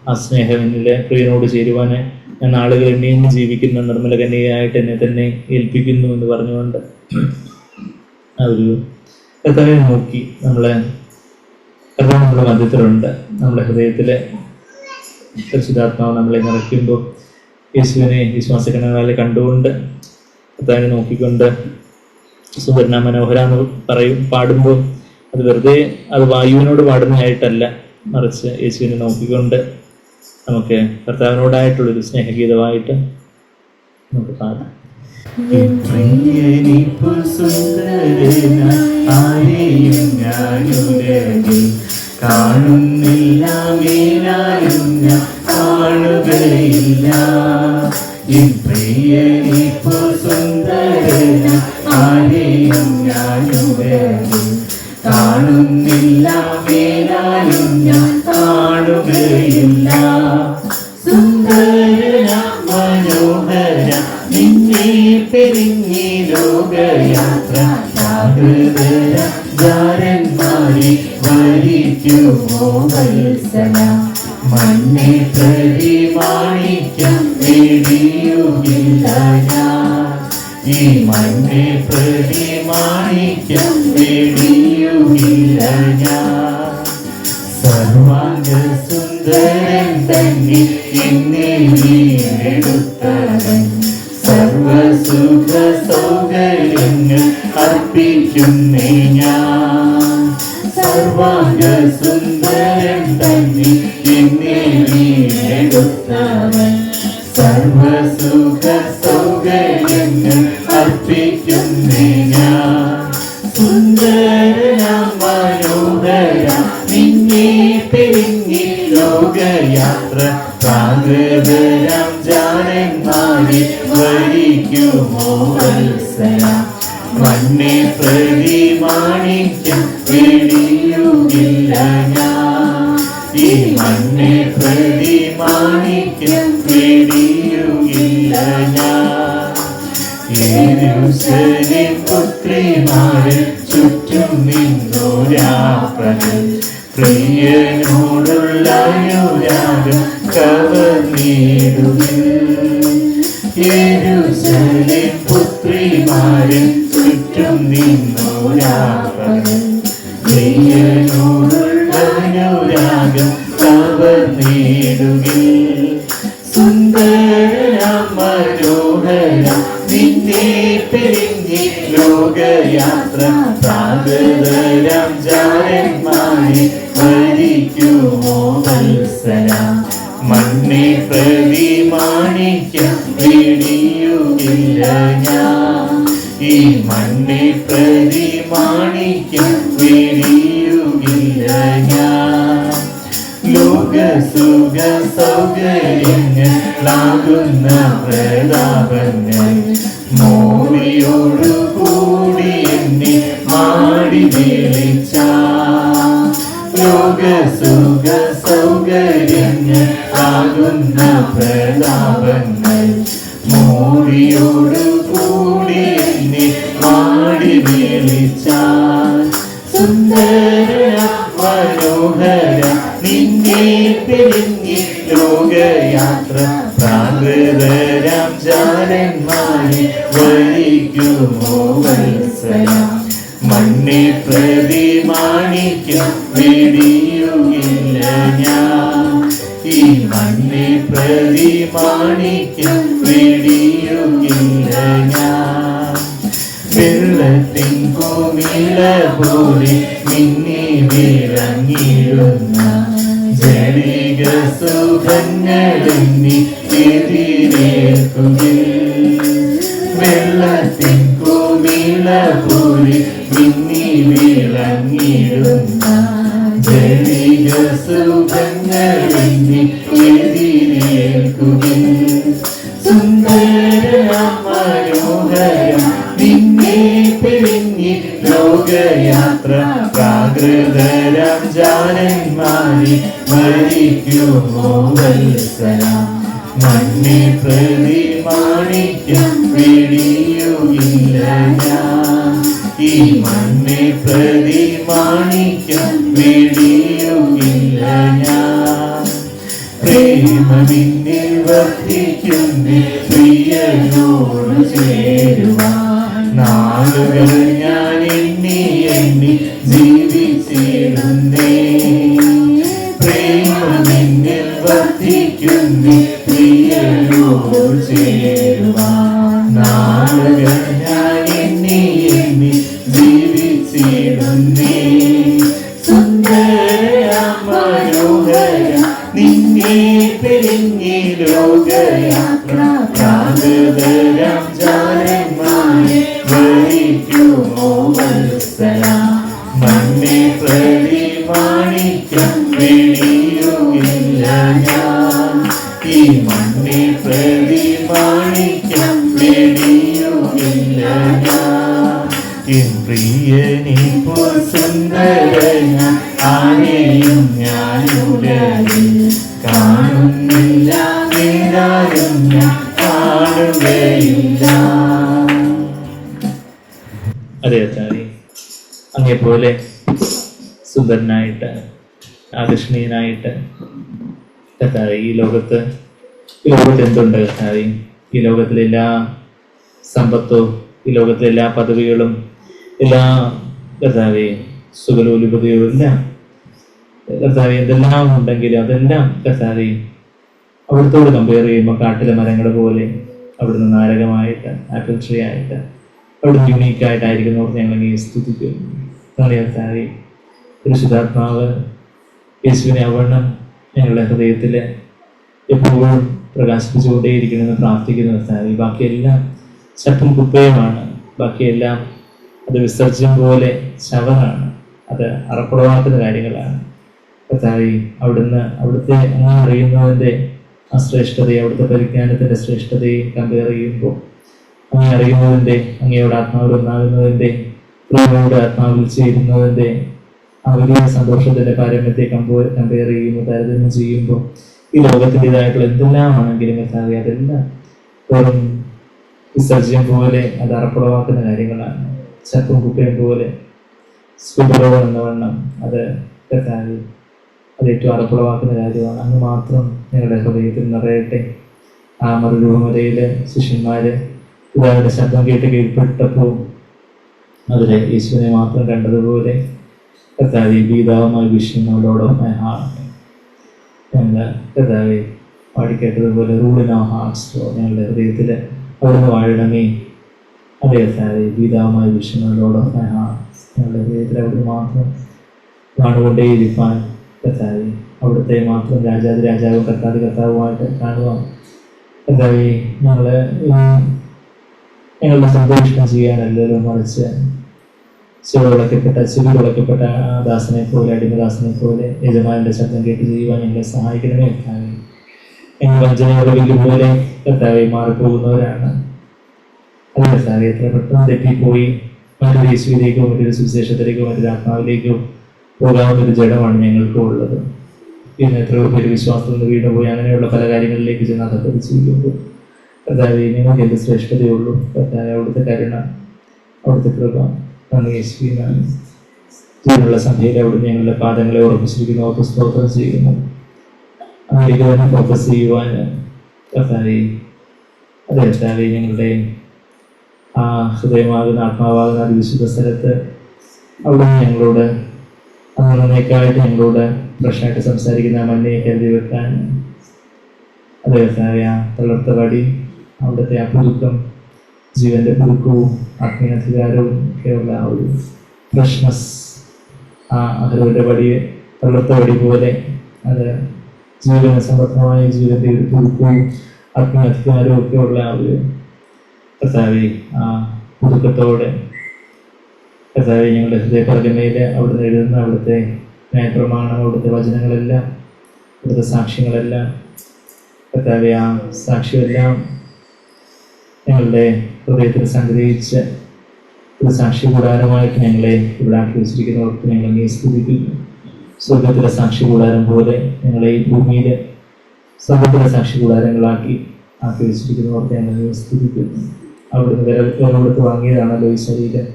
ആ സ്നേഹം എന്നിലെ പ്രിയനോട് ചേരുവാൻ ഞാൻ ആളുകൾ എന്നെയും ജീവിക്കുന്ന നിർമ്മല കന്യകയായിട്ട് എന്നെ തന്നെ ഏൽപ്പിക്കുന്നു എന്ന് പറഞ്ഞുകൊണ്ട് ആ ഒരു കർത്താവിനെ നോക്കി നമ്മളെ കർത്താവ് നമ്മുടെ മധ്യത്തിലുണ്ട്. നമ്മുടെ ഹൃദയത്തിലെ പരിശുദ്ധാത്മാവ് നമ്മളെ നിറയ്ക്കുമ്പോൾ യേശുവിനെ വിശ്വാസഗണനാലെ കണ്ടുകൊണ്ട് കർത്താവിനെ നോക്കിക്കൊണ്ട് സുവർണ മനോഹര എന്ന് പാടുമ്പോൾ അത് വെറുതെ അത് വായുവിനോട് പാടുന്നതായിട്ടല്ല, മറിച്ച് യേശുവിനെ നോക്കിക്കൊണ്ട് നമുക്ക് കർത്താവിനോടായിട്ടുള്ളൊരു സ്നേഹഗീതമായിട്ട് നമുക്ക് പാടാം. കാണുന്നില്ല മേലാലും ഞാൻ കാണുകയില്ല. പ്രിയനിപ്പു സുന്ദരന ആരെയും ഞാനുടരും. കാണുന്നില്ല മേലാലും ഞാൻ കാണുകയില്ല. സുന്ദരന മനോഹര നിന്നെ പിരിഞ്ഞി ലോകയാത്ര ജാഗ്രതര ജാരന്മാരെ വരിക്കുമോ വത്സല. മണ്ണെ പ്രതി മാണിക്യം വെടിയുകില്ല ഞാൻ. ഈ മണ്ണെ പ്രതി മാണിക്യം വെടിയുകില്ല ഞാൻ. സർവാംഗ സുന്ദരൻ തന്നെ എന്നെ വീണ്ടെടുത്തവൻ. സർവസുഖ സൗകര്യങ്ങൾ അർപ്പിക്കുന്നേ ഞാൻ. സർവാംഗ സുന്ദരൻ തന്നെ എന്നെ വീണ്ടെടുത്തവൻ. സർവസുഖ സൗകര്യങ്ങൾ അർപ്പിക്കുന്നേ ഞാൻ. സുന്ദര മനോഹര നിന്നെ പിരിഞ്ഞി ലോകയാത്ര പ്രാകൃതരാം ജാരന്മാരെ വരിക്കുമോ വത്സല. മണ്ണെ പ്രതി മാണിക്യം വെടിയുകില്ല ഞാൻ. ഈ മണ്ണെ പ്രതി മാണിക്യം വെടിയുകില്ല ഞാൻ. യെരൂശലേം പുത്രിമാരെ ചുറ്റും നിന്നോരാപ്പകൽ. പ്രിയനോടുള്ള അനുരാഗം കവർന്നിടുവിൻ. യെരൂശലേം പുത്രിമാരെ ചുറ്റും നിന്നോരാപ്പകൽ. പ്രിയനോടുള്ള അനുരാഗം കവർന്നിടുവിൻ. സുന്ദര മനോഹര നിന്നെ പിരിഞ്ഞി ലോകയാത്ര പ്രാകൃതരാം ജാരന്മാരെ വരിക്കുമോ വത്സല. മണ്ണെ പ്രതി മാണിക്യം വെടിയുകില്ല ഞാൻ. ഈ മണ്ണെ പ്രതി മാണിക്യം വെടിയുകില്ല ഞാൻ. ലോക സുഖ സൗകര്യങ്ങളാകുന്ന പ്രതാപങ്ങൾ മോടിയോടു കൂടി എന്നെ മാടി വിളിച്ച. ലോക സുഖ സൗകര്യങ്ങളാകുന്ന പ്രതാപങ്ങൾ മോടിയോടു കൂടി എന്നെ മാടി വിളിച്ചാൽ സുന്ദര മനോഹര നിന്നെ പിരിഞ്ഞി ലോകയാത്ര പ്രാകൃതരാം ജാരന്മാരെ വരിക്കുമോ വത്സല മണ്ണെ പ്രതി മാണിക്യം വെടിയുകില്ല ഞാൻ ഈ മണ്ണെ പ്രതി മാണിക്യം വെടിയുകില്ല ഞാൻ വെള്ളത്തിൻ കുമിള പോലെ മിന്നി വിളങ്ങിടുന്ന ജളിക സുഖങ്ങളെന്നി എതിരേൽക്കുകിൽ വെള്ളത്തിൻ കുമിള പോലെ മിന്നി വിളങ്ങിടുന്ന ജളിക സുഖങ്ങളെന്നി എതിരേൽക്കുകിൽ സുന്ദര മനോഹരം നിന്നെ പിരിഞ്ഞി ലോകയാത്ര പ്രാകൃതരാം ജാരന്മാരെ വരിക്കുമോ വത്സല മണ്ണെ പ്രതി മാണിക്യം വെടിയുകില്ല ഞാൻ ഈ മണ്ണെ പ്രതി മാണിക്യം വെടിയുകില്ല ഞാൻ പ്രേമമിന്നിൽ വർദ്ധിക്കുന്നേ പ്രിയനോട് ചേരുവാൻ നാളുകൾ ഞാൻ എണ്ണി എണ്ണി ജീവിച്ചിരുന്നേ പ്രേമമിന്നിൽ വർദ്ധിക്കുന്നേ പ്രിയനോട് ചേരുവാൻ നാളുകൾ ഞാൻ എണ്ണി എണ്ണി ജീവിച്ചിരുന്നേ സുന്ദര മനോഹര നിന്നെ പിരിഞ്ഞി ലോകയാത്ര പ്രാകൃതരാം ജാരന്മാരെ വരിക്കുമോ വത്സല മണ്ണെ പ്രതി മാണിക്യം വെടിയുകില്ല ഞാൻ ഈ മണ്ണെ പ്രതി മാണിക്യം വെടിയുകില്ല ഞാൻ എൻ പ്രിയനെ പോൽ സുന്ദരന ആരെയും ഞാനുടലിൽ കാണുന്നില്ല നേരാരും ഞാൻ കാണുകയില്ല. അതെ കർത്താവേ, അങ്ങേപ്പോലെ സുന്ദരനായിട്ട് ആകർഷണീയനായിട്ട് കർത്താവേ ഈ ലോകത്ത് എന്തുണ്ട് കർത്താവേ? ഈ ലോകത്തിലെ എല്ലാ സമ്പത്തും ഈ ലോകത്തിലെ എല്ലാ പദവികളും എല്ലാ കർത്താവേ സുഖലോലുപതയും എല്ലാം കർത്താവേ എന്തെല്ലാം ഉണ്ടെങ്കിലും അതെല്ലാം കർത്താവേ അവിടുത്തോട് കമ്പയർ ചെയ്യുമ്പോൾ കാട്ടിലെ മരങ്ങൾ പോലെ അവിടുന്ന് നാരകമായിട്ട് ആപ്പിൾ ട്രീ ആയിട്ട് അവിടുന്ന് യുണീക്കായിട്ടായിരിക്കുന്നവർ ഞങ്ങൾ ഈ സ്തുതിക്കുന്നു. കർത്താവേ പരിശുദ്ധാത്മാവ് യേശുവിനെ അവണ്ണം ഞങ്ങളുടെ ഹൃദയത്തിൽ എപ്പോഴും പ്രകാശിപ്പിച്ചുകൊണ്ടേയിരിക്കണമെന്ന് പ്രാർത്ഥിക്കുന്ന കർത്താവേ. ബാക്കിയെല്ലാം ചപ്പും കുപ്പയുമാണ്, ബാക്കിയെല്ലാം അത് വിസർജ്യം പോലെ ശവറാണ്, അത് അറപ്പുളവാക്കുന്ന കാര്യങ്ങളാണ്. കർത്താവേ അവിടുന്ന് അവിടുത്തെ അറിയുന്നതിൻ്റെ ആ ശ്രേഷ്ഠതയെ അവിടുത്തെ പരിജ്ഞാനത്തിൻ്റെ ശ്രേഷ്ഠതയെ കമ്പയർ ചെയ്യുമ്പോൾ അങ്ങ് അറിയുന്നതിൻ്റെ അങ്ങയോട് ആത്മാവിൽ ഒന്നാകുന്നതിൻ്റെ പ്രഭുവോട് ആത്മാവിൽ ചേരുന്നതിൻ്റെ ആ വലിയ സന്തോഷത്തിൻ്റെ പാരമ്യത്തെ കമ്പയർ ചെയ്യുമ്പോൾ താരതമ്യം ചെയ്യുമ്പോൾ ഈ ലോകത്തിൻ്റെതായിട്ടുള്ള എന്തെല്ലാമാണെങ്കിലും കർത്താവേ അതെല്ലാം വെറും വിസർജ്യം പോലെ അത് അറപ്പുളവാക്കുന്ന കാര്യങ്ങളാണ്. ചപ്പും കുപ്പയും പോലെ സ്കുബറോളം എന്ന വണ്ണം അത് കർത്താവേ അത് ഏറ്റവും അറപ്പുളവാക്കുന്ന കാര്യമാണ്. അങ്ങ് മാത്രം ഞങ്ങളുടെ ഹൃദയത്തിൽ നിറയട്ടെ. ആ മറുരൂപമലയിൽ ശിഷ്യന്മാര് പിതാവിന്റെ ശബ്ദം കേട്ട് കീഴ്പ്പെട്ടപ്പോൾ അതിലെ യേശുവിനെ മാത്രം കണ്ടതുപോലെ കർത്താവേ ഗീതാവുമായി വിഷ്ണുവിനോടൊപ്പം ഞങ്ങൾ കർത്താവെ പാടിക്കേട്ടതുപോലെ റൂൾ ഇൻ അവർ ഹാർട്ട്സ് ഞങ്ങളുടെ ഹൃദയത്തിൽ അവിടുന്ന് വാഴണമേ. അതേ കർത്താവെ ഗീതാവുമായി വിഷ്ണുവിനോടൊപ്പം ഞങ്ങളുടെ ഹൃദയത്തിൽ അവിടുന്ന് മാത്രം കാണുകൊണ്ടേയിരിക്കാൻ കർത്താവെ അവിടുത്തെ മാത്രം രാജാവും കർത്താവുമായിട്ട് കാണുവാൻ കർത്താവെ ഞങ്ങളുടെ സന്തോഷം ചെയ്യാനല്ലല്ലോ മറിച്ച് ചെവി വിളക്കപ്പെട്ട ആ ദാസനെ പോലെ അടിമദാസനെ പോലെ യജമാനന്റെ ശബ്ദം കേട്ട് ചെയ്യുവാൻ ഞങ്ങളെ സഹായിക്കണമേ കർത്താവെ. ഞങ്ങൾ വഞ്ചനയുടെ വെല്ലുപോലെ കർത്താവെ മാറിപ്പോകുന്നവരാണ്. അത് കർത്താവെ എത്ര പെട്ടെന്ന് തെറ്റിപ്പോയി മറ്റൊരു യേശുവിലേക്കോ മറ്റൊരു സുവിശേഷത്തിലേക്കോ മറ്റൊരു ആത്മാവിലേക്കോ പോകാവുന്നൊരു ജഡമാണ് ഞങ്ങൾക്ക് ഉള്ളത്. ഇന്ന് എത്രയോ പേര് വിശ്വാസത്തിൽ നിന്ന് വീണ് പോയി അങ്ങനെയുള്ള പല കാര്യങ്ങളിലേക്ക് ചെന്ന് അതൊക്കെ ചെയ്യുമ്പോൾ കർത്താവേ നിങ്ങൾക്ക് എന്ത് ശ്രേഷ്ഠതയുള്ളൂ. കർത്താവേ അവിടുത്തെ കരുണ, അവിടുത്തെ കൃപ, നന്ദി യേശുവിനാണ്. ജീവനുള്ള സന്ധ്യയിൽ അവിടുന്ന് ഞങ്ങളുടെ പാദങ്ങളെ ഉറപ്പിച്ചിരിക്കുന്നു, ഓർത്ത് സ്തോത്രം ചെയ്യുന്നു. അതിലേക്ക് തന്നെ ഫോക്കസ് ചെയ്യുവാൻ കർത്താവേ, അതെ കർത്താവേ, ഞങ്ങളുടെ ആ ഹൃദയമാകുന്ന ആത്മാവാകുന്ന അതിവിശുദ്ധ സ്ഥലത്ത് അവിടുന്ന് ഞങ്ങളോട് അന്നേക്കായിട്ട് ഞങ്ങളോട് ഫ്രഷായിട്ട് സംസാരിക്കുന്ന മഞ്ഞയെ കരുതി വെക്കാൻ, അതെ കർത്താവേ, ആ തളർത്ത വടി, അവിടുത്തെ ആ പുതുക്കം, ജീവന്റെ പുതുക്കവും ആത്മീയാധികാരവും ഒക്കെയുള്ള ആ ഒരു ഫ്രഷ്നസ്, ആ അതിലൂടെ വടിയെ തളർത്ത വടി പോലെ അത് ജീവന സമർത്ഥമായ ജീവന്റെ ഒരു പുതുക്കവും ആത്മീയാധികാരവും ഒക്കെയുള്ള ആ ഒരു കർത്താവേ, ആ പുതുക്കത്തോടെ കർത്താവേ, ഞങ്ങളുടെ ഹൃദയപരമയിൽ അവിടുന്ന് എഴുതുന്ന അവിടുത്തെ ന്യായപ്രമാണം, അവിടുത്തെ വചനങ്ങളെല്ലാം, അവിടുത്തെ സാക്ഷ്യങ്ങളെല്ലാം കർത്താവേ, ആ സാക്ഷ്യമെല്ലാം ഞങ്ങളുടെ ഹൃദയത്തിൽ സംഗ്രഹിച്ച് ഒരു സാക്ഷി കൂടാരമായിട്ട് ഞങ്ങളെ ഇവിടെ ആക്കി വെച്ചിരിക്കുന്നവർക്ക് ഞങ്ങൾ നീ സ്തുതിക്കുന്നു. സ്വർഗത്തിലെ സാക്ഷി കൂടാരം പോലെ ഞങ്ങളെ ഈ ഭൂമിയിൽ സ്വർഗത്തിലെ സാക്ഷി കൂടാരങ്ങളാക്കി വെച്ചിരിക്കുന്നവർക്ക് ഞങ്ങൾ നീ സ്തുതിക്കുന്നു. അവിടുന്ന് വില കൊടുത്ത് വാങ്ങിയതാണല്ലോ ഈ ശരീരം.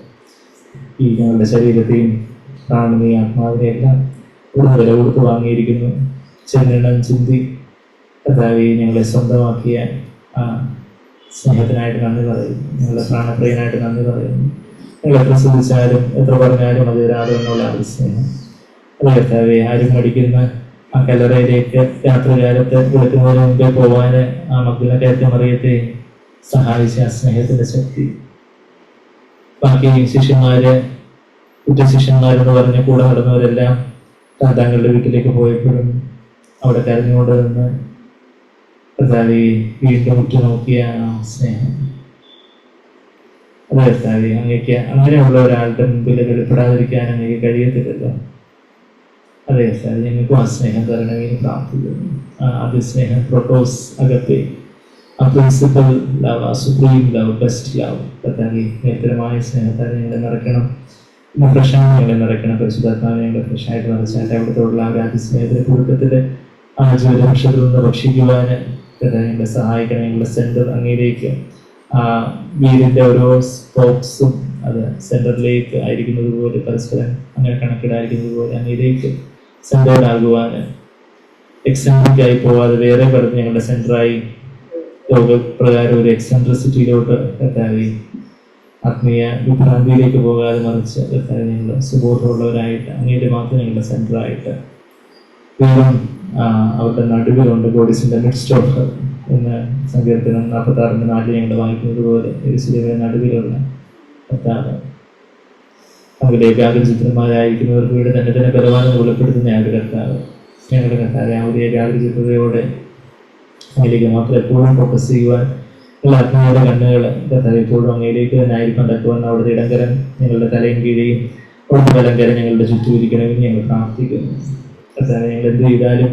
ഈ ഞങ്ങളുടെ ശരീരത്തെയും പ്രാണനെയും ആത്മാവിനെയും എല്ലാം ഇവിടുന്ന് വില കൊടുത്ത് വാങ്ങിയിരിക്കുന്നു. ചെന്നെണ്ണം ചിന്തി കർത്താവേ ഞങ്ങളെ സ്വന്തമാക്കിയ ആ സ്നേഹത്തിനായിട്ട് നന്ദി പറയുന്നു. ഞങ്ങളുടെ പ്രാണപ്രിയനായിട്ട് നന്ദി പറയുന്നു. ഞങ്ങൾ എത്ര ശ്രദ്ധിച്ചാലും എത്ര പറഞ്ഞാലും അത് വരാതെ എന്നുള്ള ആ സ്നേഹം, അത് കർത്താവേ, ആരും മടിക്കുന്ന ആ കല്ലറയിലേക്ക് രാത്രികാലത്ത് വിളിക്കുന്നതിന് മുമ്പേ പോവാൻ ആ മക്കളെ കയറ്റ മറിയത്തെ സഹായിച്ച ആ സ്നേഹത്തിന്റെ ശക്തി, ബാക്കി ശിഷ്യന്മാര്, കുറ്റ ശിഷ്യന്മാരെന്ന് പറഞ്ഞ് കൂടെ നടന്നവരെല്ലാം തങ്ങളുടെ വീട്ടിലേക്ക് പോയപ്പോഴും അവിടെ കരഞ്ഞുകൊണ്ട് നിന്ന് കർത്താവേ വീണ്ടും ഉറ്റുനോക്കിയ ആ സ്നേഹം, അത് കർത്താവേ അങ്ങേക്ക് അങ്ങനെയുള്ള ഒരാളുടെ മുമ്പിൽ വെളിപ്പെടാതിരിക്കാൻ അങ്ങേക്ക് കഴിയത്തില്ലല്ലോ. അതെ കർത്താവേ, ഞങ്ങൾക്കും ആ സ്നേഹം തരണമെന്ന് പ്രാർത്ഥിക്കുന്നു. അത് സ്നേഹം പ്രൊട്ടോസ് അകത്തെ ആ പ്രിൻസിപ്പൽ ലവ്, ആ സുപ്രീം ലവ്, ബെസ്റ്റ് ലവ് കർത്താവേ, നിരന്തരമായ സ്നേഹത്താൽ ഞങ്ങളെ നിറയ്ക്കണം. ഫ്രഷാണ് ഞങ്ങളെ നിറയ്ക്കണം. പരിശുദ്ധാത്മാവ് ഞങ്ങളെ ഫ്രഷായിട്ട് നിറച്ചായിട്ട് അവിടുത്തെ ആ രാജ്യസ്നേഹത്തിന്റെ കുടുക്കത്തിൽ ആ ജീവരക്ഷത്തിൽ നിന്ന് ഭക്ഷിക്കുവാൻ ഞങ്ങളെ സഹായിക്കണം. ഞങ്ങളുടെ സെന്റർ അങ്ങയിലേക്ക്, ആ വീടിന്റെ ഓരോ സ്പോക്സും അത് സെന്ററിലേക്ക് ആയിരിക്കുന്നത് പോലെ, പരസ്പരം അങ്ങനെ കണക്കിടായിരിക്കുന്നത് പോലെ അങ്ങയിലേക്ക് സെന്റേഡ് ആകുവാൻ, എക്സെൻട്രിക് ആയി പോവാതെ വേറെ പറഞ്ഞ് ഞങ്ങളുടെ സെന്ററായി ലോകപ്രകാരം ഒരു എക്സെൻട്രിസിറ്റിയിലോട്ട് കർത്താവേ, ആത്മീയ വിഭ്രാന്തിയിലേക്ക് പോകാതെ മറിച്ച് കർത്താവേ ഞങ്ങൾ സുബോധമുള്ളവരായിട്ട് അങ്ങയുടെ മാത്രം ഞങ്ങളുടെ സെന്ററായിട്ട് വീണ്ടും അവരുടെ നടുവിലുണ്ട്. ഗോഡിസിന്റെ മിഡ്സ്റ്റ് ഓഫ് ഹർ എന്ന് സങ്കീർത്തനം 46:4 ഞങ്ങൾ വായിക്കുന്നത് പോലെ യെരൂശലേമിന്റെ നടുവിലുള്ള കർത്താവ് അവരുടെ ഏകാഗ്രചിത്രന്മാരായിരിക്കുന്നവർക്ക് വീട് തന്നെ തന്നെ ബലവാനം വെളിപ്പെടുത്തുന്ന ആ ഒരു കർത്താവ്, ഞങ്ങളുടെ കർത്താവ് ആ ഒരു ഏകാഗ്രചിത്രതയോടെ അങ്ങയിലേക്ക് മാത്രം എപ്പോഴും ഫോക്കസ് ചെയ്യുവാൻ ഞങ്ങൾ ആത്മാവിന്റെ കണ്ണുകൾ കർത്താവ് എപ്പോഴും അങ്ങയിലേക്ക് തന്നെ ആയിരിക്കും തക്കുവാൻ അവിടുത്തെ ഇടങ്കരം ഞങ്ങളുടെ തലയും കീഴയും അവിടുത്തെ വലങ്കരം ഞങ്ങളുടെ ചുറ്റും ഇരിക്കണമെന്ന് ഞങ്ങൾ പ്രാർത്ഥിക്കുന്നു. കർത്താവ് ഞങ്ങൾ എന്ത് ചെയ്താലും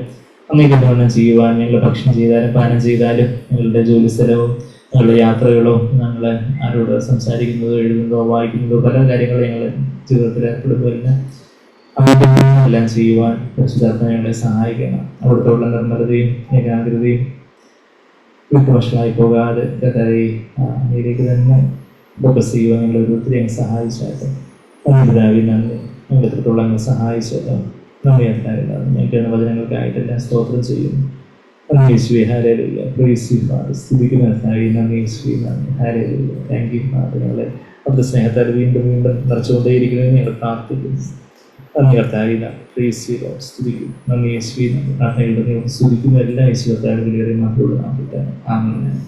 അങ്ങേക്ക് വണ്ണം ചെയ്യുവാൻ, ഞങ്ങൾ ഭക്ഷണം ചെയ്താലും പാനം ചെയ്താലും ഞങ്ങളുടെ ജോലി സ്ഥലവും ഞങ്ങളുടെ യാത്രകളോ ഞങ്ങൾ ആരോട് സംസാരിക്കുന്നതോ എഴുതുന്നതോ വായിക്കുന്നതോ പല കാര്യങ്ങളും ഞങ്ങൾ ജീവിതത്തിൽ ഏർപ്പെടുമ്പോഴെല്ലാം എല്ലാം ചെയ്യുവാൻ പരിശുദ്ധാത്മാവ് ഞങ്ങളെ സഹായിക്കണം. അവിടുത്തെ നിർമ്മലതയും ഏകാഗ്രതയും വിട്ടുവശമായി പോകാതെ കർത്താവേ അങ്ങയിലേക്ക് തന്നെ ഫോക്കസ് ചെയ്യുവാൻ ഞങ്ങൾ ഒത്തിരി അങ്ങ് സഹായിച്ചായിട്ട് പിതാവേ നന്ദി. ഞങ്ങൾ എത്രത്തോളം അങ്ങ് സഹായിച്ചല്ലോ. നന്ദി കർത്താവില്ല. ഞങ്ങൾക്ക് വചനങ്ങൾക്കായിട്ടെല്ലാം സ്തോത്രം ചെയ്യുന്നു. നന്ദി യേശുവേ, ഹല്ലേലൂയ. Praise you father. സ്തുതിക്കുന്ന കർത്താവേ നന്ദി യേശുവേ, നന്ദി, ഹല്ലേലൂയ. Thank you father. ഞങ്ങളെ അവിടുത്തെ സ്നേഹത്താൽ വീണ്ടും വീണ്ടും നിറച്ചുകൊണ്ടേയിരിക്കണമെന്ന് ഞങ്ങൾ പ്രാർത്ഥിക്കുന്നു. നന്ദി കർത്താവില്ല. Praise you Lord. സ്തുതിക്കുന്നു. നന്ദി യേശുവേ, നന്ദി. പ്രാർത്ഥനയുടെ സ്തുതിക്കുന്ന എല്ലാ യേശു കർത്താവിലേറെ മാത്രമുള്ള നാമത്തിൽ. ആമേൻ.